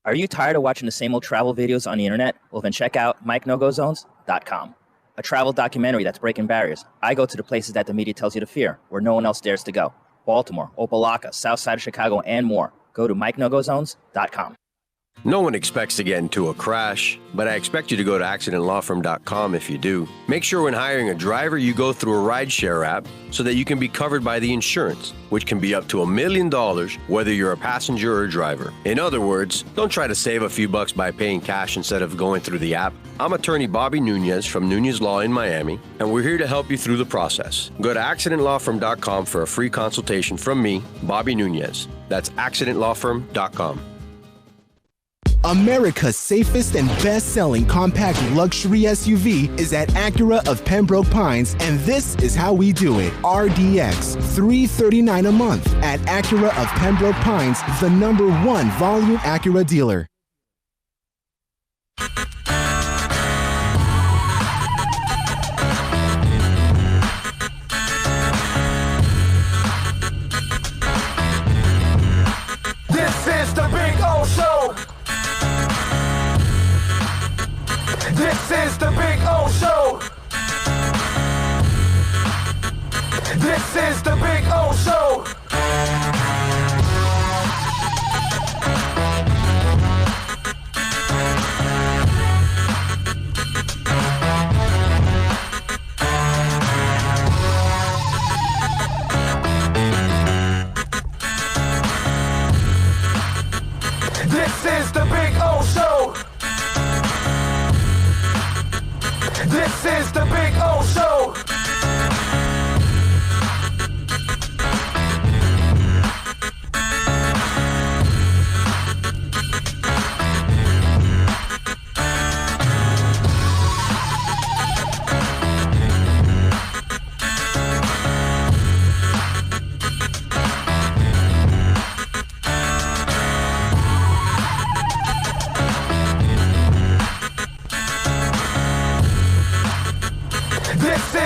Are you tired of watching the same old travel videos on the internet? Well, then check out MikeNoGoZones.com, a travel documentary that's breaking barriers. I go to the places that the media tells you to fear, where no one else dares to go. Baltimore, Opelika, South Side of Chicago, and more. Go to MikeNoGoZones.com. No one expects to get into a crash, but I expect you to go to accidentlawfirm.com if you do. Make sure when hiring a driver, you go through a rideshare app so that you can be covered by the insurance, which can be up to $1 million, whether you're a passenger or a driver. In other words, don't try to save a few bucks by paying cash instead of going through the app. I'm attorney Bobby Nunez from Nunez Law in Miami, and we're here to help you through the process. Go to accidentlawfirm.com for a free consultation from me, Bobby Nunez. That's accidentlawfirm.com. America's safest and best-selling compact luxury SUV is at Acura of Pembroke Pines, and this is how we do it. RDX, $339 a month at Acura of Pembroke Pines, the #1 volume Acura dealer. This is the Big O Show. This is the Big O Show. This is the Big O Show. This is the Big O Show. This is the Big O Show.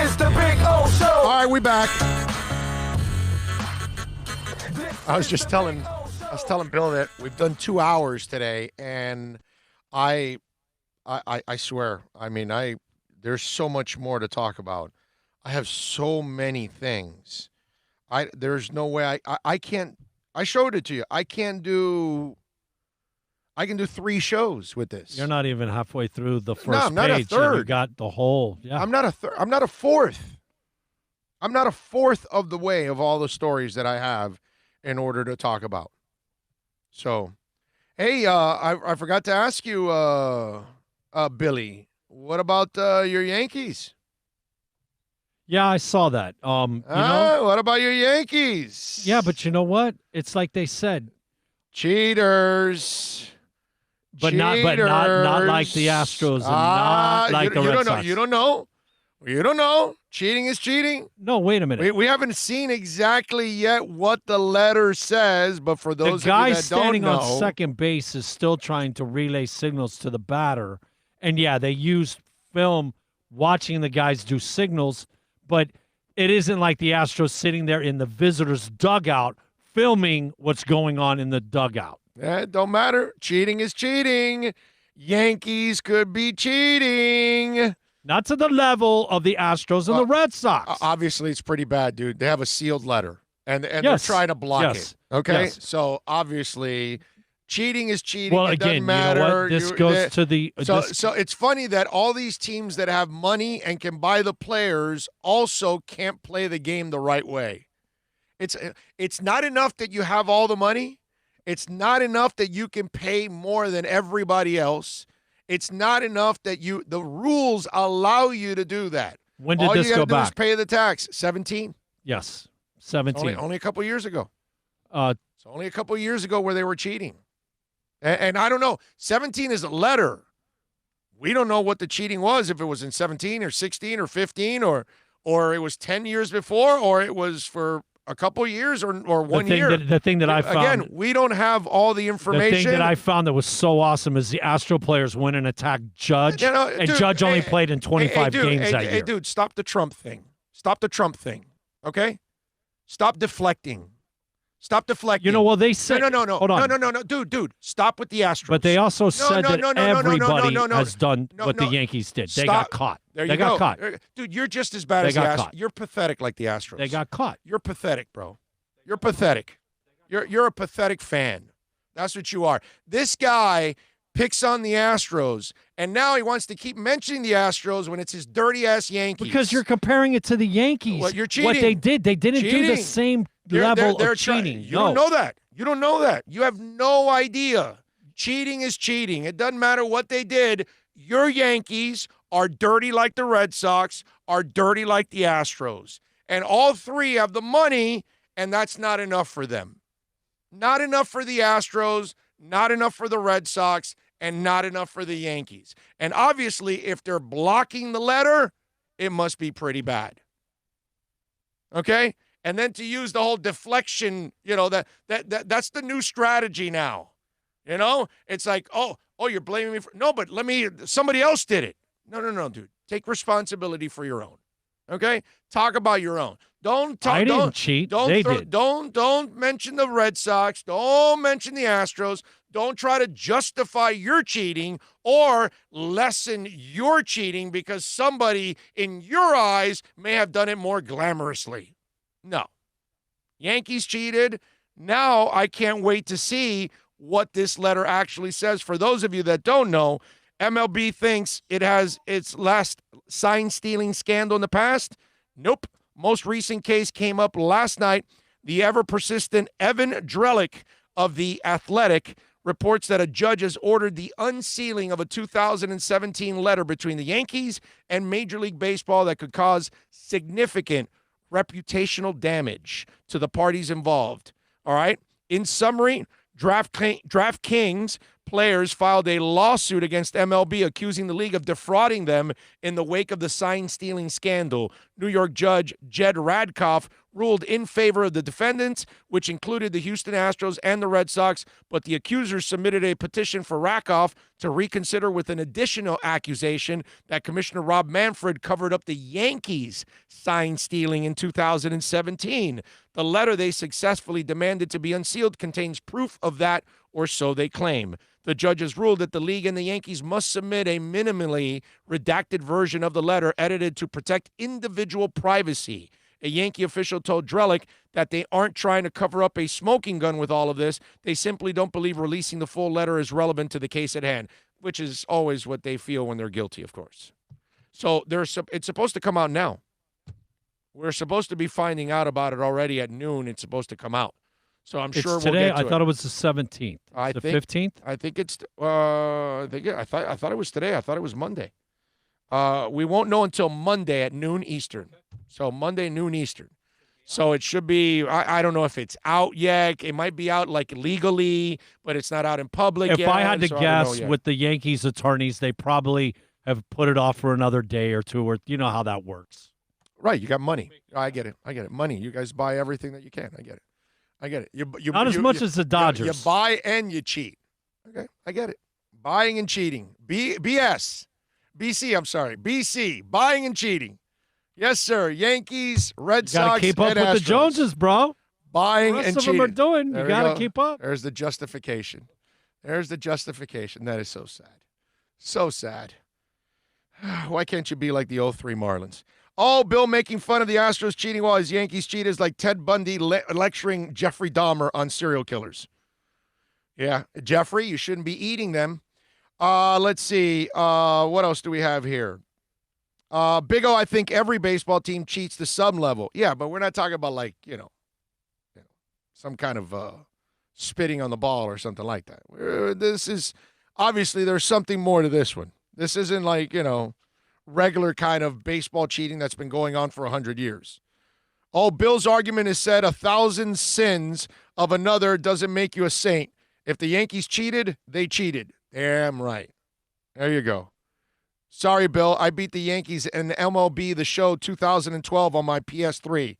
is the Big O Show. All right, we back. I was telling Bill that we've done 2 hours today, and I swear, I mean, there's so much more to talk about. I have so many things. There's no way I can't. I showed it to you. I can do 3 shows with this. You're not even halfway through the first I'm not page. a third. And you got the whole. Yeah. I'm not a third. I'm not a fourth. I'm not a fourth of the way of all the stories that I have in order to talk about. So, hey, I forgot to ask you, Billy, what about your Yankees? Yeah, I saw that. What about your Yankees? Yeah, but you know what? It's like they said, cheaters. But not like the Astros and not like the Red Sox. You don't know. You don't know. Cheating is cheating. No, wait a minute. We haven't seen exactly yet what the letter says, but for those the guy of you that standing don't know, on second base is still trying to relay signals to the batter. And yeah, they used film watching the guys do signals, but it isn't like the Astros sitting there in the visitors' dugout filming what's going on in the dugout. It don't matter. Cheating is cheating. Yankees could be cheating. Not to the level of the Astros and the Red Sox. Obviously, it's pretty bad, dude. They have a sealed letter, and they're trying to block it. Okay? Yes. So, obviously, cheating is cheating. Well, it again, doesn't matter. you know what? This goes to the... So it's funny that all these teams that have money and can buy the players also can't play the game the right way. It's not enough that you have all the money. It's not enough that you can pay more than everybody else. It's not enough that the rules allow you to do that. When did all this you go gotta do back? is pay the tax. 17. Yes, 17. Only a couple years ago. It's only a couple years ago where they were cheating. And I don't know. 17 is a letter. We don't know what the cheating was, if it was in 17 or 16 or 15 or it was 10 years before, or it was for a couple years or 1 year. The thing that I found... Again, we don't have all the information. The thing that I found that was so awesome is the Astro players went and attacked Judge, and dude, Judge only played in 25 games that year. Hey, dude, stop the Trump thing. Stop the Trump thing, okay? Stop deflecting. Stop deflecting. You know, well, they said... No. Hold on. No. Dude, stop with the Astros. But they also said that everybody has done what the Yankees did. They got caught. They got caught. Dude, you're just as bad as the Astros. You're pathetic like the Astros. They got caught. You're pathetic, bro. You're pathetic. You're a pathetic fan. That's what you are. This guy picks on the Astros, and now he wants to keep mentioning the Astros when it's his dirty-ass Yankees. Because you're comparing it to the Yankees. Well, you're cheating. What they didn't do the same level of cheating. You don't know that. You don't know that. You have no idea. Cheating is cheating. It doesn't matter what they did. Your Yankees are dirty like the Red Sox, are dirty like the Astros. And all three have the money, and that's not enough for them. Not enough for the Astros, not enough for the Red Sox, and not enough for the Yankees. And obviously, if they're blocking the letter, it must be pretty bad. Okay? And then to use the whole deflection, you know, that's the new strategy now. You know? It's like, oh, you're blaming me for... No, but somebody else did it. No, dude. Take responsibility for your own. Okay? Talk about your own. I didn't cheat. They did. Don't mention the Red Sox. Don't mention the Astros. Don't try to justify your cheating or lessen your cheating because somebody in your eyes may have done it more glamorously. No. Yankees cheated. Now I can't wait to see what this letter actually says. For those of you that don't know, MLB thinks it has its last sign-stealing scandal in the past. Nope. Most recent case came up last night. The ever-persistent Evan Drellich of The Athletic reports that a judge has ordered the unsealing of a 2017 letter between the Yankees and Major League Baseball that could cause significant reputational damage to the parties involved. All right? In summary, DraftKings players filed a lawsuit against MLB accusing the league of defrauding them in the wake of the sign-stealing scandal. New York Judge Jed Radkoff ruled in favor of the defendants, which included the Houston Astros and the Red Sox, but the accusers submitted a petition for Rakoff to reconsider with an additional accusation that Commissioner Rob Manfred covered up the Yankees' sign stealing in 2017. The letter they successfully demanded to be unsealed contains proof of that, or so they claim. The judges ruled that the league and the Yankees must submit a minimally redacted version of the letter edited to protect individual privacy. A Yankee official told Drellick that they aren't trying to cover up a smoking gun with all of this. They simply don't believe releasing the full letter is relevant to the case at hand, which is always what they feel when they're guilty, of course. So it's supposed to come out now. We're supposed to be finding out about it already at noon. It's supposed to come out. So I'm sure today. We'll get to I thought it was the 17th. The 15th? I think it's I thought it was today. I thought it was Monday. We won't know until Monday at noon Eastern. So Monday, noon Eastern. So it should be, I don't know if it's out yet. It might be out like legally, but it's not out in public yet. If I had to so guess with the Yankees attorneys, they probably have put it off for another day or two, or you know how that works. Right. You got money. I get it. Money. You guys buy everything that you can. I get it. You not as much as the Dodgers. You buy and you cheat. Okay. I get it. Buying and cheating. BS. BC, I'm sorry. BC. Buying and cheating. Yes, sir. Yankees, Red Sox, gotta keep up and with Astros. the Joneses, bro. Buying the rest and of cheating. them are doing. There You we got to go. keep up. There's the justification. That is so sad. So sad. Why can't you be like the 03 Marlins? Oh, Bill making fun of the Astros cheating while his Yankees cheat is like Ted Bundy lecturing Jeffrey Dahmer on serial killers. Yeah, Jeffrey, you shouldn't be eating them. Let's see. What else do we have here? Big O, I think every baseball team cheats to some level. Yeah, but we're not talking about like, some kind of spitting on the ball or something like that. This is, obviously, there's something more to this one. This isn't like, regular kind of baseball cheating that's been going on for 100 years. Oh, Bill's argument is said 1,000 sins of another doesn't make you a saint. If the Yankees cheated, they cheated. Damn right. There you go. Sorry, Bill. I beat the Yankees in MLB The Show 2012 on my PS3.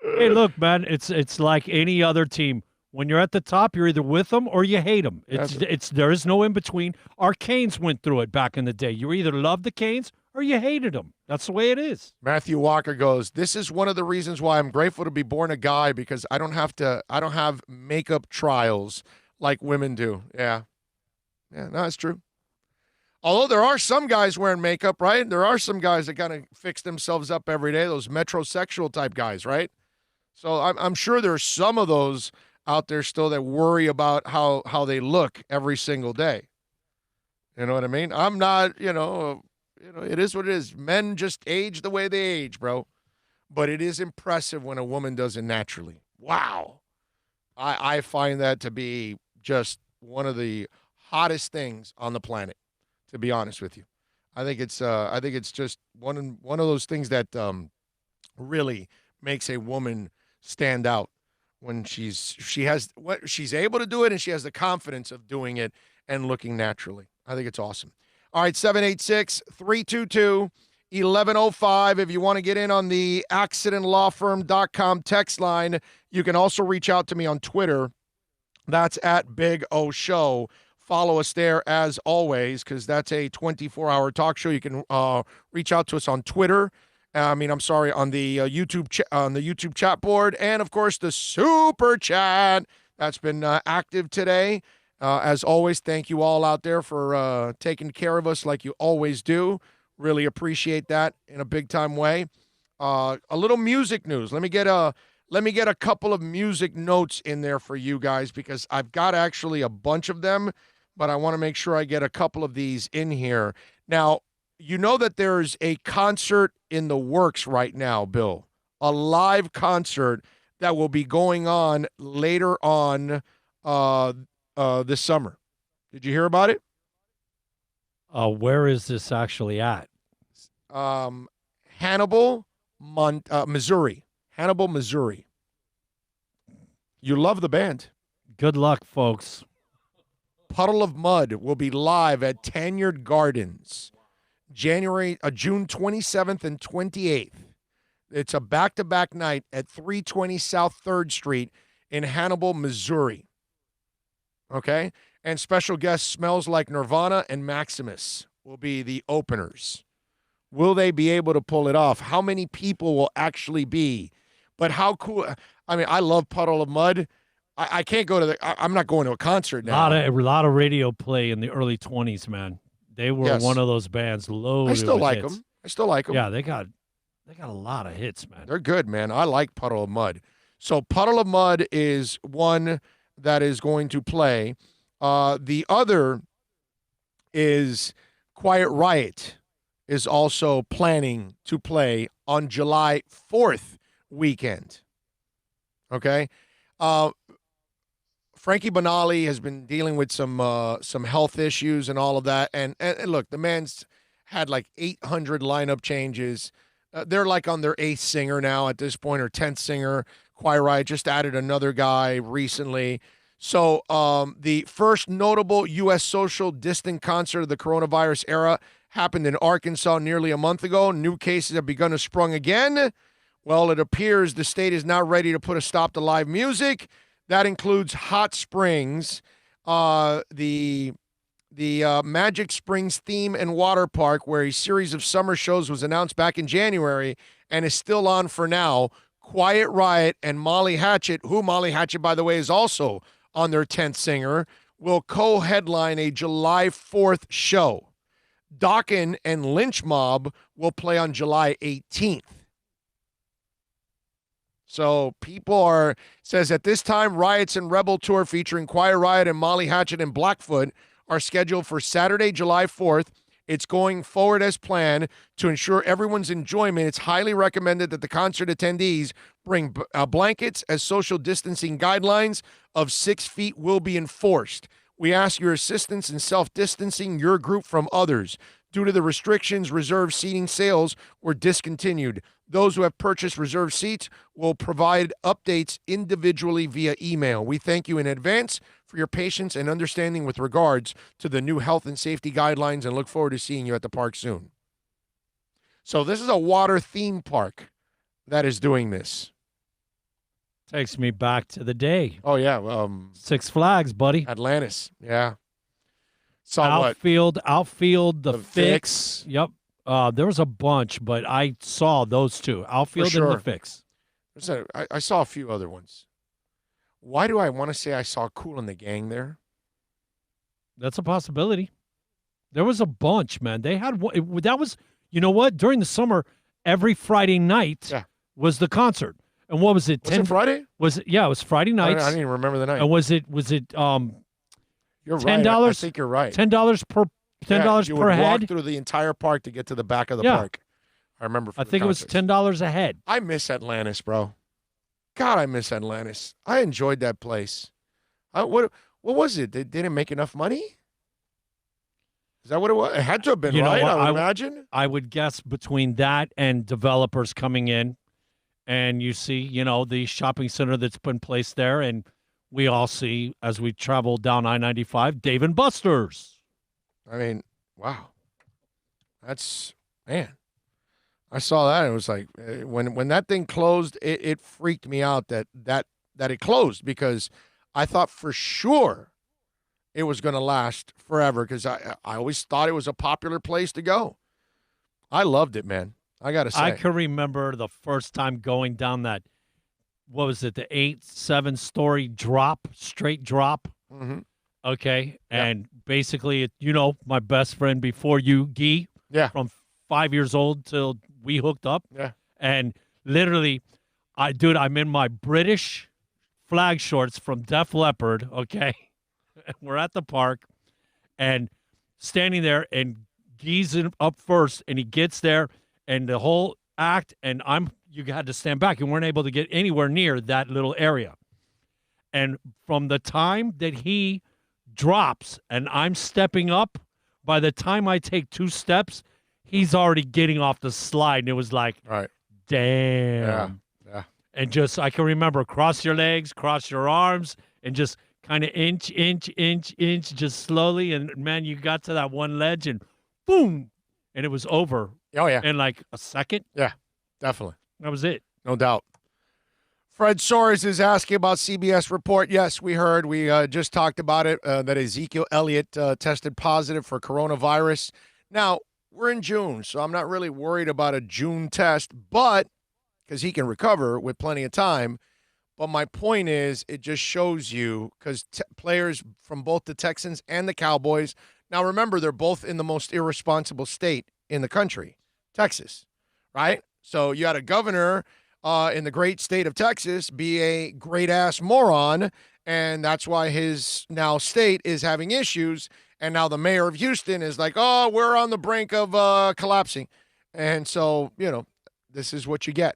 Hey, look, man. It's like any other team. When you're at the top, you're either with them or you hate them. There is no in between. Our Canes went through it back in the day. You either loved the Canes or you hated them. That's the way it is. Matthew Walker goes, this is one of the reasons why I'm grateful to be born a guy, because I don't have makeup trials like women do. Yeah. Yeah, no, that's true. Although there are some guys wearing makeup, right? There are some guys that kind of fix themselves up every day, those metrosexual type guys, right? So I'm sure there's some of those out there still that worry about how they look every single day. You know what I mean? I'm not, it is what it is. Men just age the way they age, bro. But it is impressive when a woman does it naturally. Wow. I find that to be just one of the hottest things on the planet, to be honest with you. I think it's just one of those things that really makes a woman stand out when she's able to do it and she has the confidence of doing it and looking naturally. I think it's awesome. All right, 786-322-1105. If you want to get in on the accidentlawfirm.com text line, you can also reach out to me on Twitter. That's at Big O Show. Follow us there as always, because that's a 24-hour talk show. You can reach out to us on Twitter. On the YouTube chat board, and of course the super chat that's been active today. As always, thank you all out there for taking care of us like you always do. Really appreciate that in a big time way. A little music news. Let me get a couple of music notes in there for you guys, because I've got actually a bunch of them, but I want to make sure I get a couple of these in here. Now, you know that there's a concert in the works right now, Bill, a live concert that will be going on later on this summer. Did you hear about it? Where is this actually at? Hannibal, Missouri. Hannibal, Missouri. You love the band. Good luck, folks. Puddle of Mud will be live at Tanyard Gardens June 27th and 28th. It's a back-to-back night at 320 South 3rd Street in Hannibal, Missouri. Okay? And special guests Smells Like Nirvana and Maximus will be the openers. Will they be able to pull it off? How many people will actually be? But how cool. I mean, I love Puddle of Mud. I can't go to I'm not going to a concert now. A lot of radio play in the early 20s, man. They were one of those bands loaded I still with like hits. them. I still like them. Yeah, they got a lot of hits, man. They're good, man. I like Puddle of Mud. So Puddle of Mud is one that is going to play. The other is Quiet Riot is also planning to play on July 4th weekend. Okay? Frankie Banali has been dealing with some health issues and all of that. And look, the man's had like 800 lineup changes. They're like on their 8th singer now at this point, or 10th singer. Quiet Riot just added another guy recently. So the first notable U.S. social distant concert of the coronavirus era happened in Arkansas nearly a month ago. New cases have begun to sprung again. Well, it appears the state is now ready to put a stop to live music. That includes Hot Springs, the Magic Springs Theme and Water Park, where a series of summer shows was announced back in January and is still on for now. Quiet Riot and Molly Hatchet, who Molly Hatchet, by the way, is also on their 10th singer, will co-headline a July 4th show. Dokken and Lynch Mob will play on July 18th. So people says at this time, Riots and Rebel Tour featuring Quiet Riot and Molly Hatchet and Blackfoot are scheduled for Saturday, July 4th. It's going forward as planned. To ensure everyone's enjoyment, it's highly recommended that the concert attendees bring blankets, as social distancing guidelines of 6 feet will be enforced. We ask your assistance in self-distancing your group from others. Due to the restrictions, reserved seating sales were discontinued. Those who have purchased reserved seats will provide updates individually via email. We thank you in advance for your patience and understanding with regards to the new health and safety guidelines, and look forward to seeing you at the park soon. So this is a water theme park that is doing this. Takes me back to the day. Oh, yeah. Six Flags, buddy. Atlantis. Yeah. Outfield, the Fix. Fix. Yep. There was a bunch, but I saw those two. Outfield sure. and the Fix. I saw a few other ones. Why do I want to say I saw Kool and the Gang there? That's a possibility. There was a bunch, man. They had that was, you know what? During the summer, every Friday night was the concert. And what was it? Was it Friday? It was Friday nights. I didn't even remember the night. And was it You're $10? right. I think you're right. $10 per you would head. Walk through the entire park to get to the back of the park. I remember. I think it was $10 a head. I miss Atlantis, bro. God, I miss Atlantis. I enjoyed that place. What was it? They didn't make enough money? Is that what it was? It had to have been, right? I would imagine. I would guess between that and developers coming in, and you see, the shopping center that's been placed there, and we all see as we travel down I-95, Dave and Buster's. I mean, wow. Man. I saw that. It was like when that thing closed, it freaked me out that it closed, because I thought for sure it was going to last forever, because I always thought it was a popular place to go. I loved it, man. I got to say. I can remember the first time going down that, what was it, the 7-story straight drop? Mm-hmm. Okay. And basically, my best friend before you, Guy, from 5 years old till we hooked up. Yeah. And literally, I'm in my British flag shorts from Def Leppard, okay? We're at the park and standing there, and Guy's up first, and he gets there, and the whole act, and you had to stand back. You weren't able to get anywhere near that little area. And from the time that he drops and I'm stepping up, by the time I take 2 steps, he's already getting off the slide. And it was like, damn. Yeah. And just, I can remember, cross your legs, cross your arms, and just kind of inch, just slowly. And, man, you got to that one ledge, and boom, and it was over. Oh, yeah. In like a second. Yeah, definitely. That was it. No doubt. Fred Soares is asking about CBS report. Yes, we heard. We just talked about it, that Ezekiel Elliott tested positive for coronavirus. Now, we're in June, so I'm not really worried about a June test, but because he can recover with plenty of time. But my point is, it just shows you, because players from both the Texans and the Cowboys, now remember, they're both in the most irresponsible state in the country, Texas, right? So you had a governor in the great state of Texas be a great-ass moron, and that's why his now state is having issues. And now the mayor of Houston is like, oh, we're on the brink of collapsing. And so, this is what you get,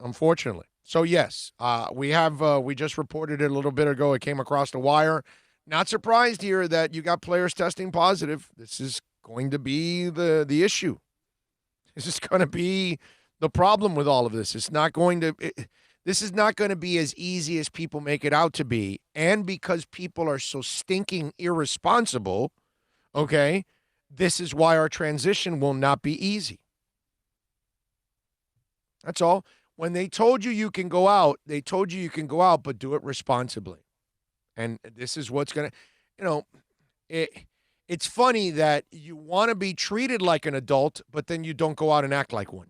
unfortunately. So, yes, we just reported it a little bit ago. It came across the wire. Not surprised here that you got players testing positive. This is going to be the issue. This is going to be the problem with all of this. This is not going to be as easy as people make it out to be. And because people are so stinking irresponsible, okay, this is why our transition will not be easy. That's all. When they told you can go out, they told you can go out, but do it responsibly. And this is what's going to, it's funny that you want to be treated like an adult, but then you don't go out and act like one.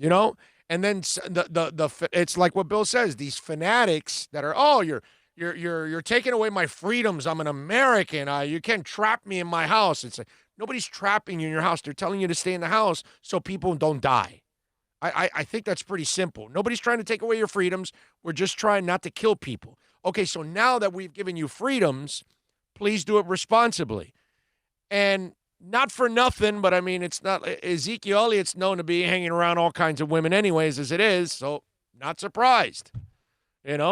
And then it's like what Bill says, these fanatics that are, you're taking away my freedoms. I'm an American. You can't trap me in my house. It's like, nobody's trapping you in your house. They're telling you to stay in the house so people don't die. I think that's pretty simple. Nobody's trying to take away your freedoms. We're just trying not to kill people. Okay, so now that we've given you freedoms, please do it responsibly. And not for nothing, but I mean, it's not Ezekiel Elliott's known to be hanging around all kinds of women anyways, as it is, so not surprised. If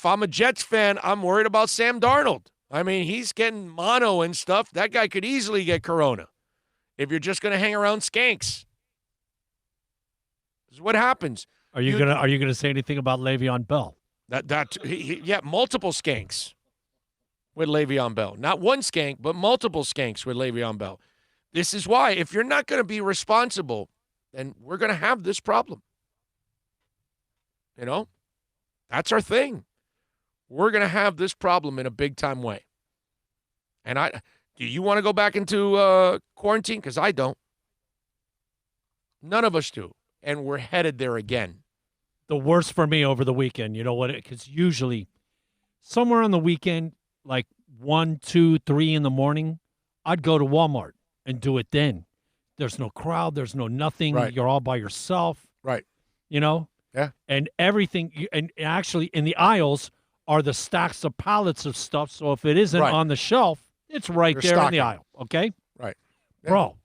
I'm a Jets fan, I'm worried about Sam Darnold. I mean, he's getting mono and stuff. That guy could easily get corona if you're just going to hang around skanks. This is what happens. Are you gonna say anything about Le'Veon Bell? Multiple skanks with Le'Veon Bell. Not one skank, but multiple skanks with Le'Veon Bell. This is why, if you're not going to be responsible, then we're going to have this problem. That's our thing. We're going to have this problem in a big-time way. And do you want to go back into quarantine? Because I don't. None of us do. And we're headed there again. The worst for me over the weekend, you know what? Because usually somewhere on the weekend, like 1, 2, 3 in the morning, I'd go to Walmart and do it then. There's no crowd. There's no nothing. Right. You're all by yourself. Right. Yeah. And everything, and actually in the aisles are the stacks of pallets of stuff. So if it isn't on the shelf, it's right there in the aisle. Okay? Right. Yeah. Bro,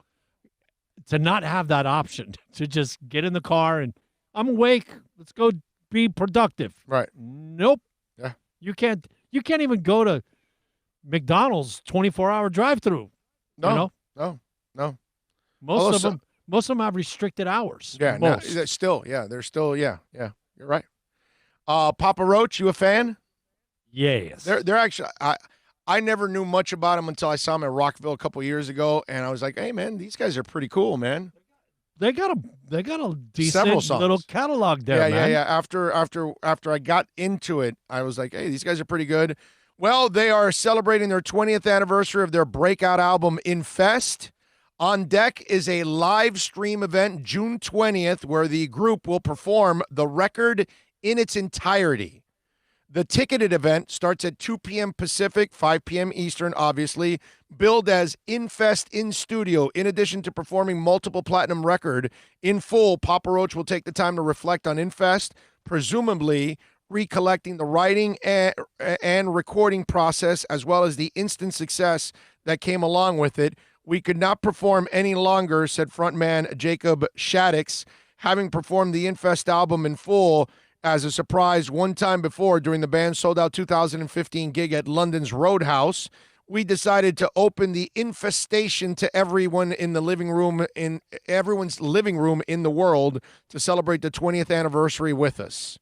to not have that option, to just get in the car and I'm awake, let's go be productive. Right. Nope. Yeah. You can't even go to McDonald's 24-hour drive-through. No. Most of them have restricted hours. Yeah, they're still, you're right. Papa Roach, you a fan? Yes. They're actually, I never knew much about them until I saw them at Rockville a couple years ago, and I was like, hey, man, these guys are pretty cool, man. They got a decent little catalog there, man. Yeah. After I got into it, I was like, hey, these guys are pretty good. Well, they are celebrating their 20th anniversary of their breakout album, Infest. On deck is a live stream event June 20th where the group will perform the record in its entirety. The ticketed event starts at 2 p.m. Pacific, 5 p.m. Eastern, obviously, billed as Infest in Studio. In addition to performing multiple platinum record in full, Papa Roach will take the time to reflect on Infest, presumably recollecting the writing and recording process as well as the instant success that came along with it. We could not perform any longer, said frontman Jacob Shaddix, having performed the Infest album in full as a surprise one time before during the band's sold-out 2015 gig at London's Roadhouse. We decided to open the Infestation to everyone in the living room, in everyone's living room in the world, to celebrate the 20th anniversary with us.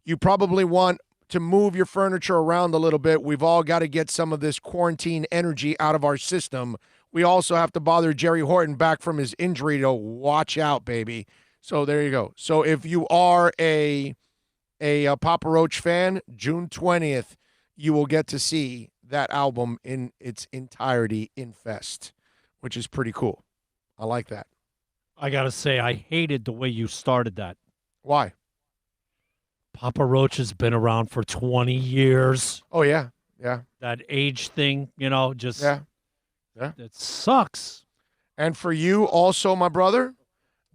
You probably want to move your furniture around a little bit. We've all got to get some of this quarantine energy out of our system. We also have to bother Jerry Horton back from his injury to watch out, baby. So there you go. So if you are a Papa Roach fan, June 20th, you will get to see that album in its entirety in Fest, which is pretty cool. I like that. I got to say, I hated the way you started that. Why? Papa Roach has been around for 20 years. Oh, yeah. Yeah. That age thing, just it sucks. And for you also, my brother,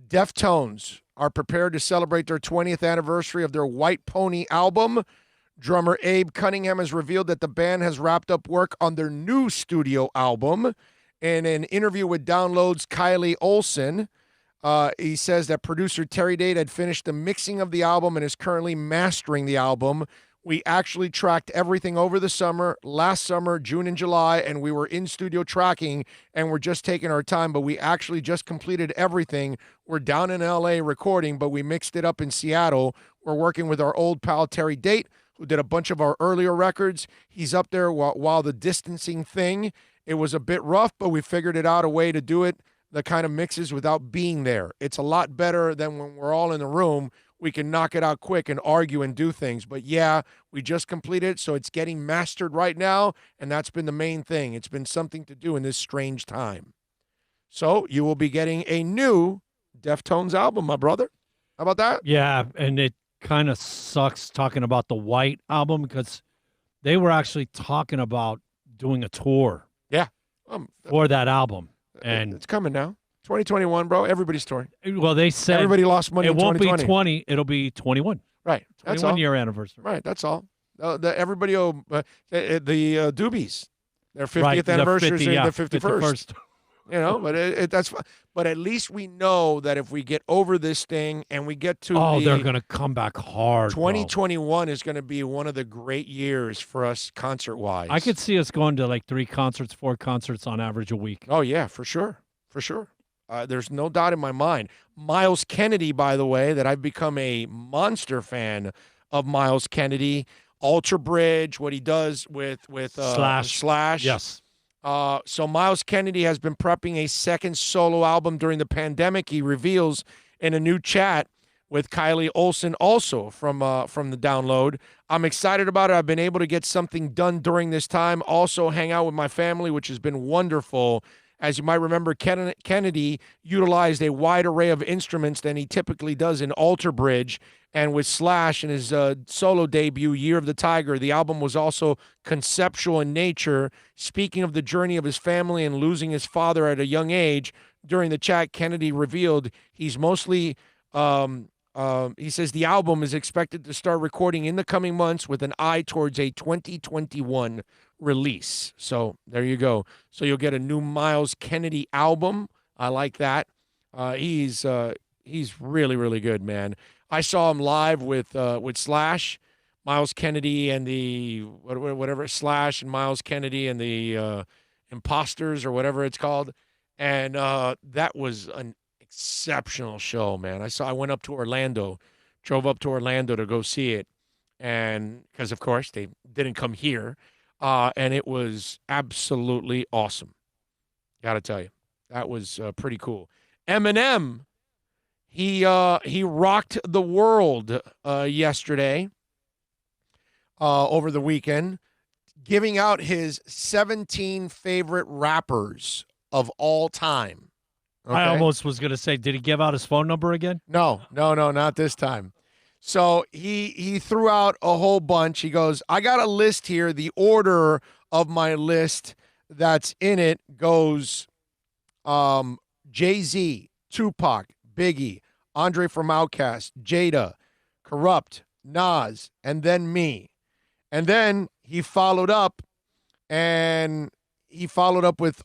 Deftones are prepared to celebrate their 20th anniversary of their White Pony album. Drummer Abe Cunningham has revealed that the band has wrapped up work on their new studio album. In an interview with Download's Kylie Olson, he says that producer Terry Date had finished the mixing of the album and is currently mastering the album. We actually tracked everything over the summer, last summer, June and July, and we were in studio tracking, and we're just taking our time, but we actually just completed everything. We're down in LA recording, but we mixed it up in Seattle. We're working with our old pal Terry Date, who did a bunch of our earlier records. He's up there while the distancing thing, it was a bit rough, but we figured it out a way to do it, the kind of mixes without being there. It's a lot better than when we're all in the room. We can knock it out quick and argue and do things. But yeah, we just completed it, so it's getting mastered right now, and that's been the main thing. It's been something to do in this strange time. So you will be getting a new Deftones album, my brother. How about that? Yeah, and it kind of sucks talking about the White album because they were actually talking about doing a tour for that album. And it's coming now. 2021, bro. Everybody's touring. Well, they said everybody lost money. It won't be 20. It'll be 21. Right. That's 21 all. year anniversary. Right. That's all. Everybody owe the Doobies. Their 50th anniversary is their 51st. But at least we know that if we get over this thing and we get to they're going to come back hard. 2021 is going to be one of the great years for us concert-wise. I could see us going to like 4 concerts on average a week. Oh, yeah, for sure. For sure. There's no doubt in my mind. Miles Kennedy, by the way, that I've become a monster fan of Miles Kennedy. Alter Bridge, what he does with Slash. Yes. So Miles Kennedy has been prepping a second solo album during the pandemic. He reveals in a new chat with Kylie Olson, also from the Download. I'm excited about it. I've been able to get something done during this time. Also hang out with my family, which has been wonderful. As you might remember, Kennedy utilized a wide array of instruments than he typically does in Alter Bridge. And with Slash in his solo debut, Year of the Tiger, the album was also conceptual in nature. Speaking of the journey of his family and losing his father at a young age, during the chat, Kennedy revealed he's mostly, he says the album is expected to start recording in the coming months with an eye towards a 2021 release. So there you go. So you'll get a new Miles Kennedy album. I like that. He's really, really good, man. I saw him live with Slash, Miles Kennedy and the whatever Slash and Miles Kennedy and the Imposters or whatever it's called, and that was an exceptional show, man. I went up to Orlando, drove up to Orlando to go see it, and because of course they didn't come here, and it was absolutely awesome. Got to tell you, that was pretty cool. Eminem. He rocked the world yesterday, over the weekend, giving out his 17 favorite rappers of all time. Okay? I almost was going to say, did he give out his phone number again? No, not this time. So he threw out a whole bunch. He goes, I got a list here. The order of my list that's in it goes Jay-Z, Tupac, Biggie, Andre from Outkast, Jada, Corrupt, Nas, and then me. And then he followed up with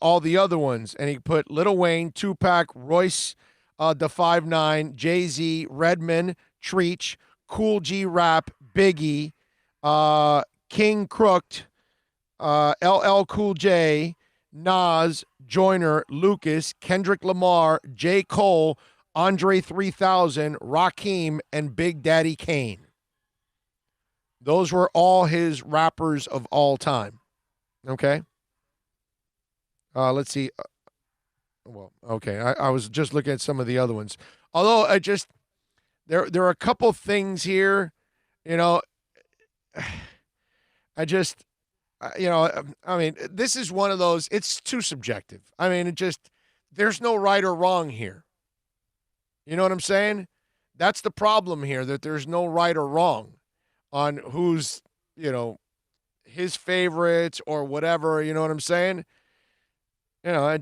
all the other ones. And he put Lil Wayne, Tupac, Royce da 5'9", Jay-Z, Redman, Treach, Cool G Rap, Biggie, King Crooked, LL Cool J, Nas, Joyner, Lucas, Kendrick Lamar, J. Cole, Andre 3000, Rakim, and Big Daddy Kane. Those were all his rappers of all time. Okay? Let's see. Well, okay. I was just looking at some of the other ones. Although there are a couple things here, you know, I mean, this is one of those, it's too subjective. I mean, there's no right or wrong here. You know what I'm saying? That's the problem here, that there's no right or wrong on who's, his favorites or whatever. You know what I'm saying? I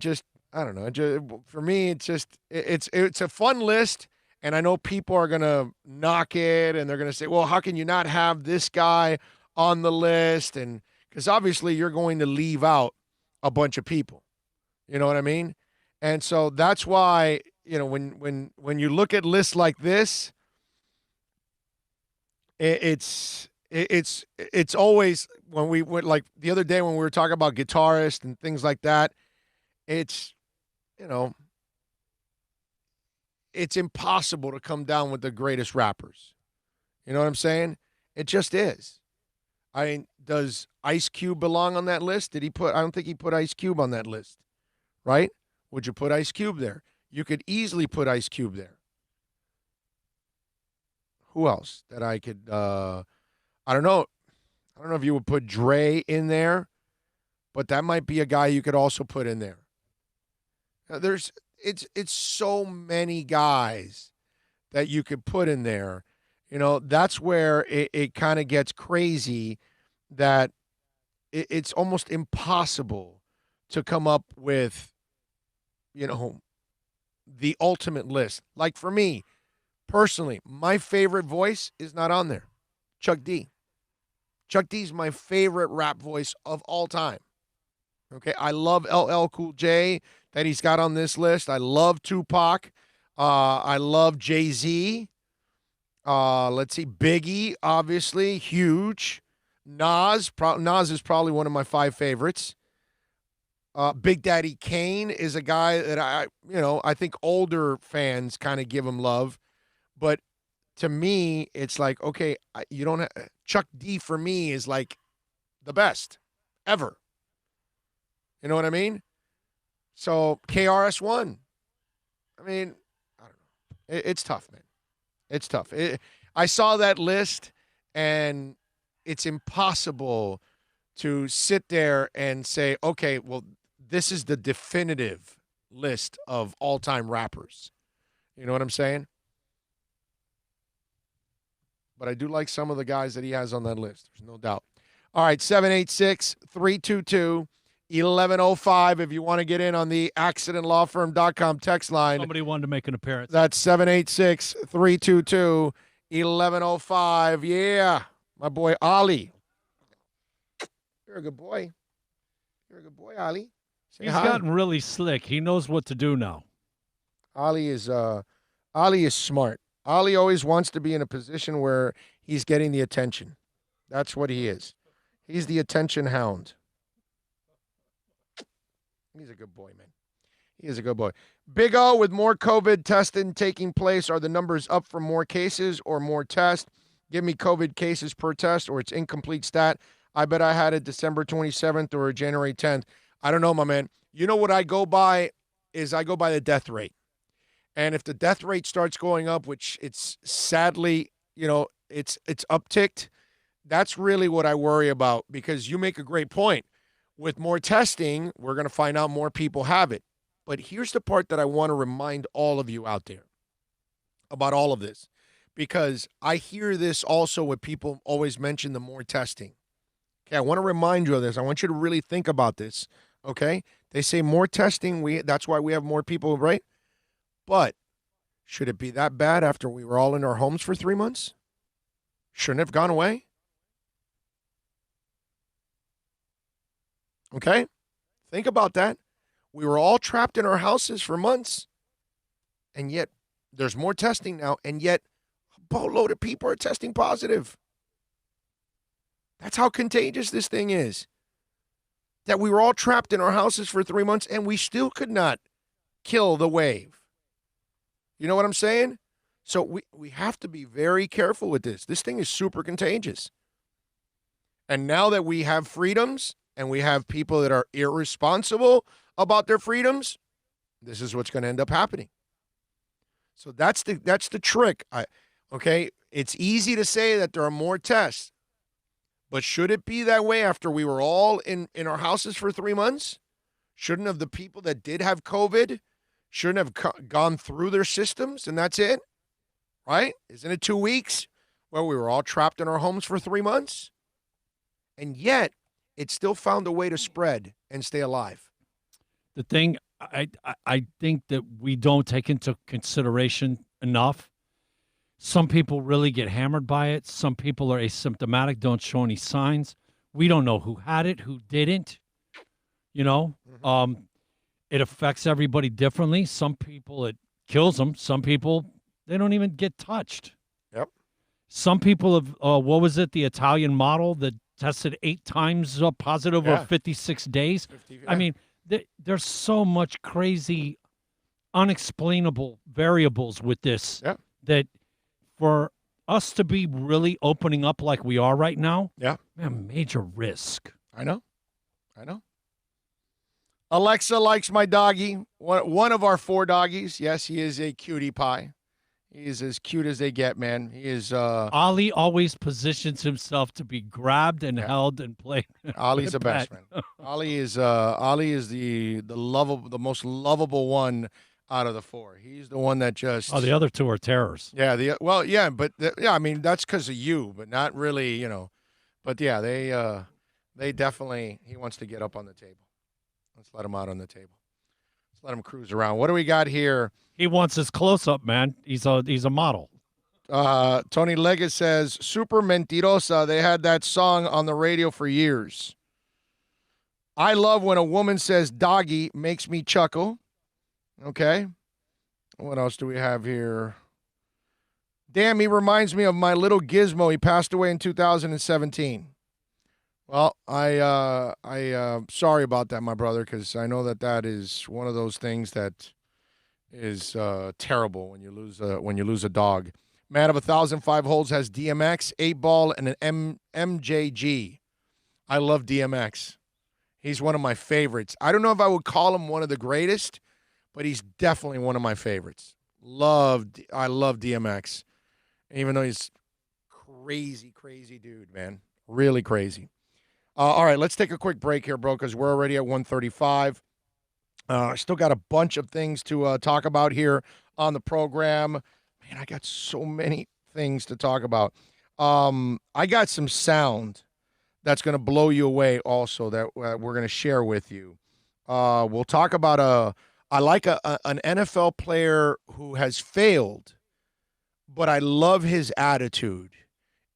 don't know. For me, it's a fun list, and I know people are going to knock it, and they're going to say, well, how can you not have this guy on the list? And because obviously you're going to leave out a bunch of people. You know what I mean? And so that's why, when you look at lists like this, it's always, when we went, like the other day when we were talking about guitarists and things like that, it's impossible to come down with the greatest rappers. You know what I'm saying? It just is. I mean, does Ice Cube belong on that list? I don't think he put Ice Cube on that list, right? Would you put Ice Cube there? You could easily put Ice Cube there. Who else that I could, I don't know. I don't know if you would put Dre in there, but that might be a guy you could also put in there. It's so many guys that you could put in there. That's where it kind of gets crazy, that it's almost impossible to come up with, the ultimate list. Like for me, personally, my favorite voice is not on there. Chuck D. Chuck D's my favorite rap voice of all time. Okay, I love LL Cool J that he's got on this list. I love Tupac. I love Jay-Z. Let's see, Biggie, obviously, huge. Nas is probably one of my 5 favorites. Big Daddy Kane is a guy that I think older fans kind of give him love. But to me, it's like, okay, Chuck D for me is like the best ever. You know what I mean? So KRS-One. I mean, I don't know. It's tough, man. It's tough. I saw that list, and it's impossible to sit there and say, okay, well, this is the definitive list of all-time rappers. You know what I'm saying? But I do like some of the guys that he has on that list. There's no doubt. All right, 786-322-1105 if you want to get in on the accidentlawfirm.com text line. Somebody wanted to make an appearance. That's 786-322-1105. Yeah, my boy Ali. You're a good boy. You're a good boy, Ali. He's gotten really slick. He knows what to do now. Ali is smart. Ali always wants to be in a position where he's getting the attention. That's what he is. He's the attention hound. He's a good boy, man. He is a good boy. Big O, with more COVID testing taking place, are the numbers up for more cases or more tests? Give me COVID cases per test, or it's incomplete stat. I bet I had it December 27th or January 10th. I don't know, my man. You know what I go by is I go by the death rate. And if the death rate starts going up, which it's sadly, it's upticked, that's really what I worry about, because you make a great point. With more testing, we're going to find out more people have it. But here's the part that I want to remind all of you out there about all of this, because I hear this also when people always mention the more testing. Okay, I want to remind you of this. I want you to really think about this, okay? They say more testing, that's why we have more people, right? But should it be that bad after we were all in our homes for 3 months? Shouldn't have gone away? Okay? Think about that. We were all trapped in our houses for months, and yet there's more testing now, and yet a boatload of people are testing positive. That's how contagious this thing is. That we were all trapped in our houses for 3 months, and we still could not kill the wave. You know what I'm saying? So we have to be very careful with this. This thing is super contagious. And now that we have freedoms and we have people that are irresponsible about their freedoms, this is what's going to end up happening. So that's the trick. Okay, it's easy to say that there are more tests, but should it be that way after we were all in our houses for 3 months? Shouldn't have the people that did have COVID, shouldn't have gone through their systems and that's it? Right? Isn't it 2 weeks where we were all trapped in our homes for 3 months? And yet, it still found a way to spread and stay alive. The thing, I think that we don't take into consideration enough. Some people really get hammered by it. Some people are asymptomatic, don't show any signs. We don't know who had it, who didn't. You know, it affects everybody differently. Some people, it kills them. Some people, they don't even get touched. Yep. Some people have, what was it, the Italian model that tested 8 times positive over 56 days? 50, I mean, there's so much crazy, unexplainable variables with this that for us to be really opening up like we are right now, man, major risk. I know. Alexa likes my doggy. One of our 4 doggies. Yes, he is a cutie pie. He is as cute as they get, man. He is. Ollie always positions himself to be grabbed and held and played. Ollie's the best, man. Ollie is the most lovable one out of the 4. He's the one that just. Oh, the other 2 are terrors. Yeah. I mean that's because of you, but not really, you know. But yeah, they definitely. He wants to get up on the table. Let's let him out on the table. Let's let him cruise around. What do we got here? He wants his close-up, man. He's a model. Tony Leggett says, Super Mentirosa. They had that song on the radio for years. I love when a woman says doggy, makes me chuckle. Okay. What else do we have here? Damn, he reminds me of my little Gizmo. He passed away in 2017. Well, I sorry about that, my brother, because I know that is one of those things that is terrible when you lose a dog. Man of 1,005 Holes has DMX, 8-Ball, and an MJG. I love DMX. He's one of my favorites. I don't know if I would call him one of the greatest, but he's definitely one of my favorites. I love DMX, even though he's crazy dude, man. Really crazy. All right, let's take a quick break here, bro, because we're already at 1:35. Still got a bunch of things to talk about here on the program. Man, I got so many things to talk about. I got some sound that's going to blow you away also that we're going to share with you. We'll talk about an NFL player who has failed, but I love his attitude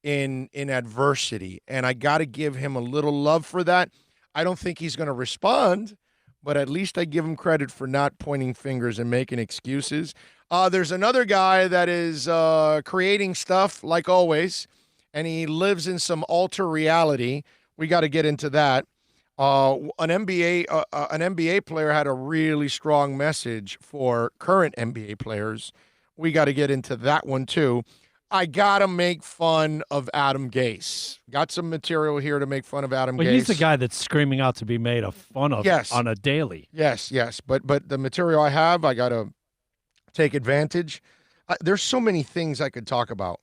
in adversity, and I got to give him a little love for that. I don't think he's going to respond, but at least I give him credit for not pointing fingers and making excuses. There's another guy that is creating stuff like always, and he lives in some alter reality. We got to get into that. An NBA player had a really strong message for current NBA players. We got to get into that one too. I got to make fun of Adam Gase. Got some material here to make fun of Adam Gase. He's the guy that's screaming out to be made fun of on a daily. Yes. But the material I have, I got to take advantage. There's so many things I could talk about.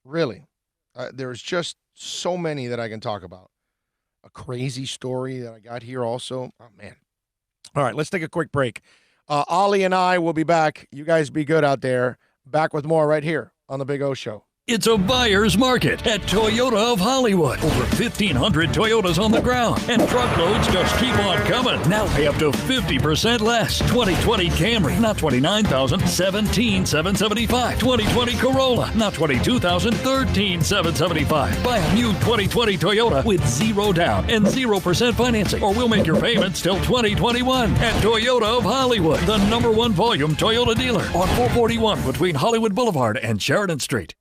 Really. There's just so many that I can talk about. A crazy story that I got here also. Oh, man. All right, let's take a quick break. Ollie and I will be back. You guys be good out there. Back with more right here on the Big O Show. It's a buyer's market at Toyota of Hollywood. Over 1,500 Toyotas on the ground, and truckloads just keep on coming. Now pay up to 50% less. 2020 Camry, not $29,000, $17,775. 2020 Corolla, not $22,000, $13,775. Buy a new 2020 Toyota with 0 down and 0% financing, or we'll make your payments till 2021 at Toyota of Hollywood, the #1 volume Toyota dealer on 441 between Hollywood Boulevard and Sheridan Street.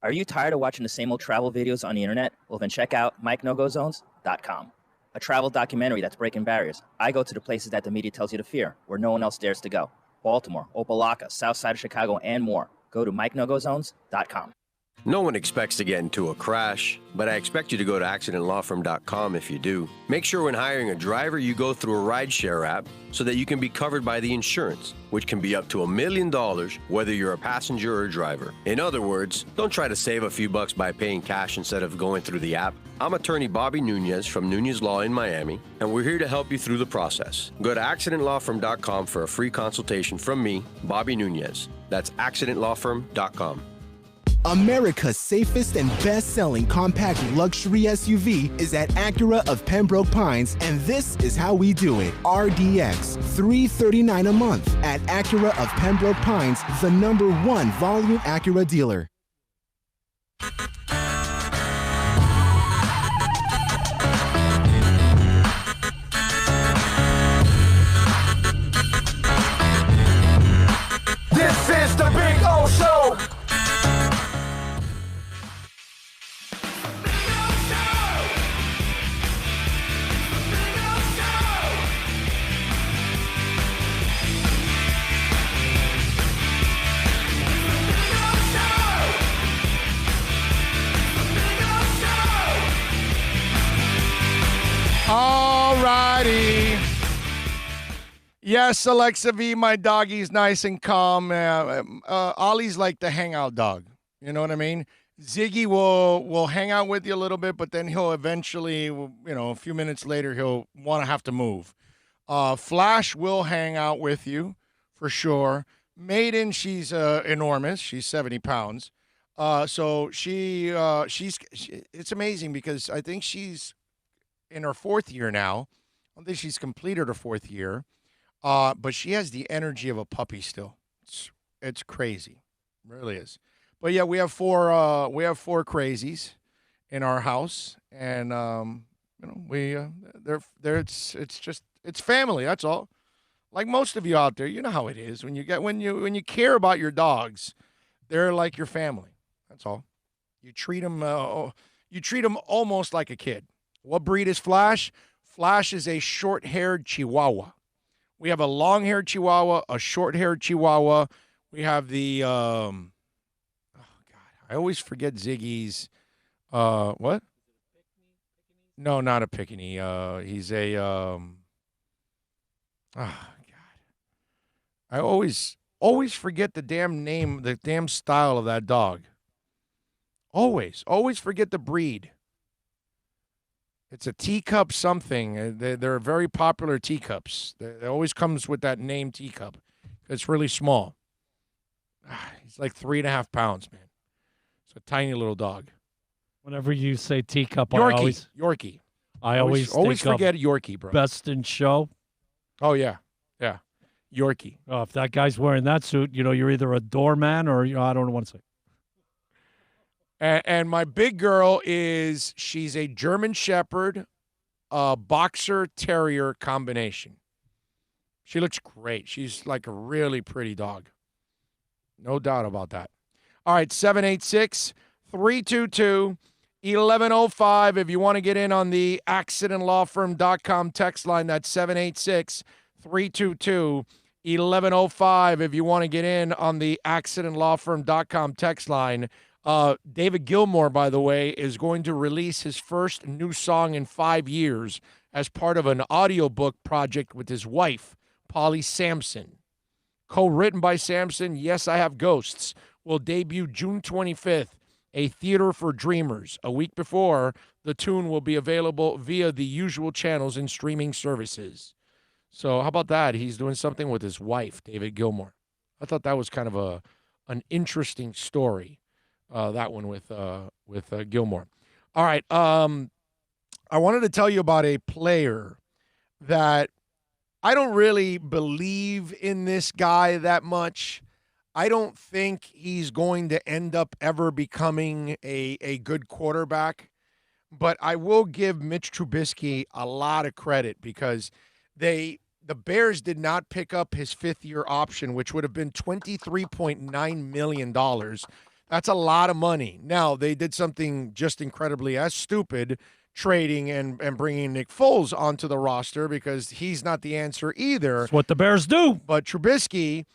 Are you tired of watching the same old travel videos on the internet? Well, then check out MikeNoGoZones.com, a travel documentary that's breaking barriers. I go to the places that the media tells you to fear, where no one else dares to go. Baltimore, Opelika, South Side of Chicago, and more. Go to MikeNoGoZones.com. No one expects to get into a crash, but I expect you to go to accidentlawfirm.com if you do. Make sure when hiring a driver, you go through a rideshare app so that you can be covered by the insurance, which can be up to $1 million whether you're a passenger or a driver. In other words, don't try to save a few bucks by paying cash instead of going through the app. I'm attorney Bobby Nunez from Nunez Law in Miami, and we're here to help you through the process. Go to accidentlawfirm.com for a free consultation from me, Bobby Nunez. That's accidentlawfirm.com. America's safest and best-selling compact luxury SUV is at Acura of Pembroke Pines, and this is how we do it. RDX, $339 a month at Acura of Pembroke Pines, the #1 volume Acura dealer. This is the Big O Show. All righty. Yes, Alexa V, my doggy's nice and calm. Ollie's like the hangout dog. You know what I mean? Ziggy will hang out with you a little bit, but then he'll eventually, a few minutes later, he'll want to have to move. Flash will hang out with you for sure. Maiden, she's enormous. She's 70 pounds. So it's amazing because I think she's in her 4th year now. I don't think she's completed her 4th year. But she has the energy of a puppy still. It's crazy. It really is. But yeah, we have four crazies in our house, and it's family. That's all. Like most of you out there, you know how it is when you care about your dogs, they're like your family. That's all. You treat them almost like a kid. What breed is Flash? Flash is a short-haired Chihuahua. We have a long-haired Chihuahua, a short-haired Chihuahua. We have the I always forget Ziggy's. What? No, not a Pekingese. He's a I always forget the damn name, the damn style of that dog. Always forget the breed. It's a teacup something. They're very popular teacups. It always comes with that name teacup. It's really small. He's like 3.5 pounds, man. It's a tiny little dog. Whenever you say teacup, Yorkie. I always forget Yorkie, bro. Best in show. Oh, yeah. Yorkie. Oh, if that guy's wearing that suit, you're either a doorman or I don't want to say. And my big girl she's a German Shepherd, Boxer Terrier combination. She looks great. She's like a really pretty dog. No doubt about that. All right, 786-322-1105. If you want to get in on the accidentlawfirm.com text line, that's 786-322-1105. If you want to get in on the accidentlawfirm.com text line, David Gilmour, by the way, is going to release his first new song in 5 years as part of an audiobook project with his wife, Polly Sampson. Co-written by Sampson, Yes, I Have Ghosts, will debut June 25th, A Theater for Dreamers. A week before, the tune will be available via the usual channels and streaming services. So how about that? He's doing something with his wife, David Gilmour. I thought that was kind of an interesting story. That one with Gilmour. All right. I wanted to tell you about a player that I don't really believe in this guy that much. I don't think he's going to end up ever becoming a good quarterback. But I will give Mitch Trubisky a lot of credit because the Bears did not pick up his 5th-year option, which would have been $23.9 million. That's a lot of money. Now, they did something just incredibly as stupid, trading and bringing Nick Foles onto the roster because he's not the answer either. That's what the Bears do. But Trubisky,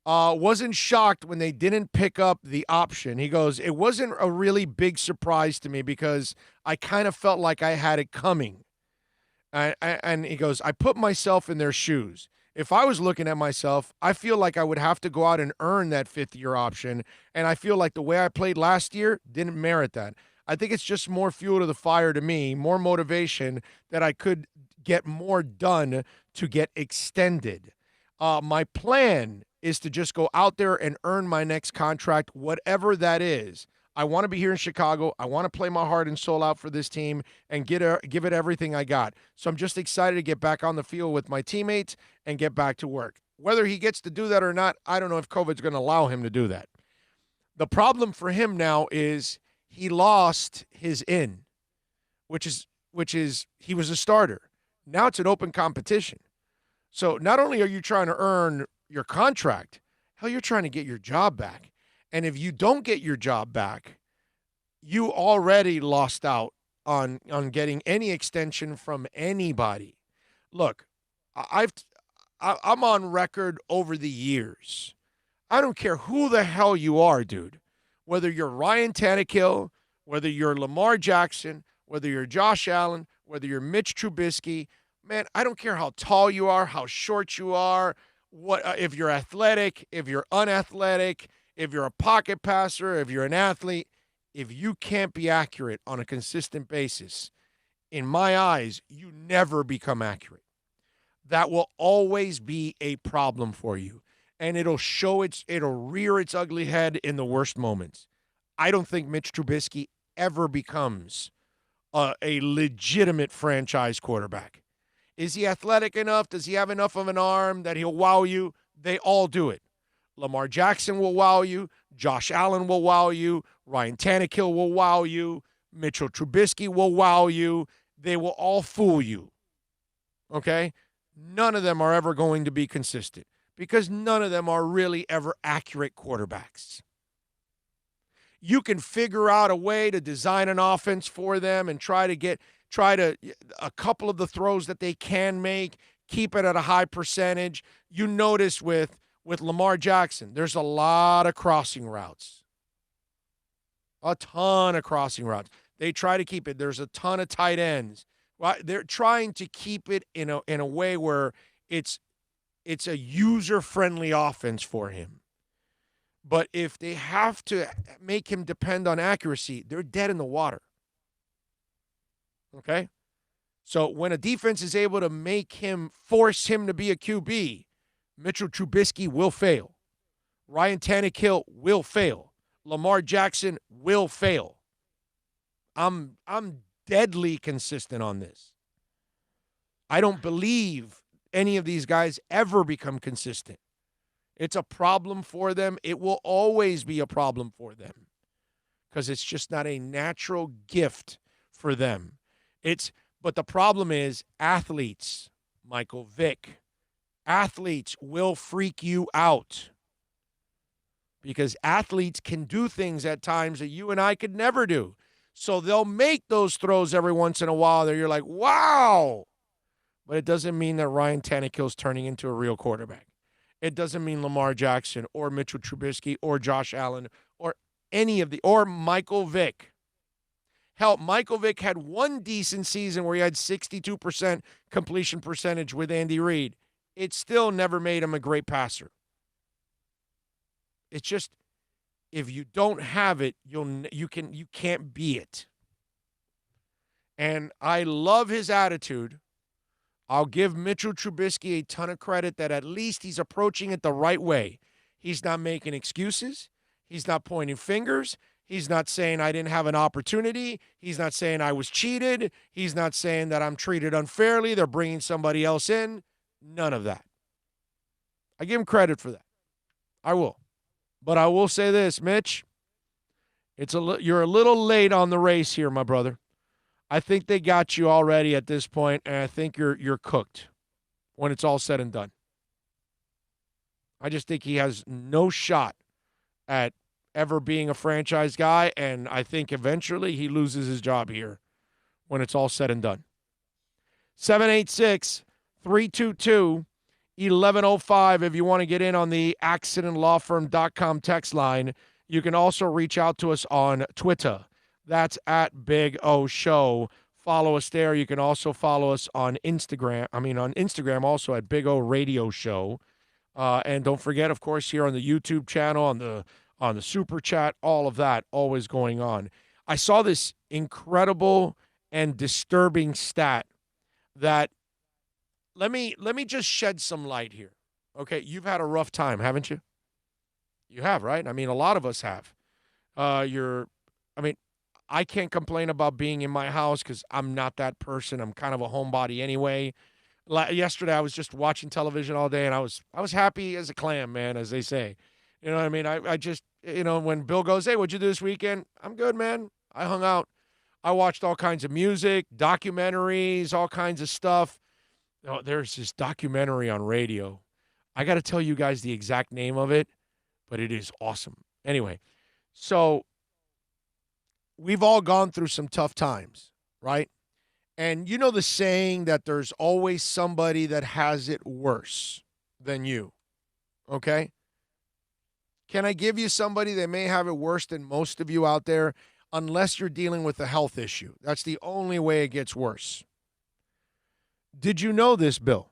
Wasn't shocked when they didn't pick up the option. He goes, it wasn't a really big surprise to me because I kind of felt like I had it coming. And he goes, I put myself in their shoes. If I was looking at myself, I feel like I would have to go out and earn that fifth-year option, and I feel like the way I played last year didn't merit that. I think it's just more fuel to the fire to me, more motivation that I could get more done to get extended. My plan is to just go out there and earn my next contract, whatever that is. I want to be here in Chicago. I want to play my heart and soul out for this team and give it everything I got. So I'm just excited to get back on the field with my teammates and get back to work. Whether he gets to do that or not, I don't know if COVID's going to allow him to do that. The problem for him now is he lost his in, which is he was a starter. Now it's an open competition. So not only are you trying to earn your contract, hell, you're trying to get your job back. And if you don't get your job back, you already lost out on getting any extension from anybody. Look, I'm on record over the years. I don't care who the hell you are, dude. Whether you're Ryan Tannehill, whether you're Lamar Jackson, whether you're Josh Allen, whether you're Mitch Trubisky, man, I don't care how tall you are, how short you are, if you're athletic, if you're unathletic, if you're a pocket passer, if you're an athlete, if you can't be accurate on a consistent basis, in my eyes, you never become accurate. That will always be a problem for you. And it'll rear its ugly head in the worst moments. I don't think Mitch Trubisky ever becomes a legitimate franchise quarterback. Is he athletic enough? Does he have enough of an arm that he'll wow you? They all do it. Lamar Jackson will wow you. Josh Allen will wow you. Ryan Tannehill will wow you. Mitchell Trubisky will wow you. They will all fool you. Okay? None of them are ever going to be consistent because none of them are really ever accurate quarterbacks. You can figure out a way to design an offense for them and try to a couple of the throws that they can make, keep it at a high percentage. You notice with Lamar Jackson, there's a lot of crossing routes. A ton of crossing routes. They try to keep it. There's a ton of tight ends. Well, they're trying to keep it in a way where it's a user-friendly offense for him. But if they have to make him depend on accuracy, they're dead in the water. Okay? So when a defense is able to force him to be a QB, Mitchell Trubisky will fail. Ryan Tannehill will fail. Lamar Jackson will fail. I'm deadly consistent on this. I don't believe any of these guys ever become consistent. It's a problem for them. It will always be a problem for them because it's just not a natural gift for them. But the problem is athletes, Michael Vick, athletes will freak you out because athletes can do things at times that you and I could never do. So they'll make those throws every once in a while that you're like, wow. But it doesn't mean that Ryan Tannehill's turning into a real quarterback. It doesn't mean Lamar Jackson or Mitchell Trubisky or Josh Allen or or Michael Vick. Hell, Michael Vick had one decent season where he had 62% completion percentage with Andy Reid. It still never made him a great passer. It's just, if you don't have it, you can't be it. And I love his attitude. I'll give Mitchell Trubisky a ton of credit that at least he's approaching it the right way. He's not making excuses. He's not pointing fingers. He's not saying I didn't have an opportunity. He's not saying I was cheated. He's not saying that I'm treated unfairly. They're bringing somebody else in. None of that. I give him credit for that. I will. But I will say this, Mitch. You're a little late on the race here, my brother. I think they got you already at this point, and I think you're cooked when it's all said and done. I just think he has no shot at ever being a franchise guy, and I think eventually he loses his job here when it's all said and done. 786-322-ESPN 1105 if you want to get in on the accidentlawfirm.com text line. You can also reach out to us on Twitter. That's at Big O Show. Follow us there. You can also follow us on Instagram. On Instagram also at Big O Radio Show. And don't forget, of course, here on the YouTube channel, on the Super Chat, all of that always going on. I saw this incredible and disturbing stat that let me just shed some light here. Okay, you've had a rough time, haven't you? You have, right? A lot of us have. I can't complain about being in my house because I'm not that person. I'm kind of a homebody anyway. Yesterday, I was just watching television all day, and I was happy as a clam, man, as they say. You know what I mean? I just, when Bill goes, hey, what'd you do this weekend? I'm good, man. I hung out. I watched all kinds of music, documentaries, all kinds of stuff. There's this documentary on radio. I got to tell you guys the exact name of it, but it is awesome. Anyway, so we've all gone through some tough times, right? And you know the saying that there's always somebody that has it worse than you, okay? Can I give you somebody that may have it worse than most of you out there, unless you're dealing with a health issue? That's the only way it gets worse. Did you know this, Bill?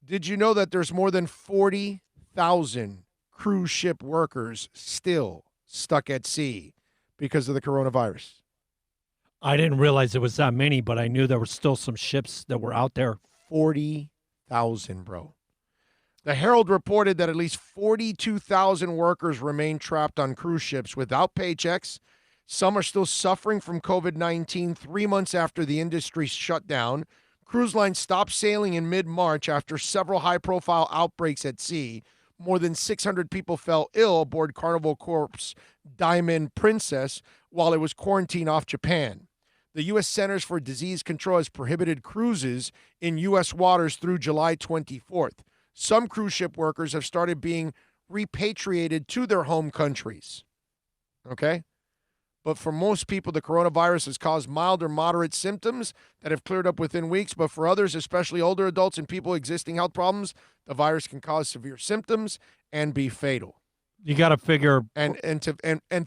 Did you know that there's more than 40,000 cruise ship workers still stuck at sea because of the coronavirus? I didn't realize it was that many, but I knew there were still some ships that were out there. 40,000, bro. The Herald reported that at least 42,000 workers remain trapped on cruise ships without paychecks. Some are still suffering from COVID-19 3 months after the industry shut down. Cruise lines stopped sailing in mid-March after several high-profile outbreaks at sea. More than 600 people fell ill aboard Carnival Corp's Diamond Princess while it was quarantined off Japan. The U.S. Centers for Disease Control has prohibited cruises in U.S. waters through July 24th. Some cruise ship workers have started being repatriated to their home countries. Okay? But for most people, the coronavirus has caused mild or moderate symptoms that have cleared up within weeks. But for others, especially older adults and people with existing health problems, the virus can cause severe symptoms and be fatal. You got to figure. And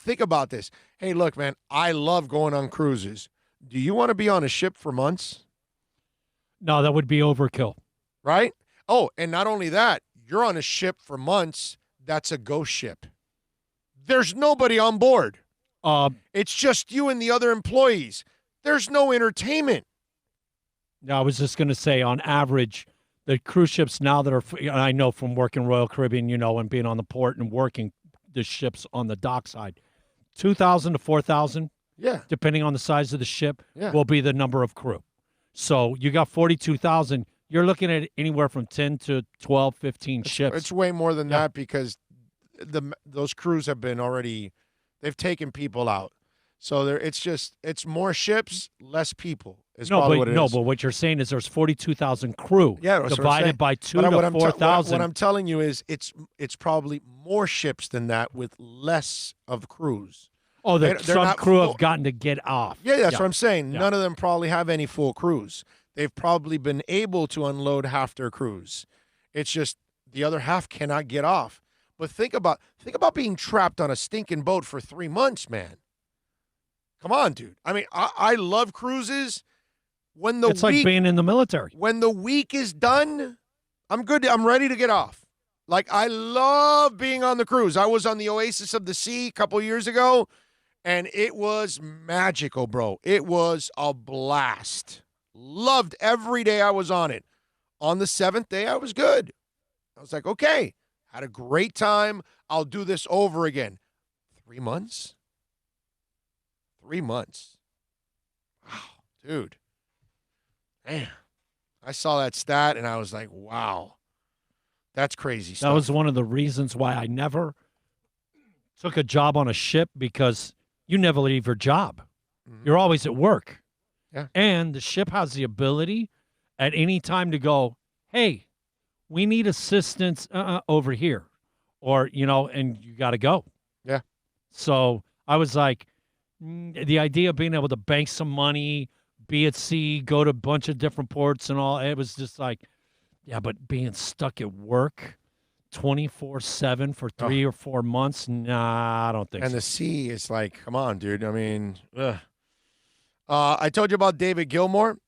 think about this. Hey, look, man, I love going on cruises. Do you want to be on a ship for months? No, that would be overkill. Right? Oh, and not only that, you're on a ship for months. That's a ghost ship. There's nobody on board. It's just you and the other employees. There's no entertainment. No, I was just going to say, on average, the cruise ships now that are, I know from working Royal Caribbean, and being on the port and working the ships on the dockside, 2,000 to 4,000, depending on the size of the ship, will be the number of crew. So you got 42,000. You're looking at anywhere from 10 to 12, 15 ships. It's way more than that because those crews have been already, they've taken people out. So it's more ships, less people. But what you're saying is there's 42,000 crew divided by 2 to 4,000. What I'm telling you is it's probably more ships than that with less of crews. Oh, some crew have gotten to get off. Yeah, that's what I'm saying. Yeah. None of them probably have any full crews. They've probably been able to unload half their crews. It's just the other half cannot get off. But think about being trapped on a stinking boat for 3 months, man. Come on, dude. I love cruises. It's like being in the military. When the week is done, I'm good. I'm ready to get off. Like, I love being on the cruise. I was on the Oasis of the Sea a couple years ago, and it was magical, bro. It was a blast. Loved every day I was on it. On the 7th day, I was good. I was like, okay, had a great time. I'll do this over again. 3 months? 3 months. Wow, dude. Man, I saw that stat, and I was like, wow, that's crazy stuff. That was one of the reasons why I never took a job on a ship, because you never leave your job. Mm-hmm. You're always at work. Yeah. And the ship has the ability at any time to go, hey, we need assistance over here. Or, and you got to go. Yeah. So I was like, the idea of being able to bank some money, be at sea, go to a bunch of different ports and all, it was just like, Yeah, but being stuck at work 24/7 for 3 or 4 months, nah, I don't think And so. the sea is like, come on, dude. I mean, ugh. I told you about David Gilmour.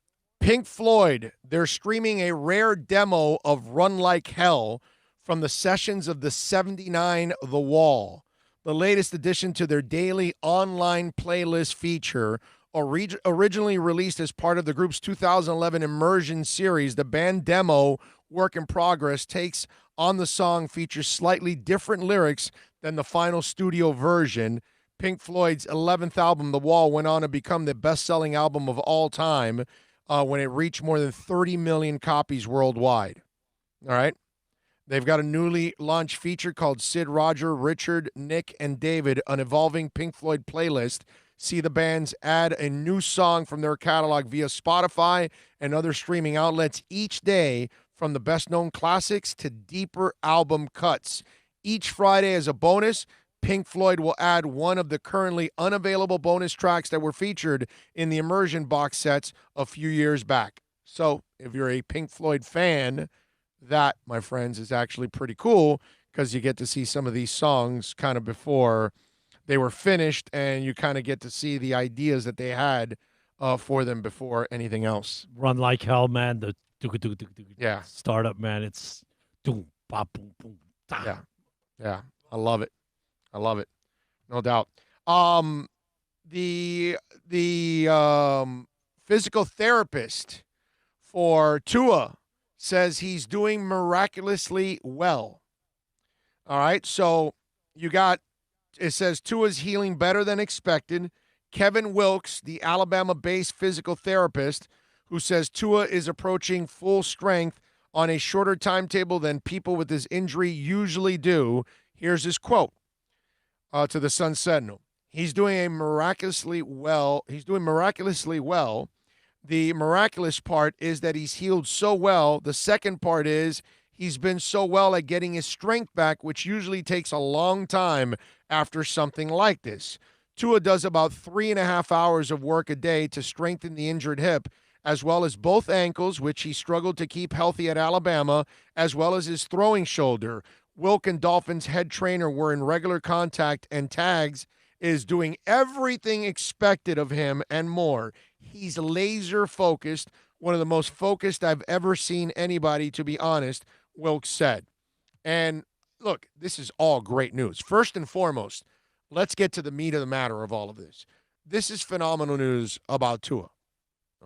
Pink Floyd, they're streaming a rare demo of Run Like Hell from the sessions of the 79 The Wall, the latest addition to their daily online playlist feature. Originally released as part of the group's 2011 Immersion series, the band demo, Work in Progress, takes on the song, features slightly different lyrics than the final studio version. Pink Floyd's 11th album, The Wall, went on to become the best-selling album of all time when it reached more than 30 million copies worldwide. All right? They've got a newly launched feature called Sid, Roger, Richard, Nick, and David, an evolving Pink Floyd playlist. See the bands add a new song from their catalog via Spotify and other streaming outlets each day, from the best-known classics to deeper album cuts. Each Friday, as a bonus, Pink Floyd will add one of the currently unavailable bonus tracks that were featured in the Immersion box sets a few years back. So if you're a Pink Floyd fan, that, my friends, is actually pretty cool, because you get to see some of these songs kind of before they were finished, and you kind of get to see the ideas that they had for them before anything else. Run Like Hell, man. The Yeah. startup, man. It's doom, bop, boom, boom, da. Yeah. Yeah. I love it. I love it. No doubt. The physical therapist for Tua says he's doing miraculously well. All right. So you got, it says Tua's healing better than expected. Kevin Wilkes, the Alabama-based physical therapist, who says Tua is approaching full strength on a shorter timetable than people with this injury usually do. Here's his quote to the Sun Sentinel. He's doing miraculously well. The miraculous part is that he's healed so well. The second part is he's been so well at getting his strength back, which usually takes a long time after something like this. Tua does about 3.5 hours of work a day to strengthen the injured hip, as well as both ankles, which he struggled to keep healthy at Alabama, as well as his throwing shoulder. Wilk and Dolphins head trainer were in regular contact, and Tags is doing everything expected of him and more. He's laser focused, one of the most focused I've ever seen anybody, to be honest, Wilk said. And look, this is all great news. First and foremost, let's get to the meat of the matter of all of this. This is phenomenal news about Tua,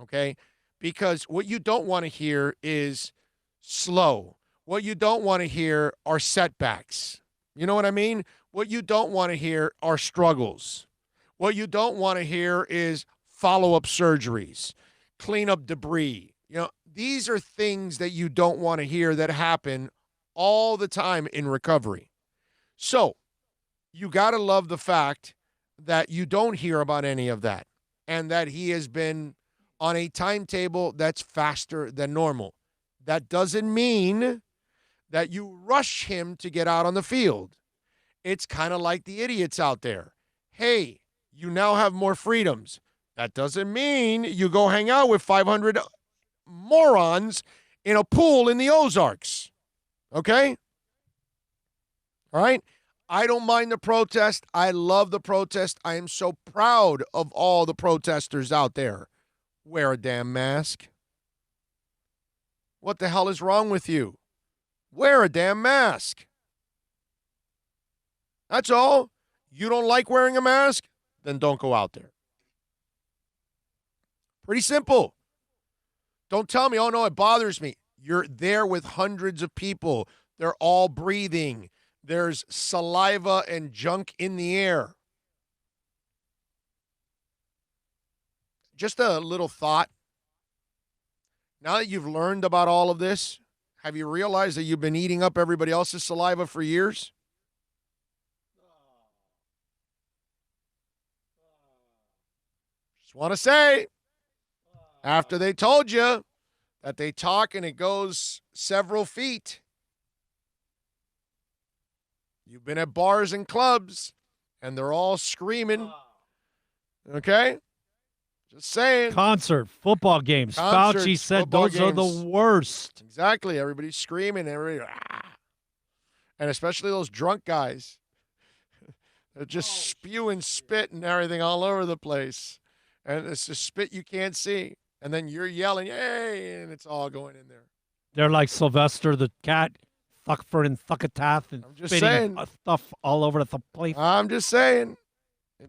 okay? Because what you don't want to hear is slow. What you don't want to hear are setbacks. You know what I mean? What you don't want to hear are struggles. What you don't want to hear is follow-up surgeries, clean up debris. You know, these are things that you don't want to hear that happen all the time in recovery. So you got to love the fact that you don't hear about any of that, and that he has been on a timetable that's faster than normal. That doesn't mean that you rush him to get out on the field. It's kind of like the idiots out there. Hey, you now have more freedoms. That doesn't mean you go hang out with 500 morons in a pool in the Ozarks. Okay? All right? I don't mind the protest. I love the protest. I am so proud of all the protesters out there. Wear a damn mask. What the hell is wrong with you? Wear a damn mask. That's all. You don't like wearing a mask? Then don't go out there. Pretty simple. Don't tell me, oh no, it bothers me. You're there with hundreds of people. They're all breathing. There's saliva and junk in the air. Just a little thought. Now that you've learned about all of this, have you realized that you've been eating up everybody else's saliva for years? Just want to say, after they told you that they talk and it goes several feet, you've been at bars and clubs and they're all screaming. Okay? Just saying. Concert, football games. Concerts, Fauci said football those are games. the worst. Exactly. Everybody's screaming. Everybody, and especially those drunk guys. They're just spewing spit and everything all over the place. And it's just spit you can't see. And then you're yelling, yay, and it's all going in there. They're like Sylvester the cat, Thuckford and Thuckatath, and just spitting saying. stuff all over the place. I'm just saying.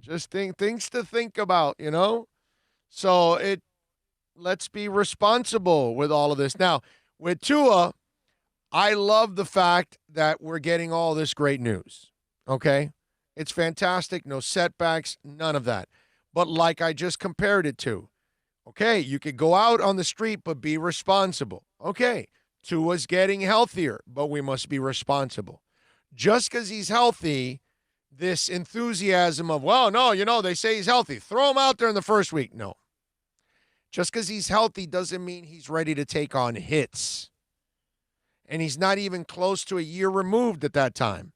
Just things to think about, you know? So let's be responsible with all of this. Now, with Tua, I love the fact that we're getting all this great news. Okay? It's fantastic. No setbacks, none of that. But like I just compared it to, okay, you could go out on the street, but be responsible. Okay, Tua's getting healthier, but we must be responsible. Just because he's healthy, this enthusiasm of, well, no, they say he's healthy. Throw him out there in the first week. No. Just because he's healthy doesn't mean he's ready to take on hits. And he's not even close to a year removed at that time.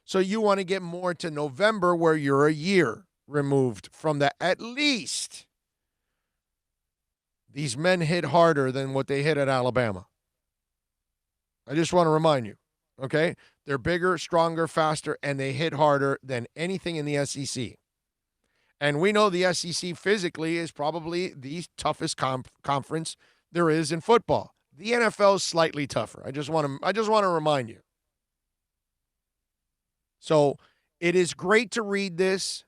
So you want to get more to November where you're a year removed from that. At least these men hit harder than what they hit at Alabama. I just want to remind you, okay? They're bigger, stronger, faster, and they hit harder than anything in the SEC. And we know the SEC physically is probably the toughest conference there is in football. The NFL is slightly tougher. I just want to remind you. So it is great to read this.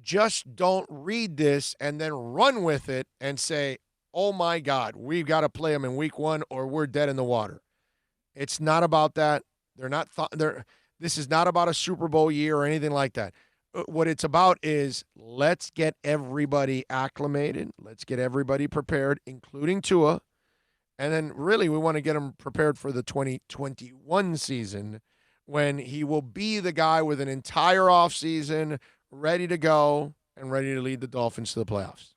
Just don't read this and then run with it and say, oh, my God, we've got to play them in week 1 or we're dead in the water. It's not about that. This is not about a Super Bowl year or anything like that. What it's about is let's get everybody acclimated. Let's get everybody prepared, including Tua. And then really we want to get him prepared for the 2021 season when he will be the guy with an entire offseason ready to go and ready to lead the Dolphins to the playoffs.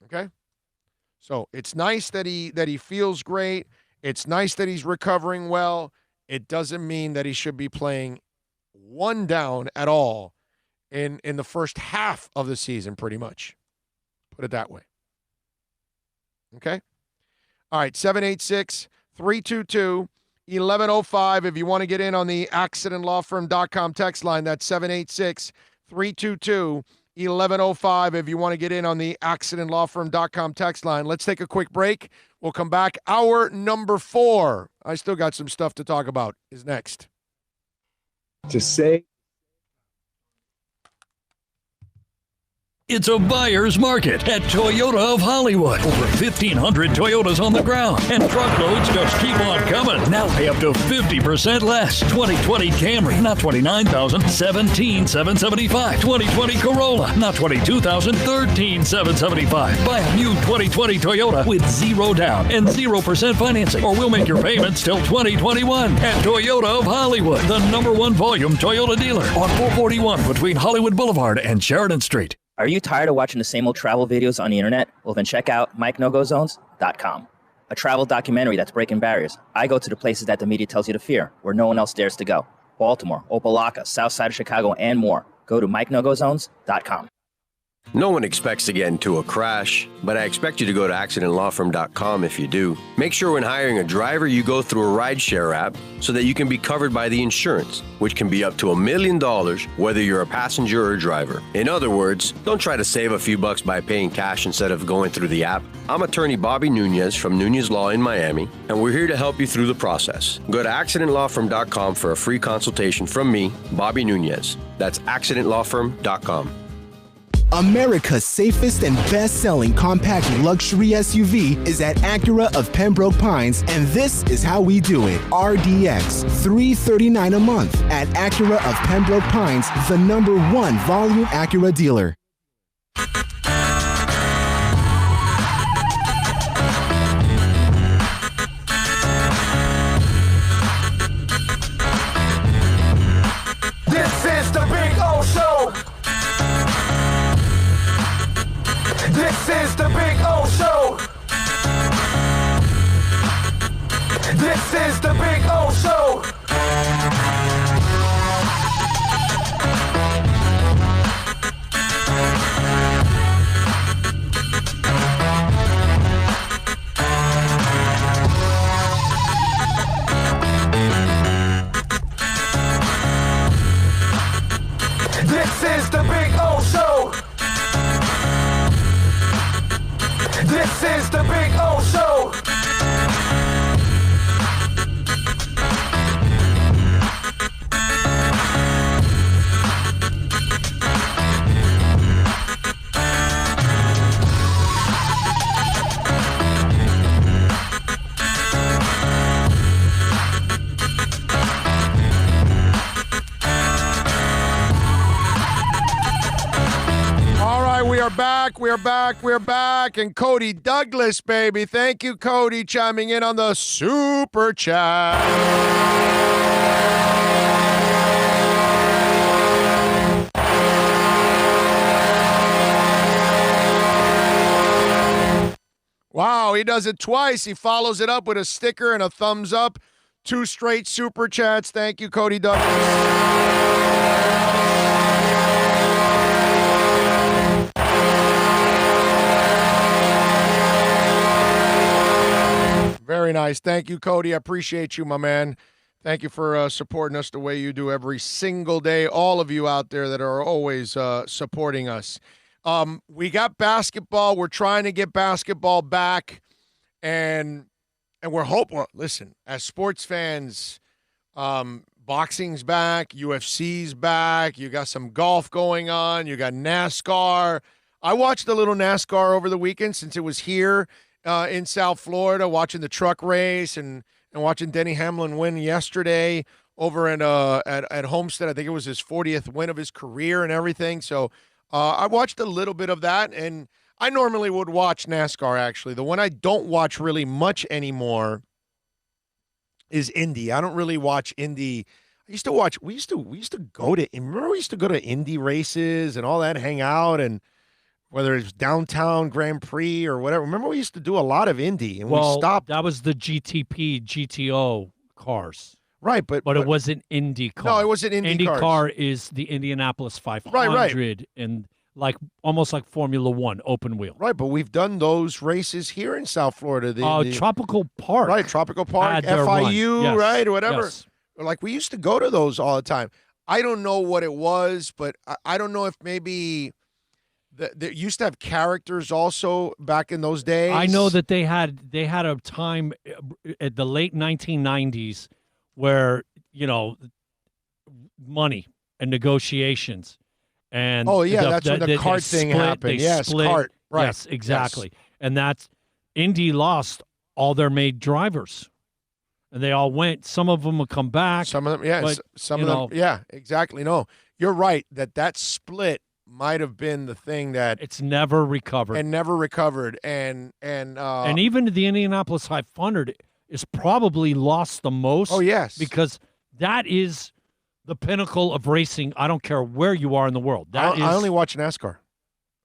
Okay? So it's nice that he feels great. It's nice that he's recovering well. It doesn't mean that he should be playing one down at all in the first half of the season, pretty much. Put it that way. Okay? All right, 786-322-1105. If you want to get in on the accidentlawfirm.com text line, that's 786-322-1105. If you want to get in on the accidentlawfirm.com text line. Let's take a quick break. We'll come back. Hour number 4. I still got some stuff to talk about. Is next. To say It's a buyer's market at Toyota of Hollywood. Over 1,500 Toyotas on the ground, and truckloads just keep on coming. Now pay up to 50% less. 2020 Camry, not $29,000, $17,775. 2020 Corolla, not $22,000, $13,775. Buy a new 2020 Toyota with 0 down and 0% financing, or we'll make your payments till 2021 at Toyota of Hollywood, the #1 volume Toyota dealer on 441 between Hollywood Boulevard and Sheridan Street. Are you tired of watching the same old travel videos on the internet? Well, then check out MikeNoGoZones.com, a travel documentary that's breaking barriers. I go to the places that the media tells you to fear, where no one else dares to go. Baltimore, Opelika, South Side of Chicago, and more. Go to MikeNoGoZones.com. No one expects to get into a crash, but I expect you to go to accidentlawfirm.com if you do. Make sure when hiring a driver, you go through a rideshare app so that you can be covered by the insurance, which can be up to $1 million whether you're a passenger or driver. In other words, don't try to save a few bucks by paying cash instead of going through the app. I'm attorney Bobby Nunez from Nunez Law in Miami, and we're here to help you through the process. Go to accidentlawfirm.com for a free consultation from me, Bobby Nunez. That's accidentlawfirm.com. America's safest and best-selling compact luxury SUV is at Acura of Pembroke Pines, and this is how we do it. RDX, $339 a month at Acura of Pembroke Pines, the #1 volume Acura dealer. This is the Big O Show. This is the Big O Show. This is the Big O Show. back. We're back. We're back. And Cody Douglas, baby. Thank you, Cody, chiming in on the Super Chat. Wow, he does it twice. He follows it up with a sticker and a thumbs up. 2 straight Super Chats. Thank you, Cody Douglas. Very nice. Thank you, Cody. I appreciate you, my man. Thank you for supporting us the way you do every single day. All of you out there that are always supporting us. We got basketball. We're trying to get basketball back, and we're hoping. Listen, as sports fans, boxing's back, UFC's back. You got some golf going on. You got NASCAR. I watched a little NASCAR over the weekend since it was here in South Florida, watching the truck race and watching Denny Hamlin win yesterday over at Homestead. I think it was his 40th win of his career and everything. So. I watched a little bit of that, and I normally would watch NASCAR, actually. The one I don't watch really much anymore is Indy. I don't really watch Indy. I used to watch – we used to go to – remember we used to go to Indy races and all that, hang out, and whether it's downtown Grand Prix or whatever. Remember we used to do a lot of Indy, and we stopped. That was the GTP, GTO cars. Right, but it wasn't IndyCar. No, it wasn't IndyCar. IndyCar is the Indianapolis 500, right. And almost like Formula One, open wheel. Right, but we've done those races here in South Florida. Tropical Park. Right, Tropical Park, FIU, yes. Right, or whatever. Yes. Like we used to go to those all the time. I don't know what it was, but I don't know if maybe they used to have characters also back in those days. I know that they had a time at the late 1990s where, money and negotiations. And that's when the cart thing happened. Yes, cart. Right. Yes, exactly. Yes. And that's Indy lost all their made drivers. And they all went. Some of them will come back. Some of them, yes. But, some of them, yeah, exactly. No, you're right that split might have been the thing that it's never recovered. And even the Indianapolis 500 is probably lost the most. Oh, yes. Because that is the pinnacle of racing. I don't care where you are in the world. I only watch NASCAR.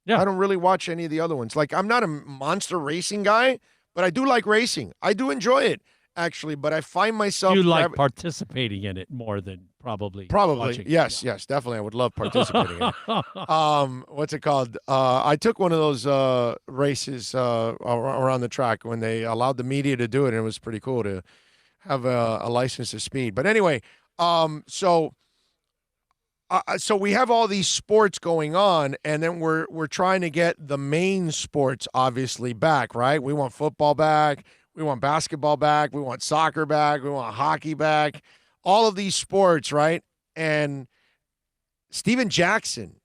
Yeah. I don't really watch any of the other ones. Like, I'm not a monster racing guy, but I do like racing. I do enjoy it, actually, but I find myself... You like participating in it more than probably watching. Yes, definitely. I would love participating in it. What's it called? I took one of those races around the track when they allowed the media to do it, and it was pretty cool to have a license to speed. But anyway, so we have all these sports going on, and then we're trying to get the main sports obviously back, right? We want football back, we want basketball back, we want soccer back, we want hockey back, all of these sports, right? And Steven Jackson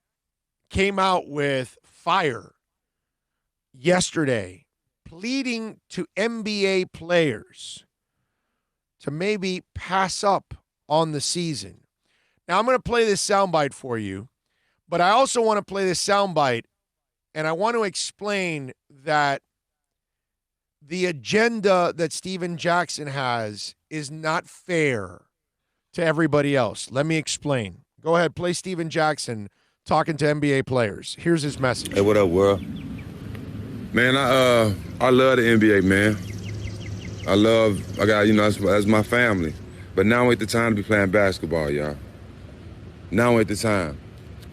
came out with fire yesterday, pleading to NBA players to maybe pass up on the season. Now, I'm going to play this soundbite for you, but I also want to play this soundbite, and I want to explain that the agenda that Steven Jackson has is not fair to everybody else. Let me explain. Go ahead, play Steven Jackson talking to NBA players. Here's his message. Hey, what up, world? Man, I love the NBA, man. I got, that's my family. But now ain't the time to be playing basketball, y'all. Now ain't the time.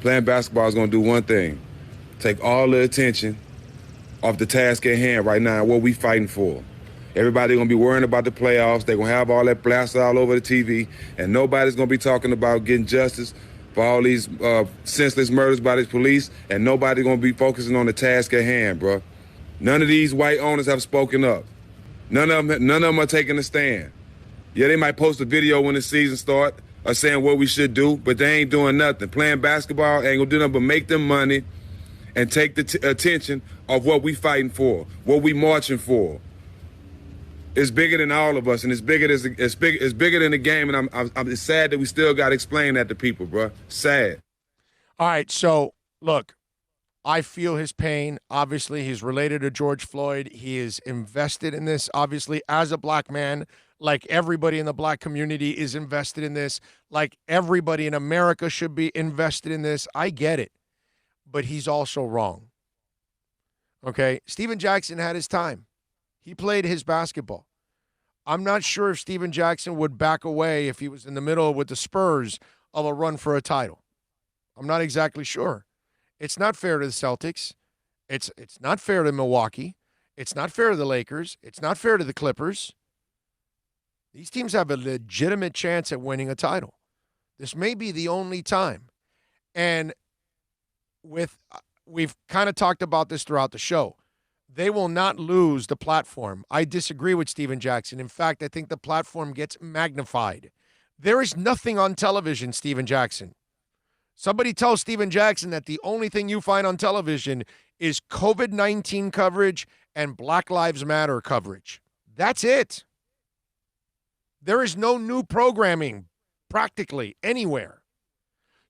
Playing basketball is going to do one thing. Take all the attention off the task at hand right now and what we fighting for. Everybody going to be worrying about the playoffs. They're going to have all that blasted all over the TV, and nobody's going to be talking about getting justice for all these senseless murders by the police, and nobody's going to be focusing on the task at hand, bro. None of these white owners have spoken up. None of them are taking a stand. Yeah, they might post a video when the season starts or saying what we should do, but they ain't doing nothing. Playing basketball ain't going to do nothing but make them money and take the attention of what we fighting for, what we marching for. It's bigger than all of us, and it's bigger than the game, and I'm sad that we still got to explain that to people, bro. Sad. All right, so, look, I feel his pain. Obviously, he's related to George Floyd. He is invested in this, obviously, as a black man, like everybody in the black community is invested in this, like everybody in America should be invested in this. I get it. But he's also wrong. Okay? Steven Jackson had his time. He played his basketball. I'm not sure if Steven Jackson would back away if he was in the middle with the Spurs of a run for a title. I'm not exactly sure. It's not fair to the Celtics. It's not fair to Milwaukee. It's not fair to the Lakers. It's not fair to the Clippers. These teams have a legitimate chance at winning a title. This may be the only time. And we've kind of talked about this throughout the show. They will not lose the platform. I disagree with Steven Jackson. In fact, I think the platform gets magnified. There is nothing on television, Steven Jackson. Somebody tell Steven Jackson that the only thing you find on television is COVID-19 coverage and Black Lives Matter coverage. That's it. There is no new programming practically anywhere.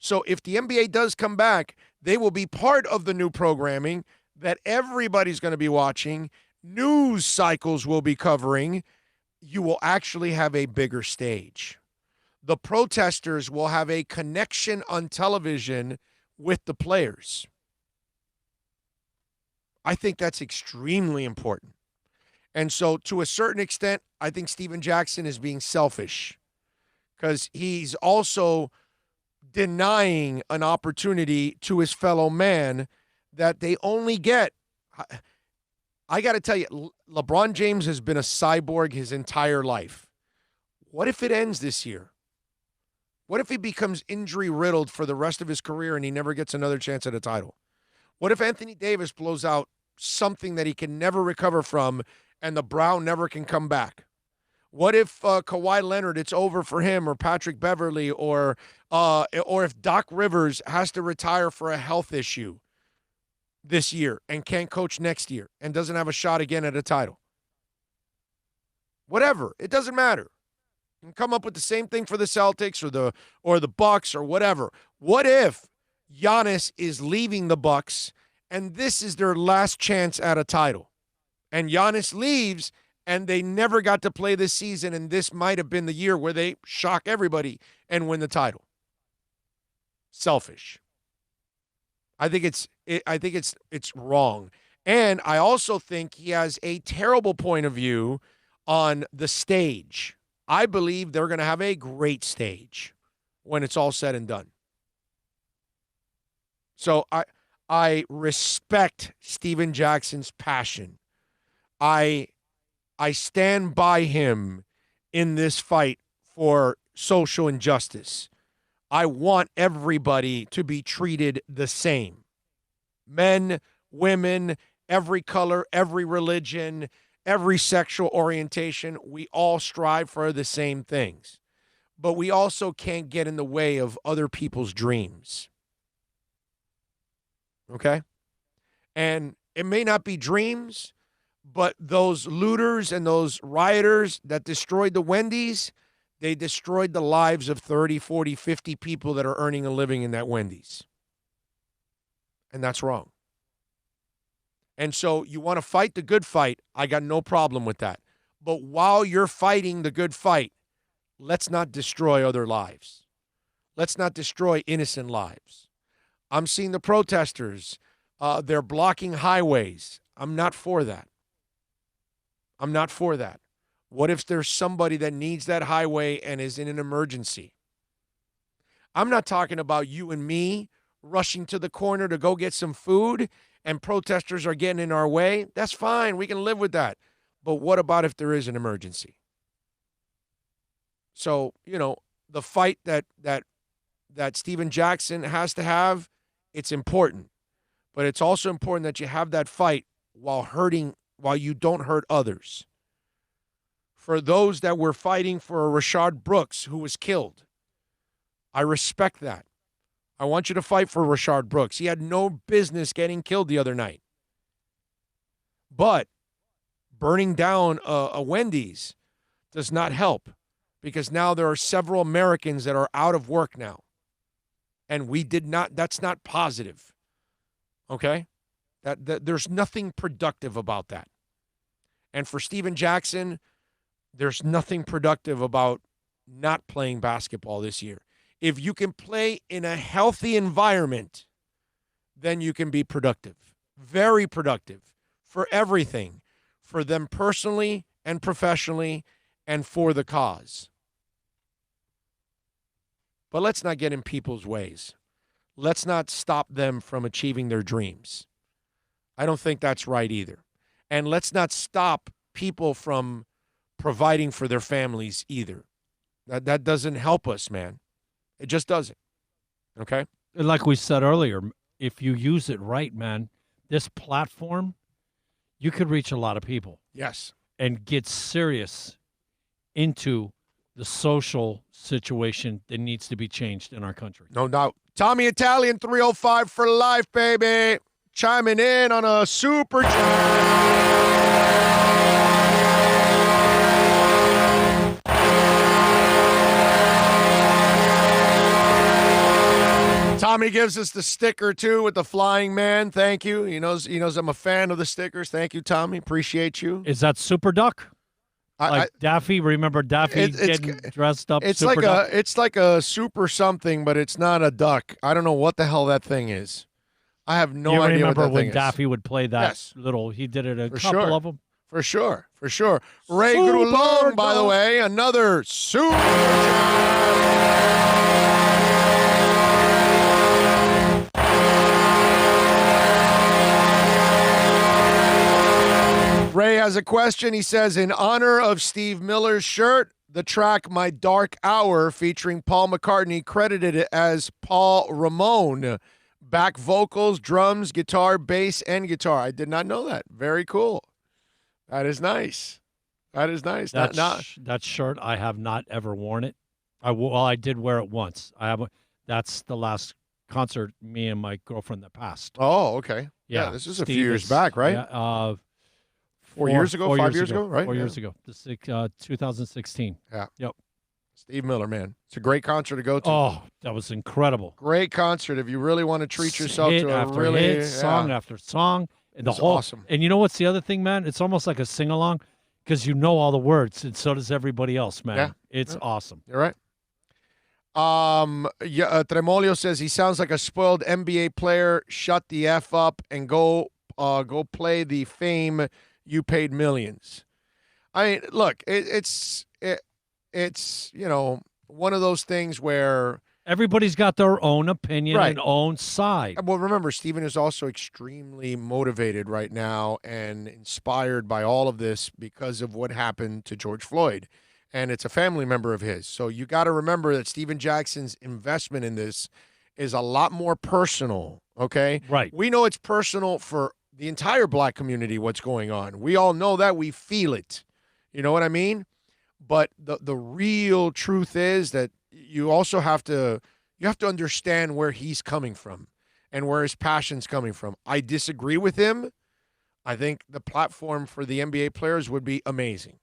So if the NBA does come back, they will be part of the new programming that everybody's going to be watching. News cycles will be covering. You will actually have a bigger stage. The protesters will have a connection on television with the players. I think that's extremely important. And so to a certain extent, I think Steven Jackson is being selfish because he's also denying an opportunity to his fellow man that they only get. I got to tell you, LeBron James has been a cyborg his entire life. What if it ends this year? What if he becomes injury-riddled for the rest of his career and he never gets another chance at a title? What if Anthony Davis blows out something that he can never recover from and the brow never can come back? What if Kawhi Leonard, it's over for him, or Patrick Beverley, or if Doc Rivers has to retire for a health issue this year and can't coach next year and doesn't have a shot again at a title? Whatever. It doesn't matter. You can come up with the same thing for the Celtics or the Bucks or whatever. What if Giannis is leaving the Bucks and this is their last chance at a title? And Giannis leaves and they never got to play this season, and this might have been the year where they shock everybody and win the title. Selfish. I think it's wrong. And I also think he has a terrible point of view on the stage. I believe they're going to have a great stage when it's all said and done. So I respect Steven Jackson's passion. I stand by him in this fight for social injustice. I want everybody to be treated the same. Men, women, every color, every religion, every sexual orientation, we all strive for the same things. But we also can't get in the way of other people's dreams. Okay? And it may not be dreams, but those looters and those rioters that destroyed the Wendy's, they destroyed the lives of 30, 40, 50 people that are earning a living in that Wendy's. And that's wrong. And so you want to fight the good fight, I got no problem with that. But while you're fighting the good fight, let's not destroy other lives. Let's not destroy innocent lives. I'm seeing the protesters. They're blocking highways. I'm not for that. I'm not for that. What if there's somebody that needs that highway and is in an emergency? I'm not talking about you and me rushing to the corner to go get some food and protesters are getting in our way. That's fine. We can live with that. But what about if there is an emergency? So, the fight that Steven Jackson has to have, it's important. But it's also important that you have that fight while you don't hurt others. For those that were fighting for Rashard Brooks, who was killed, I respect that. I want you to fight for Rashard Brooks. He had no business getting killed the other night. But burning down a Wendy's does not help, because now there are several Americans that are out of work now. And that's not positive. Okay? That there's nothing productive about that. And for Steven Jackson, there's nothing productive about not playing basketball this year. If you can play in a healthy environment, then you can be productive. Very productive for everything, for them personally and professionally and for the cause. But let's not get in people's ways. Let's not stop them from achieving their dreams. I don't think that's right either. And let's not stop people from providing for their families either. That doesn't help us, man. It just doesn't. Okay? And like we said earlier, if you use it right, man, this platform, you could reach a lot of people. Yes. And get serious into the social situation that needs to be changed in our country. No doubt. Tommy Italian, 305 for life, baby. Chiming in on a super Tommy gives us the sticker too with the flying man. Thank you. He knows I'm a fan of the stickers. Thank you, Tommy. Appreciate you. Is that Super Duck? Daffy, remember Daffy getting dressed up? It's Super Duck? it's like a super something, but it's not a duck. I don't know what the hell that thing is. I have no idea what that thing is. You remember when Daffy would play that little? He did it For couple sure. of them. For sure. Ray Grulon, by the way, another super. Ray has a question. He says, in honor of Steve Miller's shirt, the track My Dark Hour featuring Paul McCartney credited it as Paul Ramone. Back vocals, drums, guitar, bass, and guitar. I did not know that. Very cool. That is nice. That shirt, I have not ever worn it. I did wear it once. That's the last concert me and my girlfriend that passed. Oh, okay. Yeah, this is a few years back, right? Yeah, 4 years ago, 5 years ago, right? 4 years ago. 2016. Yeah. Yep. Steve Miller, man. It's a great concert to go to. Oh, that was incredible. Great concert. If you really want to treat yourself hit to a after really hit, song after song. And It's awesome. And you know what's the other thing, man? It's almost like a sing-along because you know all the words, and so does everybody else, man. Yeah. It's awesome. You're right. Tremolio says he sounds like a spoiled NBA player. Shut the F up and go play the fame you paid millions. I mean, look, it's one of those things where everybody's got their own opinion and own side. Well, remember, Steven is also extremely motivated right now and inspired by all of this because of what happened to George Floyd. And it's a family member of his. So you got to remember that Steven Jackson's investment in this is a lot more personal, okay? Right. We know it's personal for the entire black community, what's going on. We all know that. We feel it. You know what I mean? But the real truth is that you also have to understand where he's coming from and where his passion's coming from. I disagree with him. I think the platform for the NBA players would be amazing.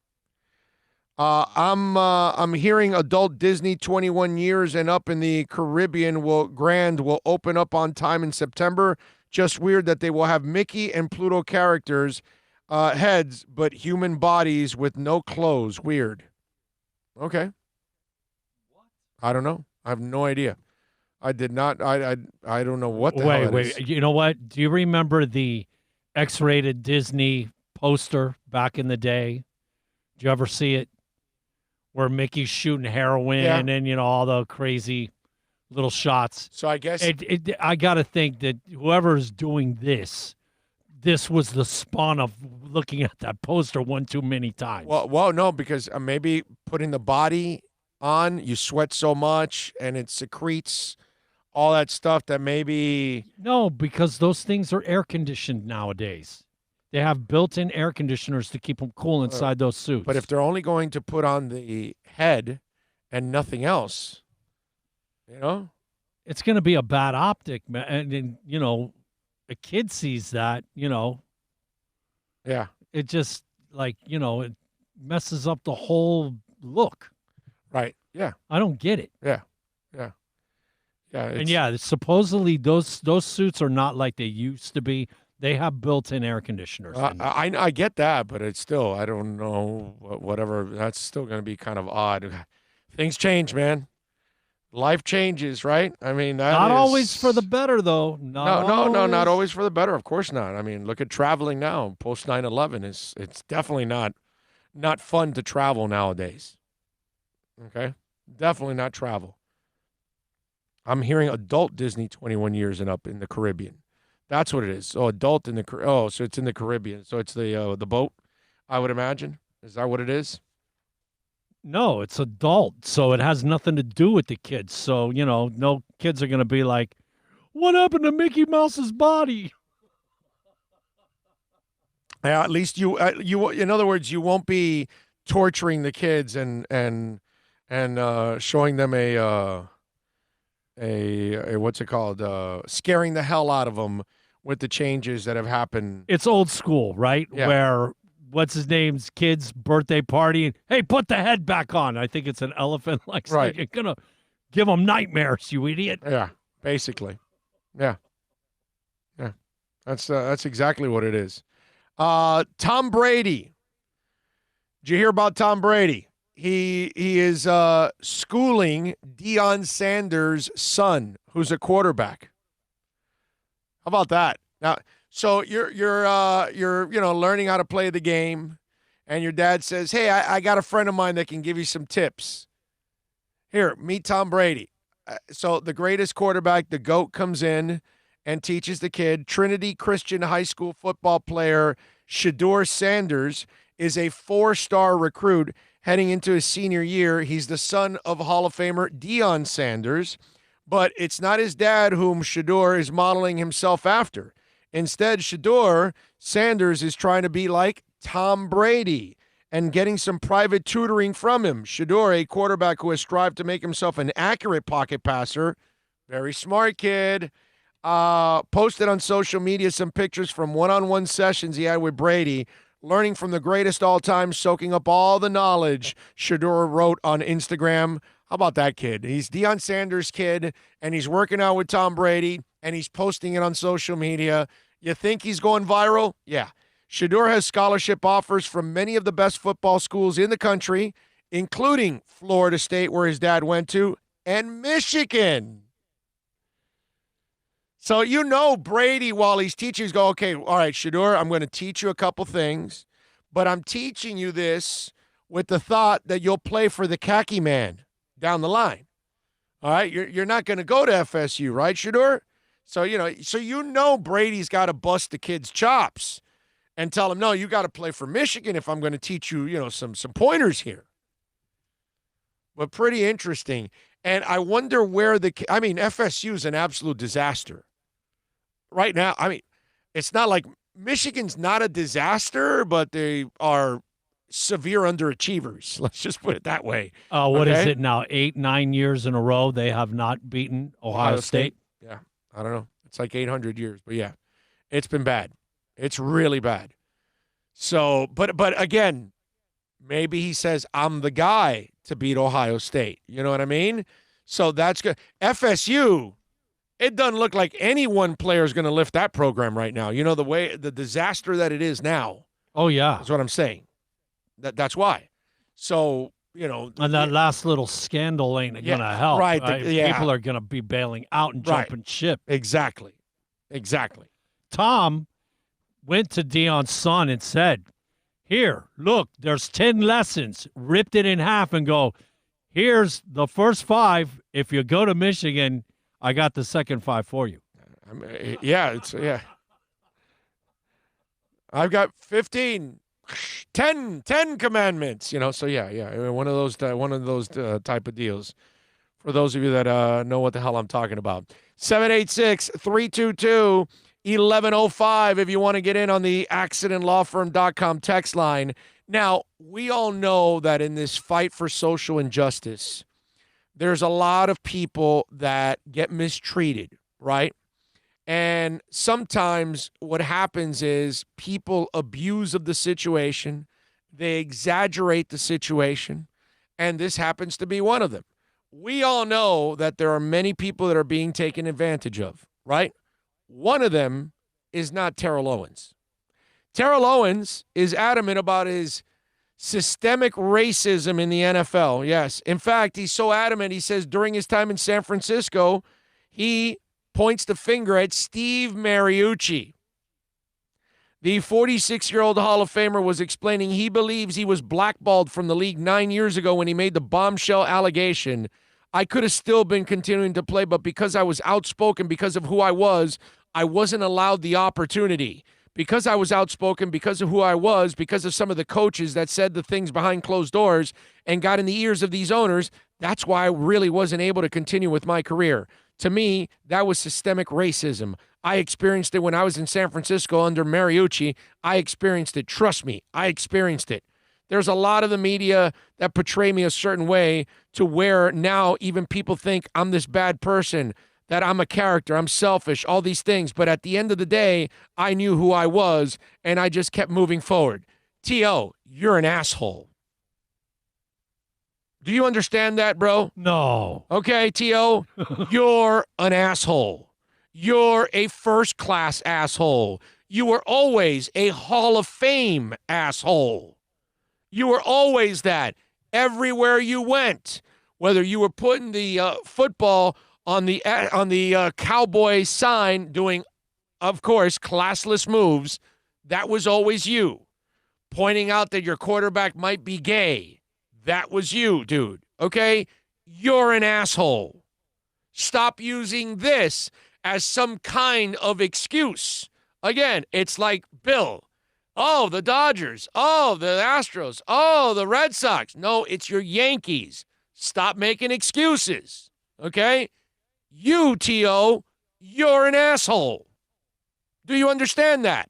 I'm hearing adult Disney 21 years and up in the Caribbean will open up on time in September. Just weird that they will have Mickey and Pluto characters heads, but human bodies with no clothes. Weird. Okay. I don't know. I have no idea. I did not. I don't know what the hell that is. You know what? Do you remember the X-rated Disney poster back in the day? Did you ever see it? Where Mickey's shooting heroin and all the crazy little shots. So I guess I got to think that whoever's doing this was the spawn of looking at that poster one too many times. Well, no, because maybe putting the body on, you sweat so much and it secretes all that stuff that maybe. No, because those things are air conditioned nowadays. They have built-in air conditioners to keep them cool inside those suits. But if they're only going to put on the head and nothing else, it's going to be a bad optic, man. And a kid sees that, Yeah. It just it messes up the whole look. Right. Yeah. I don't get it. Yeah. Yeah, And yeah, supposedly those suits are not like they used to be. They have built-in air conditioners. in them. I get that, but it's still, I don't know, whatever. That's still going to be kind of odd. Things change, man. Life changes, right? I mean, Not always for the better, though. No, not always for the better. Of course not. I mean, look at traveling now. Post 9/11, it's definitely not fun to travel nowadays. Okay, definitely not travel. I'm hearing adult Disney 21 years and up in the Caribbean. That's what it is. Oh, adult in the so it's in the Caribbean. So it's the boat, I would imagine. Is that what it is? No, it's adult, so it has nothing to do with the kids. So, no kids are going to be like, what happened to Mickey Mouse's body? Yeah, at least you in other words, you won't be torturing the kids and showing them a what's it called? Scaring the hell out of them with the changes that have happened. It's old school, right? Yeah. Where what's his name's kid's birthday party, and hey, put the head back on. I think it's an elephant. Like, Right. you're gonna give them nightmares, you idiot. Yeah, basically. Yeah. That's exactly what it is. Tom Brady. Did you hear about Tom Brady? He is schooling Deion Sanders' son, who's a quarterback. How about that? Now, so you're learning how to play the game, and your dad says, "Hey, I got a friend of mine that can give you some tips. Here, meet Tom Brady." So the greatest quarterback, the GOAT, comes in and teaches the kid. Trinity Christian High School football player Shedeur Sanders is a 4-star recruit heading into his senior year. He's the son of Hall of Famer Deion Sanders, but it's not his dad whom Shedeur is modeling himself after. Instead, Shedeur Sanders is trying to be like Tom Brady and getting some private tutoring from him. Shedeur, a quarterback who has strived to make himself an accurate pocket passer, very smart kid, posted on social media some pictures from one-on-one sessions he had with Brady, learning from the greatest all time, soaking up all the knowledge, Shedeur wrote on Instagram. How about that kid? He's Deion Sanders' kid, and he's working out with Tom Brady, and he's posting it on social media. You think he's going viral? Yeah. Shedeur has scholarship offers from many of the best football schools in the country, including Florida State, where his dad went to, and Michigan. So Brady, while he's teaching, he's go, okay, all right, Shedeur, I'm going to teach you a couple things, but I'm teaching you this with the thought that you'll play for the khaki man down the line. All right, you're not going to go to FSU, right, Shedeur? So Brady's got to bust the kid's chops and tell him, no, you got to play for Michigan if I'm going to teach you, some pointers here. But pretty interesting. And I wonder where FSU is an absolute disaster. Right now, it's not like Michigan's not a disaster, but they are severe underachievers. Let's just put it that way. What is it now? 8-9 years in a row they have not beaten Ohio State? Yeah, I don't know. It's like 800 years, but yeah, it's been bad. It's really bad. So, but again, maybe he says, I'm the guy to beat Ohio State. You know what I mean? So that's good. FSU, it doesn't look like any one player is going to lift that program right now. The disaster that it is now. Oh, yeah. That's what I'm saying. That's why. So, And that last little scandal ain't going to help. Right. People are going to be bailing out and jumping ship. Exactly. Tom went to Deion's son and said, here, look, there's 10 lessons. Ripped it in half and go, here's the first 5. If you go to Michigan, I got the second 5 for you. I've got 15, 10 commandments, So yeah. One of those type of deals. For those of you that know what the hell I'm talking about. 786-322-1105 if you want to get in on the accidentlawfirm.com text line. Now, we all know that in this fight for social injustice, there's a lot of people that get mistreated, right? And sometimes what happens is people abuse of the situation, they exaggerate the situation, and this happens to be one of them, we all know that there are many people that are being taken advantage of, right? One of them is not Terrell Owens. Terrell Owens is adamant about his systemic racism in the NFL. Yes. In fact, he's so adamant, he says during his time in San Francisco, he points the finger at Steve Mariucci. The 46-year-old Hall of Famer was explaining he believes he was blackballed from the league 9 years ago when he made the bombshell allegation. I could have still been continuing to play, but because I was outspoken, because of who I wasn't allowed the opportunity. Because I was outspoken, because of who I was, because of some of the coaches that said the things behind closed doors and got in the ears of these owners, that's why I really wasn't able to continue with my career. To me, that was systemic racism. I experienced it when I was in San Francisco under Mariucci. I experienced it. Trust me, I experienced it. There's a lot of the media that portray me a certain way to where now even people think I'm this bad person, that I'm a character, I'm selfish, all these things. But at the end of the day, I knew who I was, and I just kept moving forward. T.O., you're an asshole. Do you understand that, bro? No. Okay, T.O., you're an asshole. You're a first-class asshole. You were always a Hall of Fame asshole. You were always that everywhere you went, whether you were putting the football on the cowboy sign doing, of course, classless moves, that was always you. Pointing out that your quarterback might be gay, that was you, dude, okay? You're an asshole. Stop using this as some kind of excuse. Again, it's like Bill. Oh, the Dodgers. Oh, the Astros. Oh, the Red Sox. No, it's your Yankees. Stop making excuses, okay? You, T.O., you're an asshole. Do you understand that?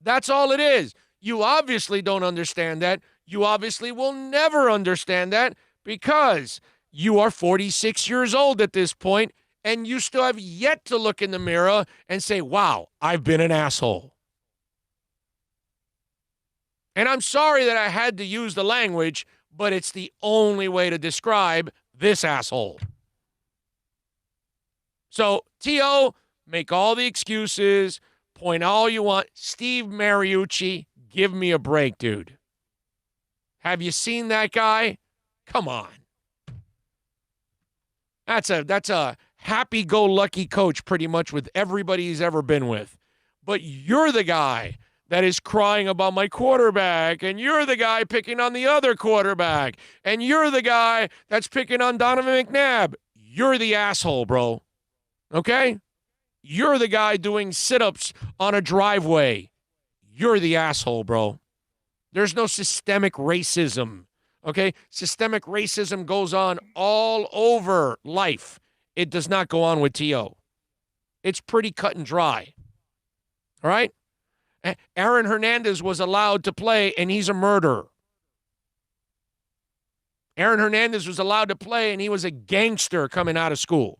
That's all it is. You obviously don't understand that. You obviously will never understand that because you are 46 years old at this point and you still have yet to look in the mirror and say, wow, I've been an asshole. And I'm sorry that I had to use the language, but it's the only way to describe this asshole. So, T.O., make all the excuses, point all you want. Steve Mariucci, give me a break, dude. Have you seen that guy? Come on. That's a happy-go-lucky coach pretty much with everybody he's ever been with. But you're the guy that is crying about my quarterback, and you're the guy picking on the other quarterback, and you're the guy that's picking on Donovan McNabb. You're the asshole, bro. Okay? You're the guy doing sit-ups on a driveway. You're the asshole, bro. There's no systemic racism, okay? Systemic racism goes on all over life. It does not go on with T.O. It's pretty cut and dry, all right? Aaron Hernandez was allowed to play, and he's a murderer. Aaron Hernandez was allowed to play, and he was a gangster coming out of school.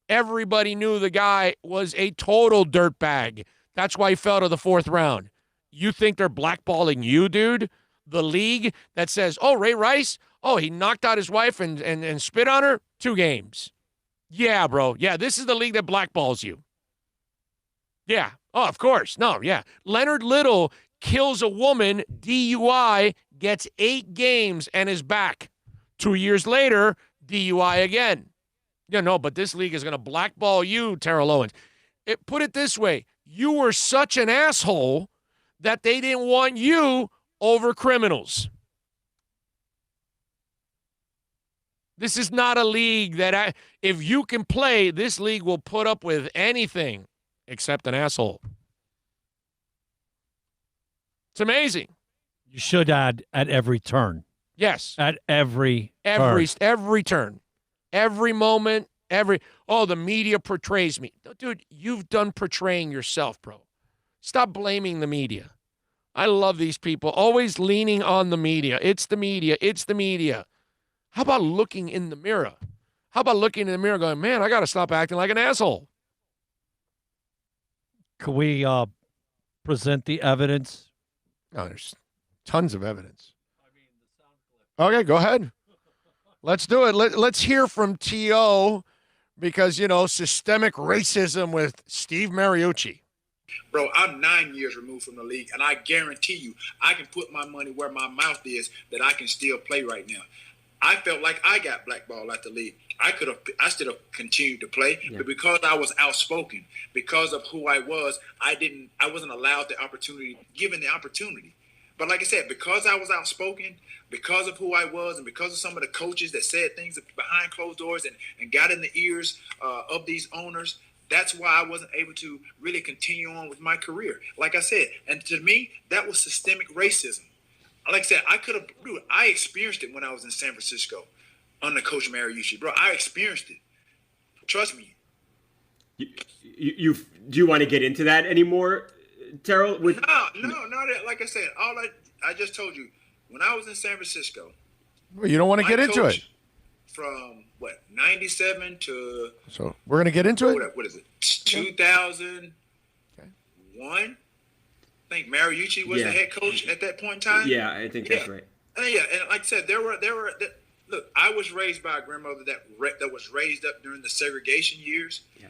Everybody knew the guy was a total dirtbag. That's why he fell to the fourth round. You think they're blackballing you, dude? The league that says, oh, Ray Rice, oh, he knocked out his wife and spit on her? 2 games. Yeah, bro. Yeah, this is the league that blackballs you. Yeah. Oh, of course. No, yeah. Leonard Little kills a woman, DUI, gets 8 games and is back. 2 years later, DUI again. Yeah, no, but this league is going to blackball you, Terrell Owens. Put it this way. You were such an asshole that they didn't want you over criminals. This is not a league that, if you can play, this league will put up with anything except an asshole. It's amazing. You should add at every turn. Yes. At every turn. Every turn. Every moment. The media portrays me. Dude, you've done portraying yourself, bro. Stop blaming the media. I love these people, always leaning on the media. It's the media. It's the media. How about looking in the mirror? How about looking in the mirror going, man, I got to stop acting like an asshole? Can we present the evidence? No, there's tons of evidence. Okay, go ahead. Let's do it. Let's hear from T.O. because, systemic racism with Steve Mariucci. Bro, I'm 9 years removed from the league, and I guarantee you, I can put my money where my mouth is that I can still play right now. I felt like I got blackballed at the league. I still have continued to play, but because I was outspoken, because of who I was, I wasn't allowed the opportunity, given the opportunity. But like I said, because I was outspoken, because of who I was, and because of some of the coaches that said things behind closed doors and got in the ears of these owners, that's why I wasn't able to really continue on with my career. Like I said, and to me, that was systemic racism. Like I said, I experienced it when I was in San Francisco under Coach Mariucci. Bro, I experienced it. Trust me. Do you want to get into that anymore, Terrell? No. Like I said, I just told you, when I was in San Francisco. Well, you don't want to get into it. From 97 to. So we're going to get into it? What is it? 2001. I think Mariucci was the head coach at that point in time. Yeah, I think that's right. And like I said, there were. Look, I was raised by a grandmother that was raised up during the segregation years. Yeah.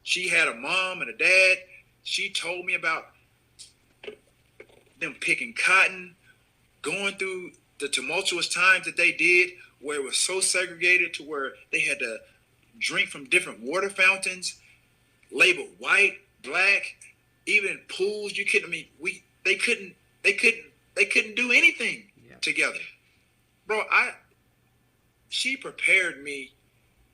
She had a mom and a dad. She told me about them picking cotton, going through the tumultuous times that they did, where it was so segregated to where they had to drink from different water fountains, labeled white, black, even pools. They couldn't do anything together. Bro, she prepared me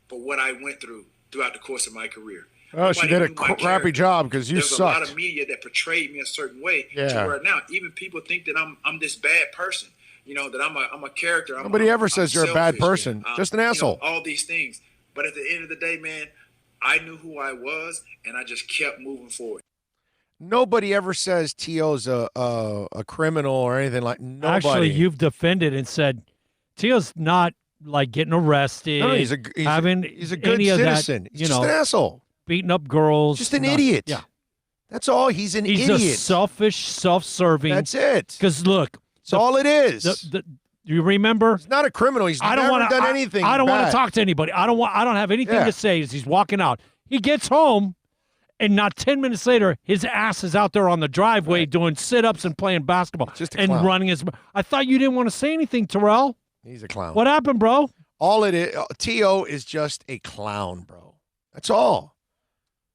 for what I went through throughout the course of my career. Oh, she did a crappy job because you sucked. There's a lot of media that portrayed me a certain way to where now even people think that I'm this bad person. That I'm a character. Nobody ever says you're a bad person. Just an asshole. All these things. But at the end of the day, man, I knew who I was, and I just kept moving forward. Nobody ever says T.O.'s a criminal or anything like. Nobody. Actually, you've defended and said T.O.'s not like getting arrested. No, he's a good citizen. He's just an asshole. Beating up girls. Just an idiot. Yeah. That's all. He's an idiot. He's a selfish, self-serving. That's it. Because look. That's all it is. You remember? He's not a criminal. He's never done anything I don't want to bad. talk to anybody. I don't have anything to say as he's walking out. He gets home, and not 10 minutes later, his ass is out there on the driveway doing sit-ups and playing basketball and running his. I thought you didn't want to say anything, Terrell. He's a clown. What happened, bro? All it is, T.O. is just a clown, bro. That's all.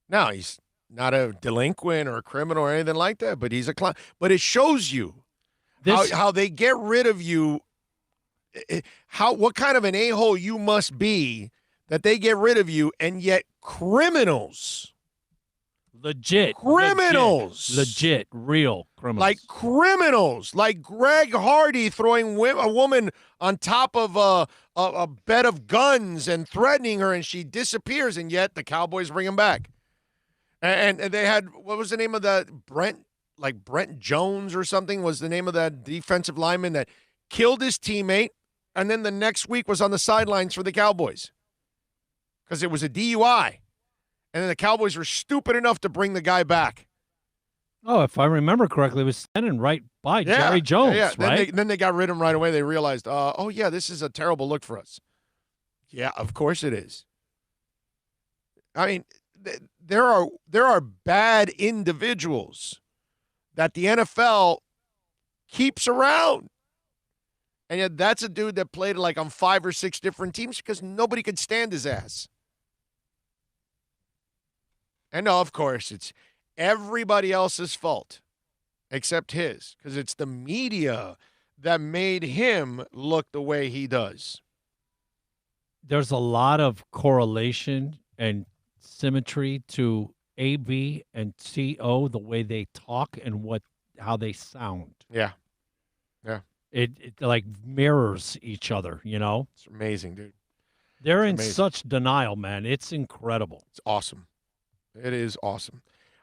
Now, he's not a delinquent or a criminal or anything like that, but he's a clown. But it shows you how they get rid of you, what kind of an a-hole you must be that they get rid of you, and yet criminals. Legit, real criminals. Like criminals, like Greg Hardy throwing a woman on top of a bed of guns and threatening her, and she disappears, and yet the Cowboys bring him back. And they had, what was the name of that, Brent Jones or something was the name of that defensive lineman that killed his teammate, and then the next week was on the sidelines for the Cowboys because it was a DUI. And then the Cowboys were stupid enough to bring the guy back. Oh, if I remember correctly, it was standing right by Jerry Jones, right? Then they got rid of him right away. They realized, this is a terrible look for us. Yeah, of course it is. I mean, there are bad individuals that the NFL keeps around. And yet that's a dude that played like on 5 or 6 different teams because nobody could stand his ass. And no, of course, it's everybody else's fault except his because it's the media that made him look the way he does. There's a lot of correlation and symmetry to AB and TO, the way they talk and how they sound. Yeah. It like mirrors each other, It's amazing, dude. They're in such denial, man. It's incredible. It's awesome. It is awesome.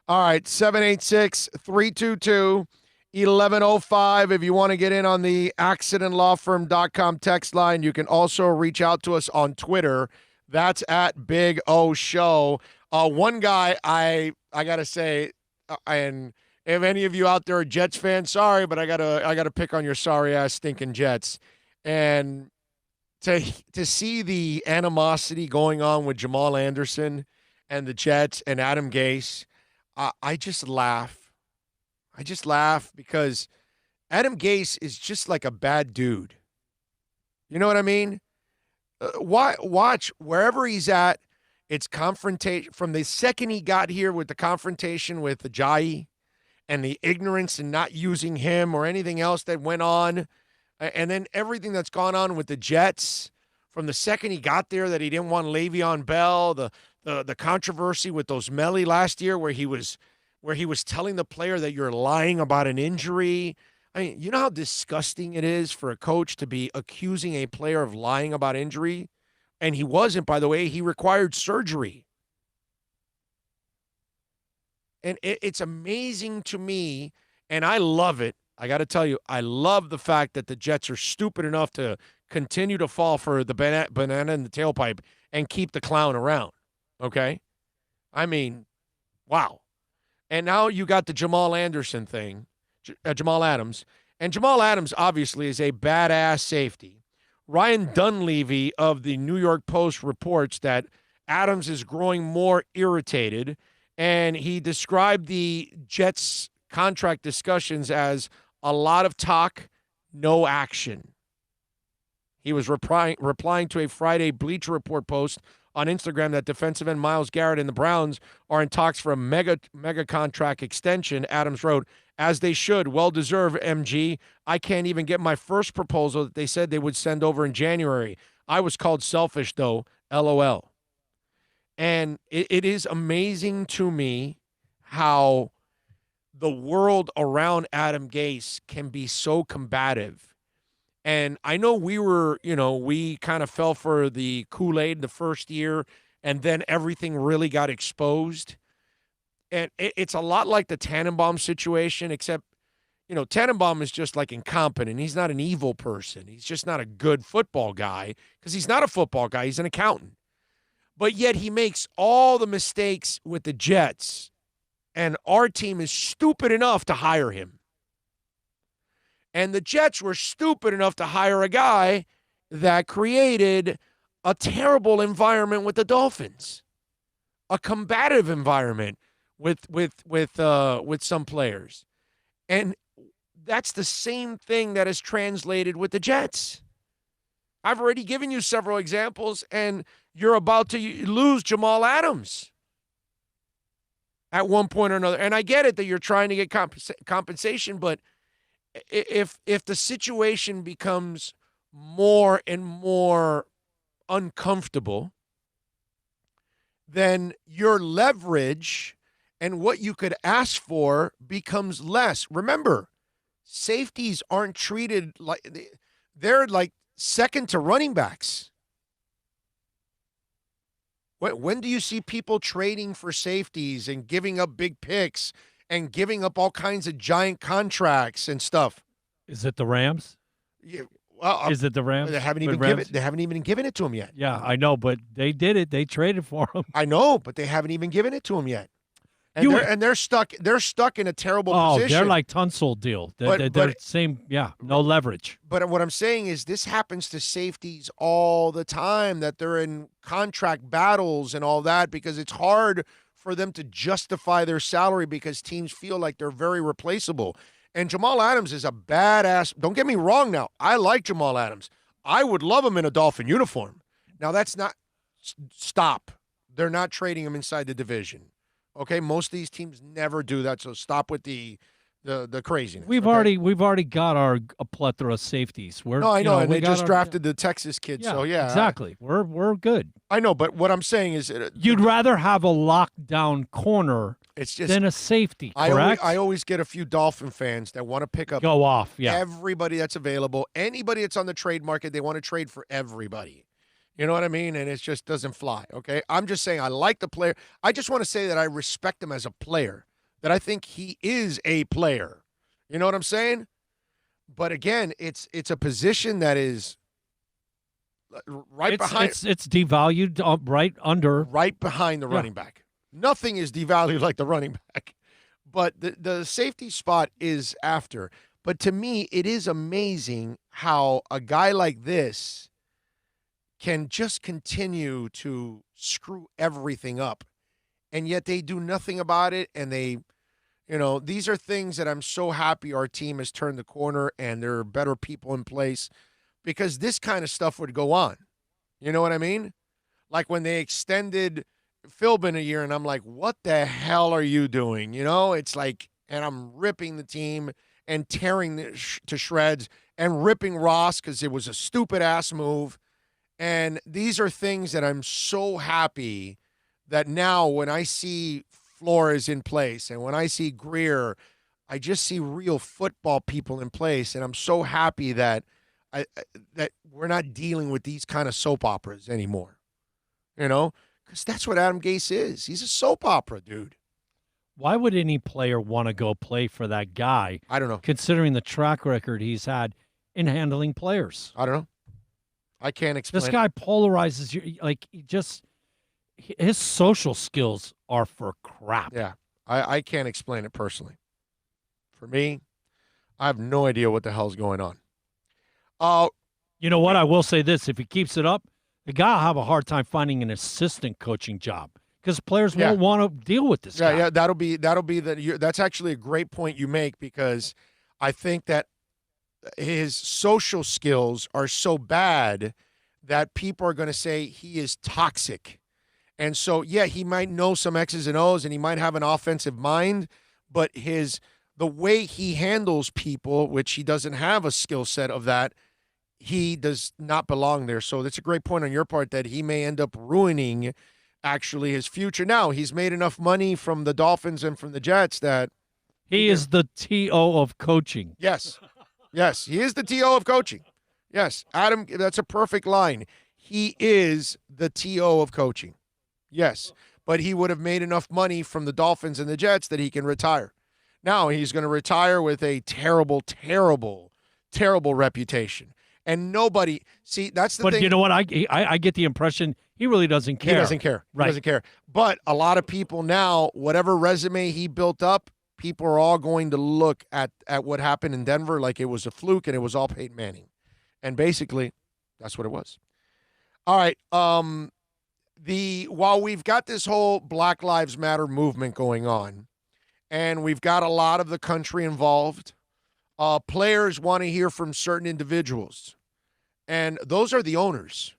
All right, 786-322-1105. If you want to get in on the accidentlawfirm.com text line, you can also reach out to us on Twitter. That's at Big O Show. One guy I got to say, and if any of you out there are Jets fans, sorry, but I gotta pick on your sorry ass stinking Jets. And to see the animosity going on with Jamal Anderson and the Jets and Adam Gase, I just laugh. I just laugh because Adam Gase is just like a bad dude. You know what I mean? Watch wherever he's at. It's confrontation from the second he got here with the confrontation with Ajayi and the ignorance and not using him or anything else that went on. And then everything that's gone on with the Jets from the second he got there, that he didn't want Le'Veon Bell, the controversy with those Melly last year where he was telling the player that you're lying about an injury. I mean, you know how disgusting it is for a coach to be accusing a player of lying about injury? And he wasn't, by the way. He required surgery. And it's amazing to me, and I love it. I got to tell you, I love the fact that the Jets are stupid enough to continue to fall for the banana in the tailpipe and keep the clown around, okay? I mean, wow. And now you got the Jamal Anderson thing, Jamal Adams. And Jamal Adams obviously is a badass safety. Ryan Dunleavy of the New York Post reports that Adams is growing more irritated, and he described the Jets' contract discussions as a lot of talk, no action. He was replying to a Friday Bleacher Report post on Instagram that defensive end Myles Garrett and the Browns are in talks for a mega contract extension. Adams wrote, "As they should, well-deserved, MG. I can't even get my first proposal that they said they would send over in January. I was called selfish, though, LOL." And it is amazing to me how the world around Adam Gase can be so combative. And I know we kind of fell for the Kool-Aid the first year, and then everything really got exposed. And it's a lot like the Tannenbaum situation, except, Tannenbaum is just like incompetent. He's not an evil person. He's just not a good football guy because he's not a football guy. He's an accountant. But yet he makes all the mistakes with the Jets, and our team is stupid enough to hire him. And the Jets were stupid enough to hire a guy that created a terrible environment with the Dolphins, a combative environment with some players. And that's the same thing that is translated with the Jets. I've already given you several examples, and you're about to lose Jamal Adams at one point or another. And I get it that you're trying to get compensation, but if the situation becomes more and more uncomfortable, then your leverage and what you could ask for becomes less. Remember, safeties aren't treated like they're like second to running backs. When do you see people trading for safeties and giving up big picks and giving up all kinds of giant contracts and stuff? Is it the Rams? Yeah. Well, is it the Rams? They haven't even given it to him yet. Yeah, I know, but they did it. They traded for him. I know, but they haven't even given it to him yet. And they're stuck. They're stuck in a terrible position. They're like Tunsil deal. They're same. Yeah, no leverage. But what I'm saying is, this happens to safeties all the time. That they're in contract battles and all that because it's hard for them to justify their salary because teams feel like they're very replaceable. And Jamal Adams is a badass. Don't get me wrong. Now, I like Jamal Adams. I would love him in a Dolphin uniform. Now, that's not. Stop. They're not trading him inside the division. Okay, most of these teams never do that, so stop with the craziness. We've already got a plethora of safeties. I know, and they just drafted the Texas kid, so yeah. Exactly. We're good. I know, but what I'm saying is you'd rather have a lockdown corner than a safety, correct? I always get a few Dolphin fans that want to pick up everybody that's available. Anybody that's on the trade market, they want to trade for everybody. You know what I mean? And it just doesn't fly, okay? I'm just saying I like the player. I just want to say that I respect him as a player, that I think he is a player. You know what I'm saying? But again, it's a position that is behind. It's devalued right under. Right behind the running back. Nothing is devalued like the running back. But the safety spot is after. But to me, it is amazing how a guy like this can just continue to screw everything up, and yet they do nothing about it. And they, these are things that I'm so happy our team has turned the corner and there are better people in place, because this kind of stuff would go on. You know what I mean? Like when they extended Philbin a year, and I'm like, what the hell are you doing? It's like, and I'm ripping the team and tearing to shreds and ripping Ross because it was a stupid-ass move. And these are things that I'm so happy that now when I see Flores in place and when I see Greer, I just see real football people in place. And I'm so happy that that we're not dealing with these kind of soap operas anymore, because that's what Adam Gase is. He's a soap opera, dude. Why would any player want to go play for that guy? I don't know. Considering the track record he's had in handling players. I don't know. I can't explain. This guy polarizes you. Like, his social skills are for crap. Yeah. I can't explain it personally. For me, I have no idea what the hell's going on. You know what? I will say this. If he keeps it up, the guy will have a hard time finding an assistant coaching job because players won't want to deal with this guy. Yeah, that'll be that's actually a great point you make, because I think that his social skills are so bad that people are going to say he is toxic. And so, yeah, he might know some X's and O's and he might have an offensive mind, but the way he handles people, which he doesn't have a skill set of that, he does not belong there. So that's a great point on your part that he may end up ruining actually his future. Now, he's made enough money from the Dolphins and from the Jets that he is the TO of coaching. Yes. Yes, he is the TO of coaching. Yes, Adam, that's a perfect line. He is the TO of coaching. Yes, but he would have made enough money from the Dolphins and the Jets that he can retire. Now he's going to retire with a terrible, terrible, terrible reputation. And nobody, see, that's the thing. But you know what? I get the impression he really doesn't care. He doesn't care. Right. He doesn't care. But a lot of people now, whatever resume he built up, people are all going to look at what happened in Denver like it was a fluke and it was all Peyton Manning. And basically, that's what it was. All right. While we've got this whole Black Lives Matter movement going on, and we've got a lot of the country involved, players want to hear from certain individuals, and those are the owners.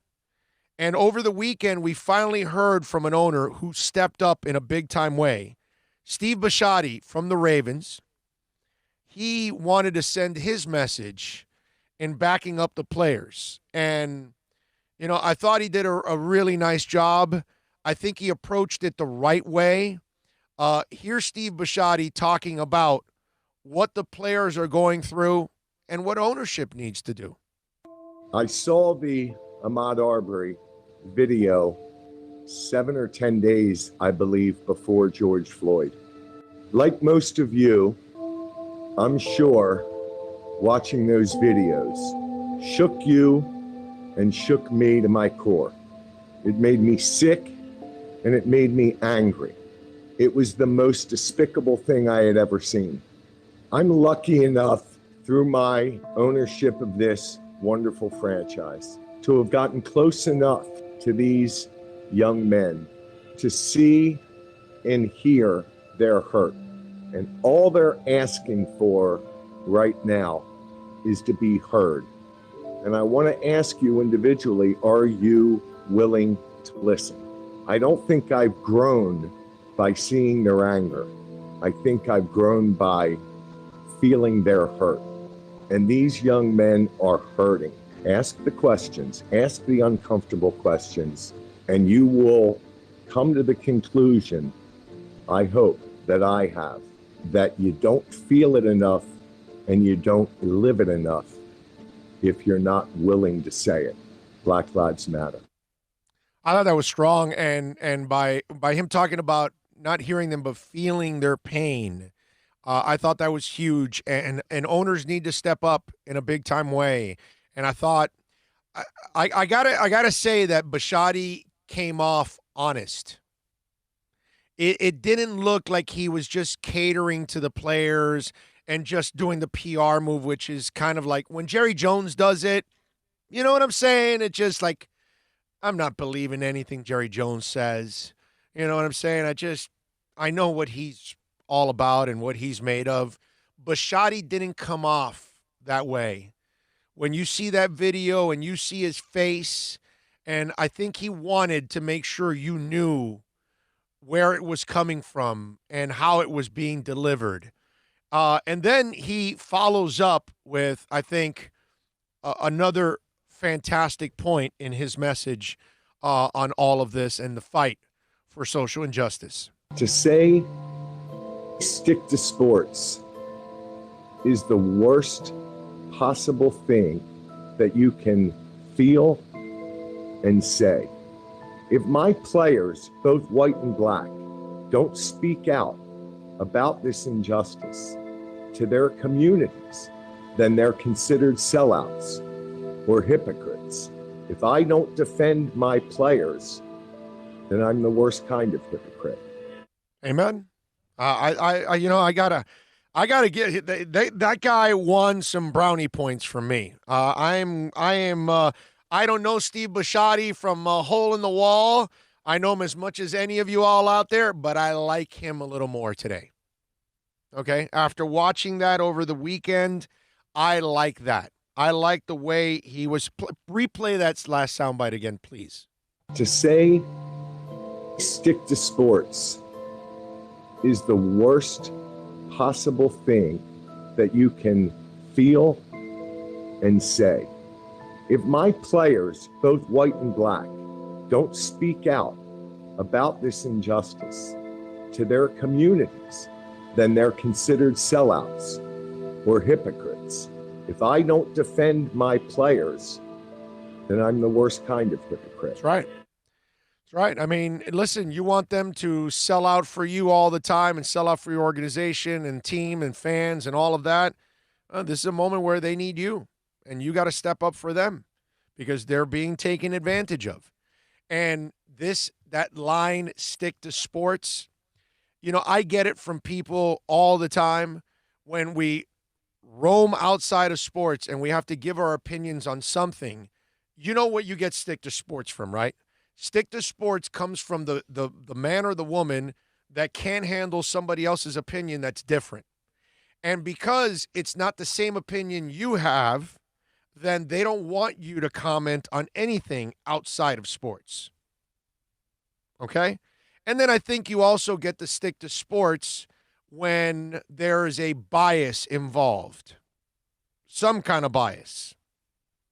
And over the weekend, we finally heard from an owner who stepped up in a big-time way. Steve Bisciotti from the Ravens. He wanted to send his message in backing up the players. And, I thought he did a really nice job. I think he approached it the right way. Here's Steve Bisciotti talking about what the players are going through and what ownership needs to do. I saw the Ahmaud Arbery video 7 or 10 days, I believe, before George Floyd. Like most of you, I'm sure watching those videos shook you and shook me to my core. It made me sick and it made me angry. It was the most despicable thing I had ever seen. I'm lucky enough through my ownership of this wonderful franchise to have gotten close enough to these young men to see and hear their hurt. And all they're asking for right now is to be heard. And I want to ask you individually, are you willing to listen? I don't think I've grown by seeing their anger. I think I've grown by feeling their hurt. And these young men are hurting. Ask the questions, ask the uncomfortable questions, and you will come to the conclusion, I hope that I have, that you don't feel it enough and you don't live it enough if you're not willing to say it. Black Lives Matter. I thought that was strong, and by him talking about not hearing them but feeling their pain, I thought that was huge, and owners need to step up in a big time way. And I thought I gotta say that Bisciotti came off honest. It didn't look like he was just catering to the players and just doing the PR move, which is kind of like when Jerry Jones does it. You know what I'm saying? It just like, I'm not believing anything Jerry Jones says. You know what I'm saying? I know what he's all about and what he's made of. Bisciotti didn't come off that way. When you see that video and you see his face, and I think he wanted to make sure you knew where it was coming from and how it was being delivered. And then he follows up with, I think, another fantastic point in his message on all of this and the fight for social injustice. To say stick to sports is the worst possible thing that you can feel and say. If my players, both white and black, don't speak out about this injustice to their communities, then they're considered sellouts or hypocrites. If I don't defend my players, then I'm the worst kind of hypocrite. Amen. I gotta get that guy won some brownie points from me. I don't know Steve Bisciotti from a hole in the wall. I know him as much as any of you all out there, but I like him a little more today. Okay, after watching that over the weekend, I like that. I like the way he was. Replay that last soundbite again, please. To say stick to sports is the worst possible thing that you can feel and say. If my players, both white and black, don't speak out about this injustice to their communities, then they're considered sellouts or hypocrites. If I don't defend my players, then I'm the worst kind of hypocrite. That's right. That's right. I mean, listen, you want them to sell out for you all the time and sell out for your organization and team and fans and all of that. This is a moment where they need you, and you got to step up for them because they're being taken advantage of. And that line, stick to sports, I get it from people all the time when we roam outside of sports and we have to give our opinions on something. You know what you get stick to sports from, right? Stick to sports comes from the man or the woman that can't handle somebody else's opinion that's different. And because it's not the same opinion you have, then they don't want you to comment on anything outside of sports. Okay? And then I think you also get to stick to sports when there is a bias involved. Some kind of bias.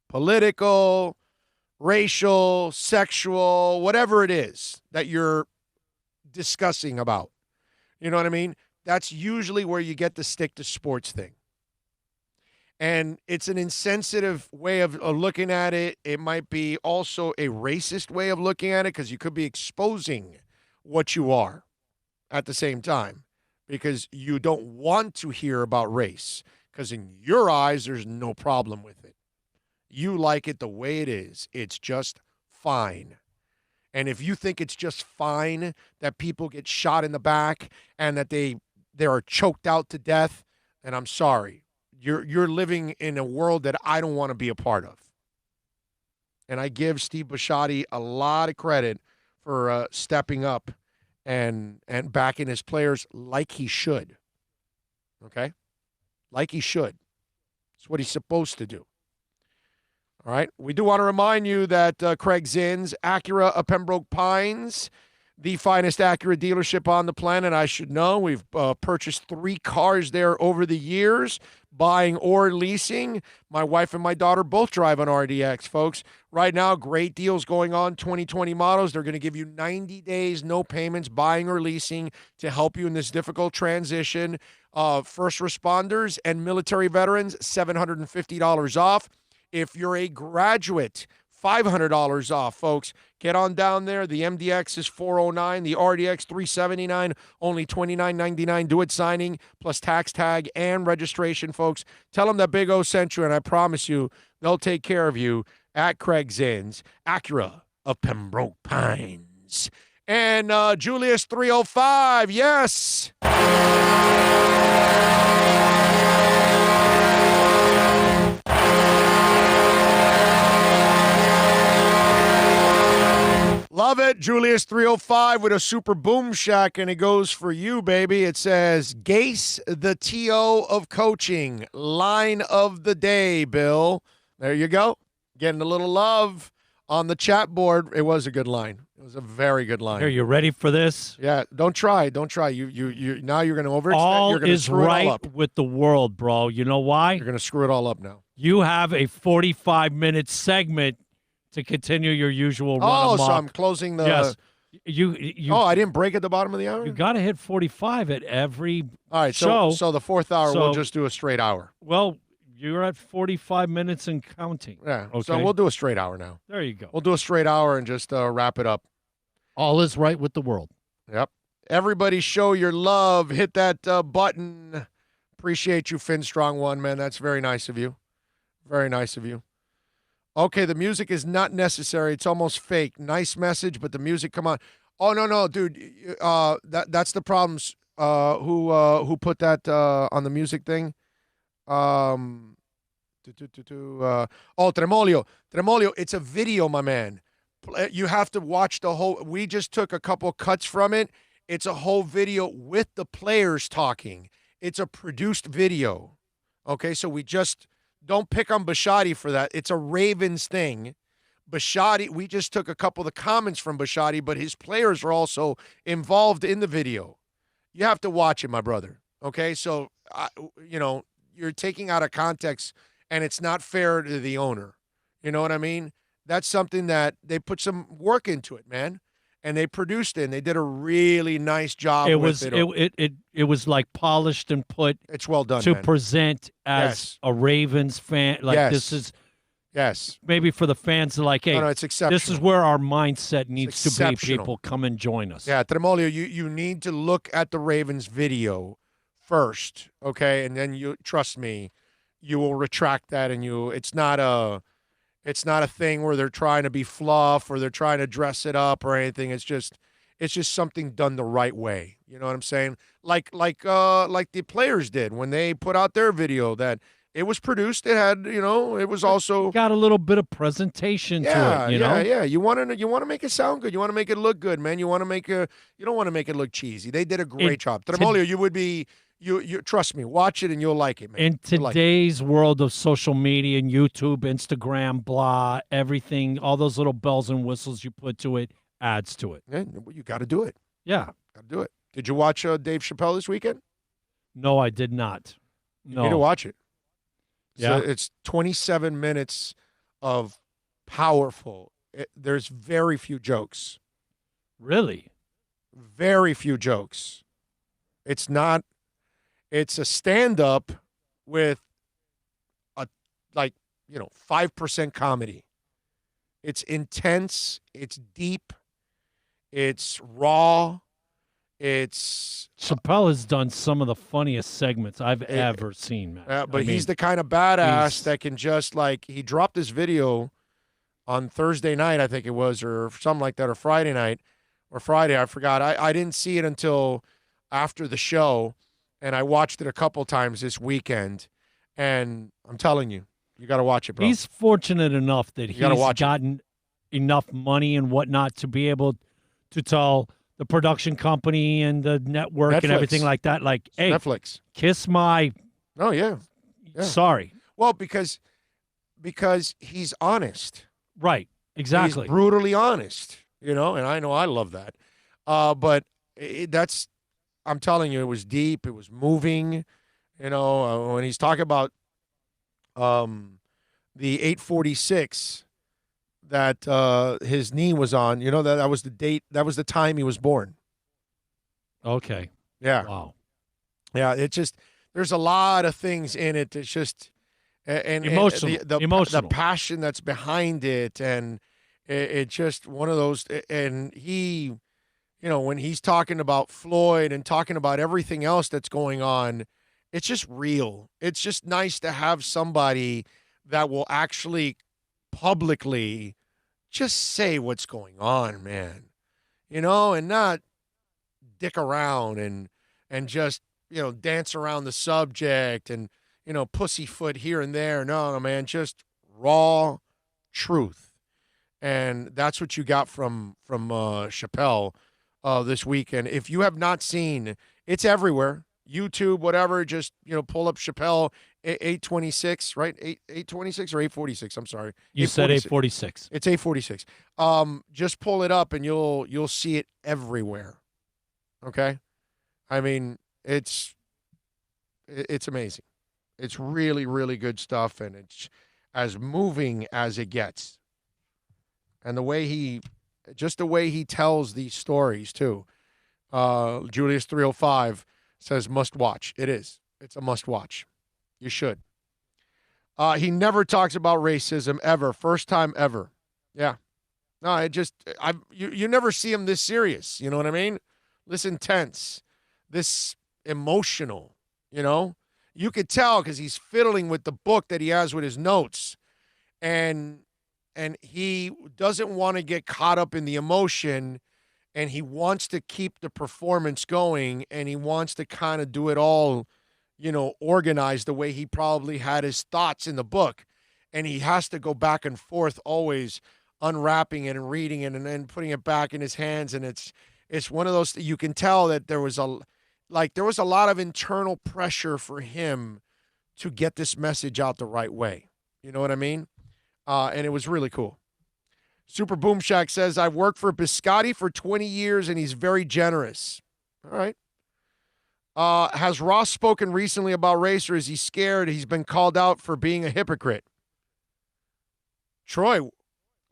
Political, racial, sexual, whatever it is that you're discussing about. You know what I mean? That's usually where you get the stick to sports thing. And it's an insensitive way of looking at it. It might be also a racist way of looking at it because you could be exposing what you are at the same time because you don't want to hear about race because in your eyes, there's no problem with it. You like it the way it is. It's just fine. And if you think it's just fine that people get shot in the back and that they are choked out to death, then I'm sorry. You're living in a world that I don't want to be a part of. And I give Steve Bisciotti a lot of credit for stepping up and backing his players like he should. Okay? Like he should. It's what he's supposed to do. All right. We do want to remind you that Craig Zinn's Acura of Pembroke Pines, the finest Acura dealership on the planet, I should know. We've purchased 3 cars there over the years, buying or leasing. My wife and my daughter both drive an RDX, folks. Right now, great deals going on, 2020 models. They're going to give you 90 days, no payments, buying or leasing to help you in this difficult transition. First responders and military veterans, $750 off. If you're a graduate, $500 off, folks. Get on down there. The MDX is $409. The RDX $379. Only $29.99. Do it signing plus tax tag and registration, folks. Tell them that Big O sent you, and I promise you they'll take care of you at Craig Zinn's Acura of Pembroke Pines. And Julius 305, yes. it. Julius 305 with a super boom shack, and it goes for you, baby. It says, Gase, the TO of coaching. Line of the day, Bill. There you go. Getting a little love on the chat board. It was a good line. It was a very good line. Are you ready for this? Yeah, don't try. Don't try. You now you're going to overextend. All You're gonna is screw it all right up. with the world, bro. You know why? You're going to screw it all up now. You have a 45-minute segment to continue your usual run Oh, amok. so I'm closing the. Yes. You. I didn't break at the bottom of the hour? You got to hit 45 at every All right, show. so the fourth hour, So- we'll just do a straight hour. Well, you're at 45 minutes and counting. Yeah, Okay. so we'll do a straight hour now. There you go. We'll do a straight hour and just wrap it up. All is right with the world. Yep. Everybody show your love. Hit that button. Appreciate you, Finn Strong One, man. That's very nice of you. Very nice of you. Okay, the music is not necessary. It's almost fake. Nice message, but the music, come on. Oh, no, dude. That's the problems. Who put that on the music thing? Tremolio. Tremolio, it's a video, my man. You have to watch the whole. We just took a couple cuts from it. It's a whole video with the players talking. It's a produced video. Okay, so we just don't pick on Bisciotti for that. It's a Ravens thing. Bisciotti, we just took a couple of the comments from Bisciotti, but his players are also involved in the video. You have to watch it, my brother. Okay, so you're taking out of context, and it's not fair to the owner. You know what I mean? That's something that they put some work into it, man, and they produced it. And they did a really nice job. It with was it was like polished and put. It's well done to man. present as Yes. a Ravens fan. Like Yes. this is. Yes. Maybe for the fans, they're like, hey, No, it's exceptional. this is where our mindset needs to be. exceptional. People, come and join us. Yeah, Tremolio, you need to look at the Ravens video first, okay, and then you trust me, you will retract that, and it's not a thing where they're trying to be fluff or they're trying to dress it up or anything. It's just something done the right way. You know what I'm saying? Like the players did when they put out their video that. It was produced. It had, it was also got a little bit of presentation to it. You know, yeah. You want to make it sound good. You want to make it look good, man. You want to make you don't want to make it look cheesy. They did a great job. Tremolio, you would be, you trust me, watch it and you'll like it, man. In today's world of social media and YouTube, Instagram, blah, everything, all those little bells and whistles you put to it adds to it. Yeah, you got to do it. Yeah, got to do it. Did you watch Dave Chappelle this weekend? No, I did not. No, You need to watch it. Yeah. So it's 27 minutes of powerful. There's very few jokes. Really? Very few jokes. It's a stand-up with 5% comedy. It's intense. It's deep. It's raw. Chappelle has done some of the funniest segments I've ever seen, man. But he's the kind of badass that can just he dropped this video on Thursday night, I think it was, or something like that, or Friday night, or Friday, I forgot. I didn't see it until after the show, and I watched it a couple times this weekend, and I'm telling you, you got to watch it, bro. He's fortunate enough that he's gotten enough money and whatnot to be able to tell the production company and the network and everything like that, like, hey, Netflix, kiss my. Oh yeah. Sorry. Well, because he's honest. Right. Exactly. He's brutally honest. And I know I love that. But I'm telling you, it was deep. It was moving. When he's talking about the 846. That his knee was on, that was the date, that was the time he was born. Okay. Yeah. Wow. Yeah, there's a lot of things in it. It's just emotional. The passion that's behind it, and it's just one of those. And he, when he's talking about Floyd and talking about everything else that's going on, it's just real. It's just nice to have somebody that will actually publicly just say what's going on, man, and not dick around and just, dance around the subject and, pussyfoot here and there. No, man, just raw truth. And that's what you got from Chappelle this weekend. If you have not seen, it's everywhere. YouTube, whatever, just, pull up Chappelle 826, right? 826 or 846, I'm sorry. You said 846. It's 846. Just pull it up and you'll see it everywhere. Okay? I mean, it's amazing. It's really, really good stuff, and it's as moving as it gets. And the way he tells these stories too. Julius 305 says must watch. It is. It's a must watch. You should. He never talks about racism ever. First time ever. Yeah. No, you never see him this serious. You know what I mean? This intense, this emotional, You could tell because he's fiddling with the book that he has with his notes. And he doesn't want to get caught up in the emotion, and he wants to keep the performance going, and he wants to kind of do it all, organized the way he probably had his thoughts in the book. And he has to go back and forth always unwrapping it and reading it and then putting it back in his hands. And it's one of those, you can tell that there was a lot of internal pressure for him to get this message out the right way. You know what I mean? And it was really cool. Super Boom Shack says, I've worked for Biscotti for 20 years, and he's very generous. All right. Has Ross spoken recently about race, or is he scared he's been called out for being a hypocrite? Troy,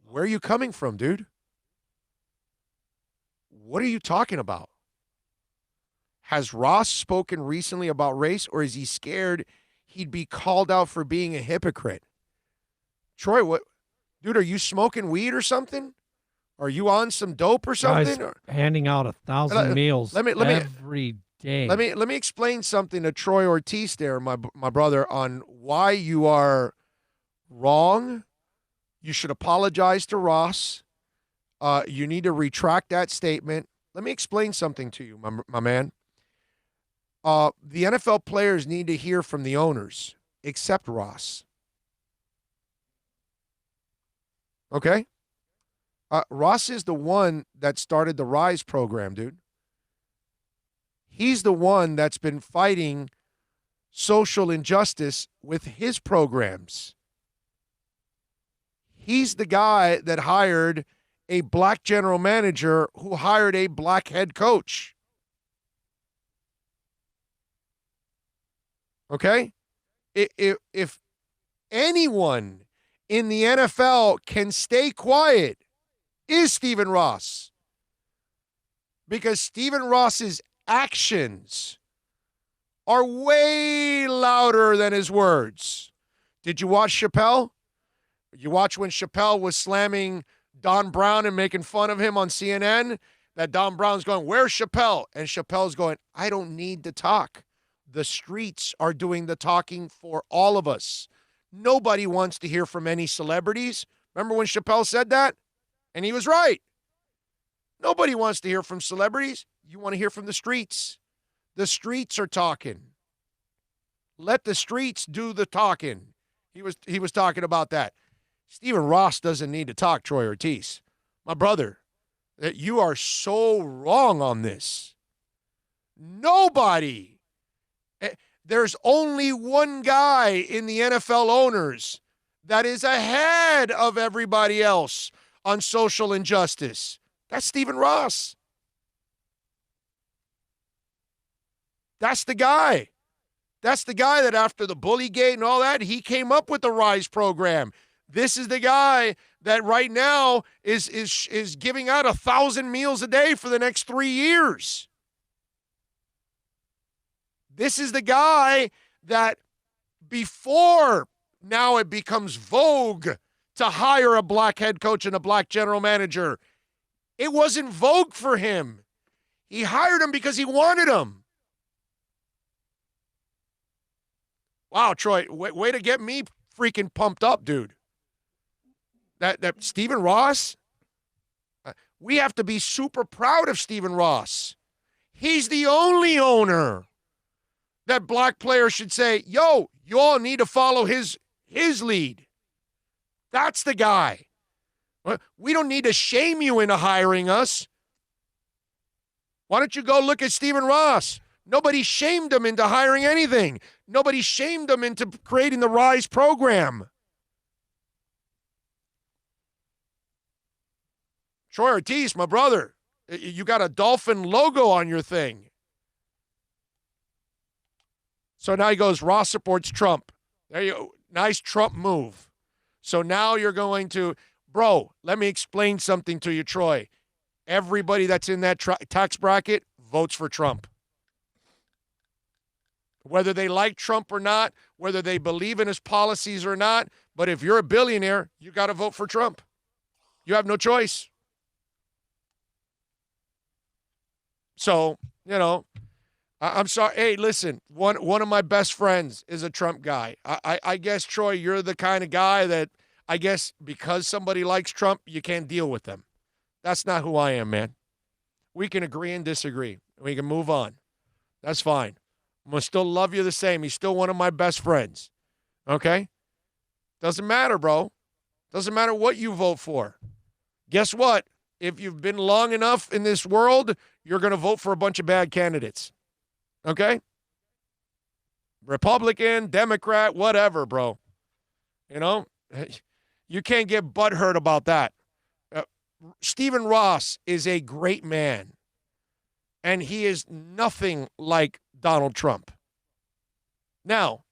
where are you coming from, dude? What are you talking about? Has Ross spoken recently about race, or is he scared he'd be called out for being a hypocrite? Troy, what, dude? Are you smoking weed or something? Are you on some dope or something? Guys, handing out 1,000 meals every day. Let me explain something to Troy Ortiz there, my brother, on why you are wrong. You should apologize to Ross. You need to retract that statement. Let me explain something to you, my man. The NFL players need to hear from the owners, except Ross. Okay? Ross is the one that started the RISE program, dude. He's the one that's been fighting social injustice with his programs. He's the guy that hired a black general manager who hired a black head coach. Okay? If anyone in the NFL can stay quiet, is Stephen Ross. Because Stephen Ross's actions are way louder than his words. Did you watch Chappelle? You watch when Chappelle was slamming Don Brown and making fun of him on CNN? That Don Brown's going, where's Chappelle? And Chappelle's going, I don't need to talk. The streets are doing the talking for all of us. Nobody wants to hear from any celebrities. Remember when Chappelle said that? And he was right. Nobody wants to hear from celebrities. You want to hear from the streets. The streets are talking. Let the streets do the talking. He was talking about that. Stephen Ross doesn't need to talk, Troy Ortiz. My brother, that you are so wrong on this. Nobody. There's only one guy in the NFL owners that is ahead of everybody else on social injustice. That's Stephen Ross. That's the guy. That's the guy that after the Bullygate and all that, he came up with the RISE program. This is the guy that right now is giving out 1,000 meals a day for the next 3 years. This is the guy that before now it becomes vogue to hire a black head coach and a black general manager. It wasn't vogue for him. He hired him because he wanted him. Wow, Troy, way to get me freaking pumped up, dude. That Stephen Ross, we have to be super proud of Stephen Ross. He's the only owner that black players should say, yo, you all need to follow his lead. That's the guy. We don't need to shame you into hiring us. Why don't you go look at Stephen Ross? Nobody shamed him into hiring anything. Nobody shamed him into creating the RISE program. Troy Ortiz, my brother, you got a dolphin logo on your thing. So now he goes, Ross supports Trump. There you go. Nice Trump move. So now you're going to, bro, let me explain something to you, Troy. Everybody that's in that tax bracket votes for Trump. Whether they like Trump or not, whether they believe in his policies or not, but if you're a billionaire, you got to vote for Trump. You have no choice. So, I'm sorry. Hey, listen, one of my best friends is a Trump guy. I guess, Troy, you're the kind of guy that I guess because somebody likes Trump, you can't deal with them. That's not who I am, man. We can agree and disagree. We can move on. That's fine. I'm going to still love you the same. He's still one of my best friends. Okay? Doesn't matter, bro. Doesn't matter what you vote for. Guess what? If you've been long enough in this world, you're going to vote for a bunch of bad candidates. Okay? Republican, Democrat, whatever, bro. You can't get butthurt about that. Stephen Ross is a great man, and he is nothing like Donald Trump. Now,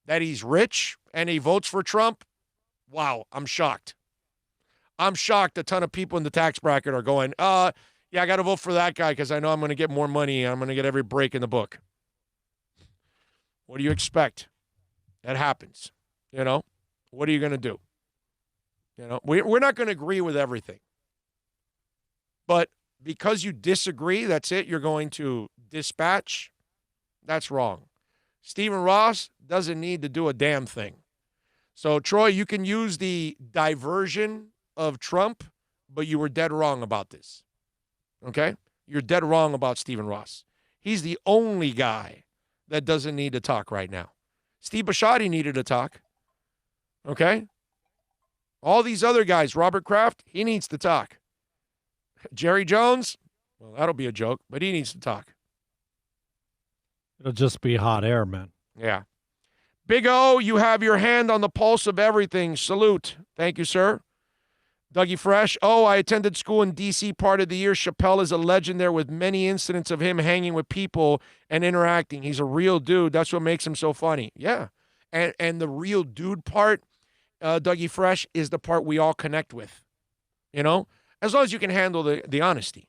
that he's rich and he votes for Trump, wow, I'm shocked. I'm shocked a ton of people in the tax bracket are going, yeah, I got to vote for that guy because I know I'm going to get more money and I'm going to get every break in the book. What do you expect? That happens. What are you going to do? We're not going to agree with everything. But because you disagree, that's it, you're going to dispatch. That's wrong. Stephen Ross doesn't need to do a damn thing. So, Troy, you can use the diversion of Trump, but you were dead wrong about this. Okay? You're dead wrong about Stephen Ross. He's the only guy that doesn't need to talk right now. Steve Bisciotti needed to talk. Okay? All these other guys, Robert Kraft, he needs to talk. Jerry Jones, well, that'll be a joke, but he needs to talk. It'll just be hot air, man. Yeah. Big O, you have your hand on the pulse of everything. Salute. Thank you, sir. Dougie Fresh. Oh, I attended school in D.C. part of the year. Chappelle is a legend there with many incidents of him hanging with people and interacting. He's a real dude. That's what makes him so funny. Yeah. And the real dude part, Dougie Fresh, is the part we all connect with. As long as you can handle the honesty.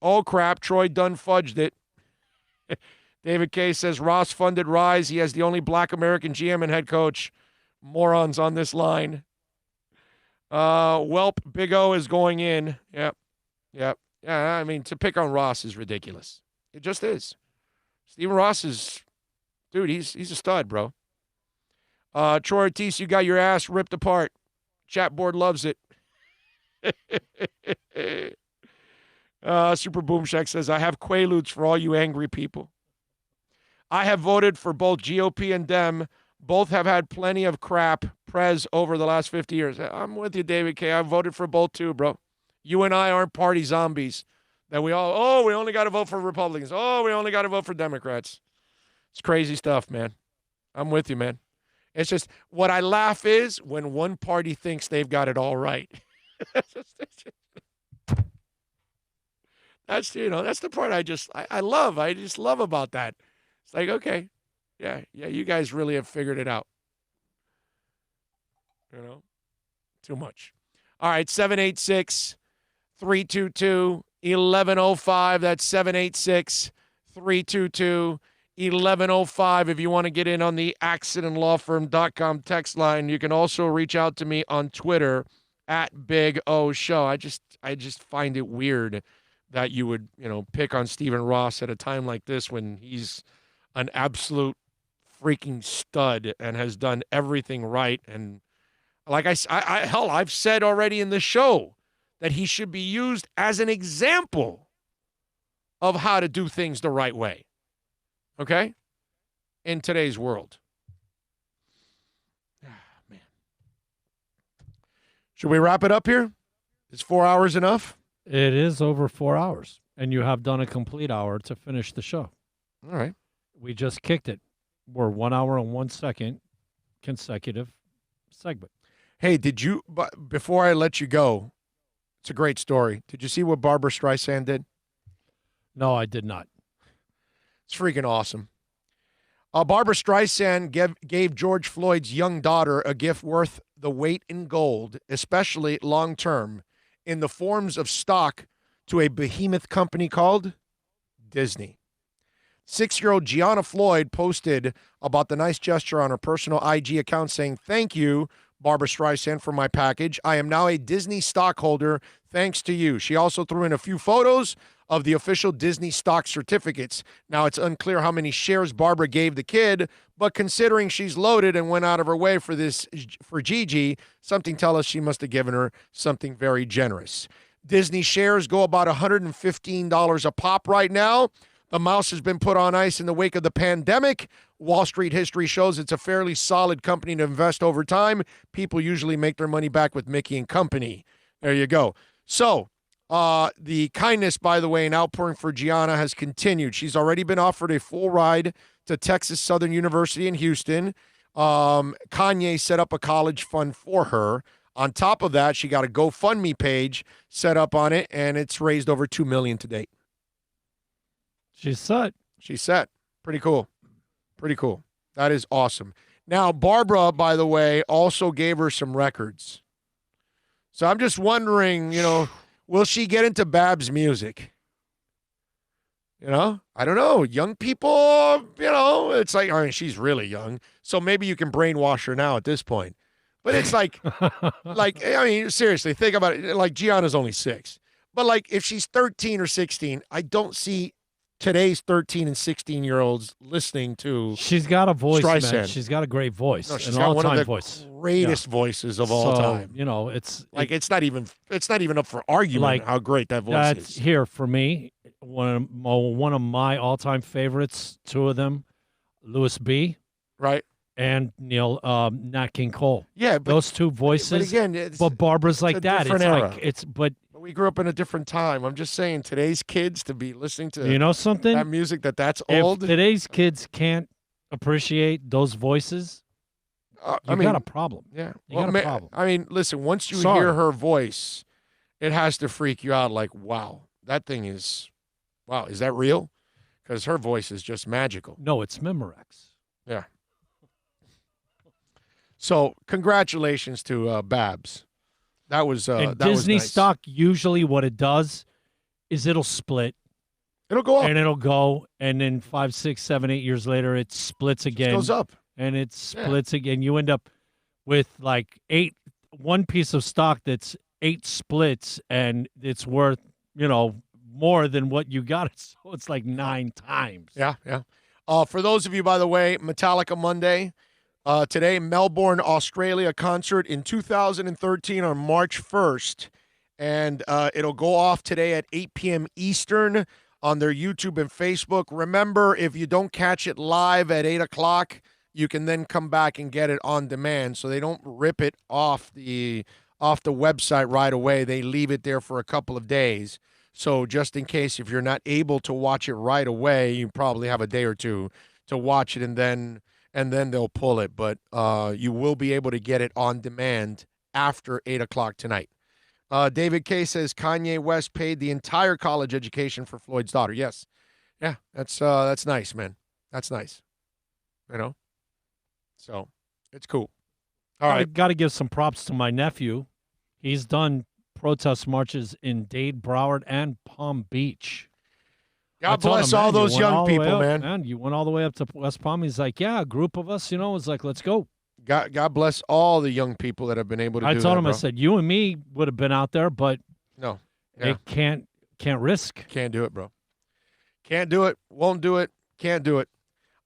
Oh, crap. Troy Dunn fudged it. David K. says, Ross funded RISE. He has the only black American GM and head coach. Morons on this line. Welp, Big O is going in. Yep. Yeah, I mean, to pick on Ross is ridiculous. It just is. Stephen Ross is, dude, he's a stud, bro. Troy Ortiz, you got your ass ripped apart. Chat board loves it. Super Boom Shack says, I have Quaaludes for all you angry people. I have voted for both GOP and Dem. Both have had plenty of crap prez over the last 50 years. I'm with you, David K. I voted for both too, bro. You and I aren't party zombies that we only got to vote for Republicans. Oh, we only got to vote for Democrats. It's crazy stuff, man. I'm with you, man. It's just what I laugh is when one party thinks they've got it all right. That's the part I love. I just love about that. It's like, okay, yeah, you guys really have figured it out. Too much. All right, 786-322-1105. That's 786-322-1105. If you want to get in on the accidentlawfirm.com text line, you can also reach out to me on Twitter at Big O Show. I just find it weird that you would, pick on Stephen Ross at a time like this when he's an absolute freaking stud and has done everything right. And like I've said already in the show that he should be used as an example of how to do things the right way. Okay? In today's world. Man. Should we wrap it up here? Is 4 hours enough? It is over 4 hours, and you have done a complete hour to finish the show. All right. We just kicked it. We're 1 hour and 1 second consecutive segment. Hey, before I let you go, it's a great story. Did you see what Barbara Streisand did? No, I did not. It's freaking awesome. Barbara Streisand gave George Floyd's young daughter a gift worth the weight in gold, especially long-term, in the forms of stock to a behemoth company called Disney. 6-year-old Gianna Floyd posted about the nice gesture on her personal IG account saying, "Thank you, Barbara Streisand, for my package. I am now a Disney stockholder thanks to you." She also threw in a few photos of the official Disney stock certificates. Now, it's unclear how many shares Barbara gave the kid, but considering she's loaded and went out of her way for Gigi, something tells us she must have given her something very generous. Disney shares go about $115 a pop right now. The mouse has been put on ice in the wake of the pandemic. Wall Street history shows it's a fairly solid company to invest over time. People usually make their money back with Mickey and Company. There you go. So, the kindness, by the way, and outpouring for Gianna has continued. She's already been offered a full ride to Texas Southern University in Houston. Kanye set up a college fund for her. On top of that, she got a GoFundMe page set up on it, and it's raised over $2 million to date. She's set. She's set. Pretty cool. Pretty cool. That is awesome. Now, Barbara, by the way, also gave her some records. So I'm just wondering, will she get into Babs' music? I don't know. Young people, it's like, she's really young. So maybe you can brainwash her now at this point. But it's like, seriously, think about it. Like, Gianna's only 6. But, if she's 13 or 16, I don't see today's 13 and 16-year-olds listening to She's got a voice, Streisand. man. She's got a great voice. No, she's an got one of all-time the voice. greatest voices of all time. It's not even up for argument how great that voice that's is. Here for me, one of my all-time favorites, 2 of them, Louis B. Right. And Nat King Cole. Yeah, those 2 voices. But again, but Barbara's like a that. different It's era. but we grew up in a different time. I'm just saying, today's kids to be listening to something, that music that's if old. today's kids can't appreciate those voices, you got a problem. Yeah, you got a problem. Listen, once you Sorry. hear her voice, it has to freak you out. Like, wow, that thing is, is that real? Because her voice is just magical. No, it's Memorex. Yeah. So, congratulations to Babs. That was and that was Disney nice. stock, usually what it does is it'll split. It'll go up. And it'll go, and then 5, 6, 7, 8 years later, it splits again. goes up. And it splits again. You end up with one piece of stock that's 8 splits, and it's worth, more than what you got. So it's like 9 times. Yeah. For those of you, by the way, Metallica Monday. Today, Melbourne, Australia concert in 2013 on March 1st. And it'll go off today at 8 p.m. Eastern on their YouTube and Facebook. Remember, if you don't catch it live at 8 o'clock, you can then come back and get it on demand. So they don't rip it off the website right away. They leave it there for a couple of days. So just in case, if you're not able to watch it right away, you probably have a day or two to watch it, and then they'll pull it. But you will be able to get it on demand after 8 o'clock tonight. David K. says Kanye West paid the entire college education for Floyd's daughter. Yes. Yeah, that's nice, man. That's nice. So it's cool. All right. I got to give some props to my nephew. He's done protest marches in Dade, Broward, and Palm Beach. God bless all those young people, man. Man, you went all the way up to West Palm. He's like, yeah, a group of us, was like, let's go. God bless all the young people that have been able to do that. I told him, bro. I said, you and me would have been out there, but no, it can't risk. Can't do it, bro. Can't do it. Won't do it. Can't do it.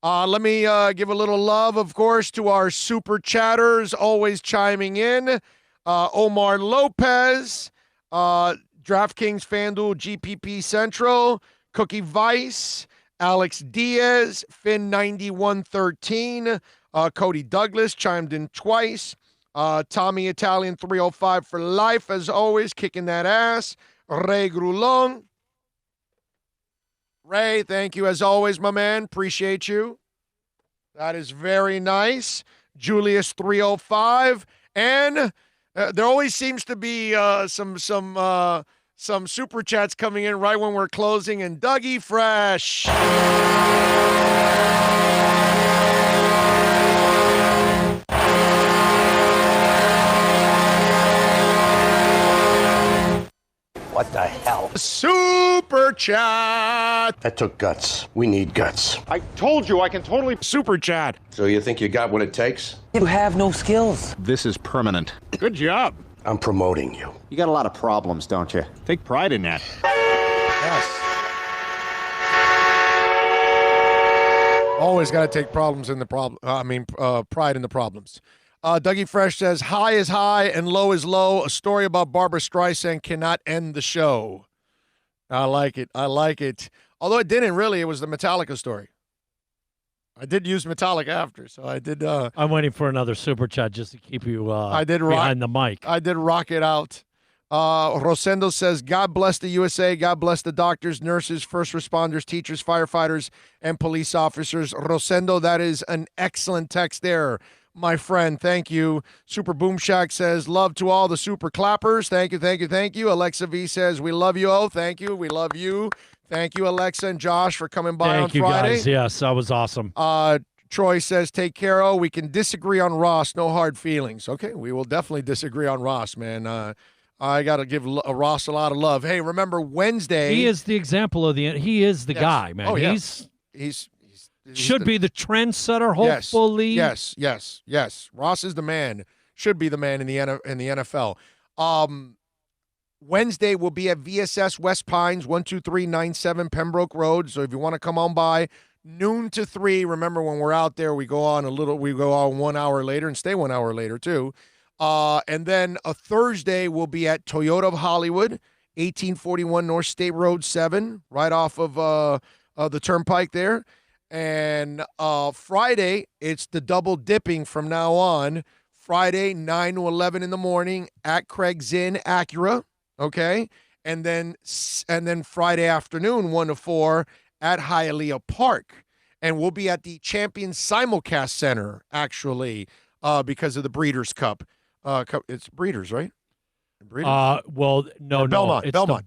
Let me give a little love, of course, to our super chatters always chiming in. Omar Lopez, DraftKings, FanDuel, GPP Central, Cookie Vice, Alex Diaz, Finn9113, Cody Douglas chimed in twice. Tommy Italian 305 for life, as always, kicking that ass. Ray Grulon. Ray, thank you as always, my man. Appreciate you. That is very nice. Julius 305. And there always seems to be some super chats coming in right when we're closing. And Dougie Fresh. What the hell? Super chat. That took guts. We need guts. I told you I can totally super chat. So you think you got what it takes? You have no skills. This is permanent. Good job. I'm promoting you. You got a lot of problems, don't you? Take pride in that. Yes. Always got to take problems in the pride in the problems. Dougie Fresh says, high is high and low is low. A story about Barbra Streisand cannot end the show. I like it. I like it. Although it didn't really. It was the Metallica story. I did use Metallica after, so I did. I'm waiting for another super chat just to keep you behind the mic. I did rock it out. Rosendo says, God bless the USA. God bless the doctors, nurses, first responders, teachers, firefighters, and police officers. Rosendo, that is an excellent text there, my friend. Thank you. Super Boom Shack says, love to all the super clappers. Thank you, thank you, thank you. Alexa V says, we love you. Oh, thank you. We love you. Thank you, Alexa and Josh, for coming by on Friday. Thank you, guys. Yes, that was awesome. Troy says, take care. Oh, we can disagree on Ross. No hard feelings. Okay, we will definitely disagree on Ross, man. I got to give Ross a lot of love. Hey, remember Wednesday. He is the example of he is the guy, man. Oh, yeah. He's should be the trendsetter, hopefully. Yes. Ross is the man. Should be the man in the NFL. Wednesday will be at VSS West Pines, 12397 Pembroke Road. So if you want to come on by, noon to 3. Remember, when we're out there, we go on 1 hour later and stay 1 hour later too. And then a Thursday will be at Toyota of Hollywood, 1841 North State Road 7, right off of the Turnpike there. And Friday, it's the double dipping from now on. Friday, 9 to 11 in the morning at Craig's Inn Acura, okay? And then Friday afternoon, 1 to 4 at Hialeah Park. And we'll be at the Champions Simulcast Center, actually, because of the Breeders' Cup. It's Breeders, right? Breeders. Well, no, Belmont. It's Belmont.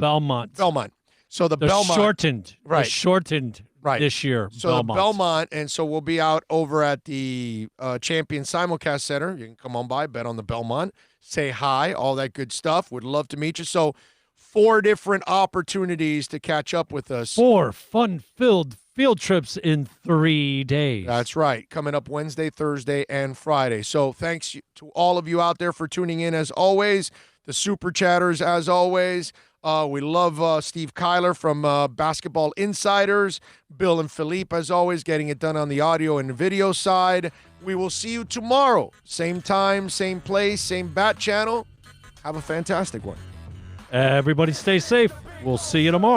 the Belmont. So the Belmont shortened, right? Shortened this year. So the Belmont, and so we'll be out over at the Champions Simulcast Center. You can come on by, bet on the Belmont, say hi, all that good stuff. Would love to meet you. So 4 different opportunities to catch up with us. 4 fun-filled field trips in 3 days. That's right. Coming up Wednesday, Thursday, and Friday. So thanks to all of you out there for tuning in as always. The Super Chatters as always. We love Steve Kyler from Basketball Insiders. Bill and Philippe as always getting it done on the audio and video side. We will see you tomorrow. Same time, same place, same bat channel. Have a fantastic one. Everybody stay safe. We'll see you tomorrow.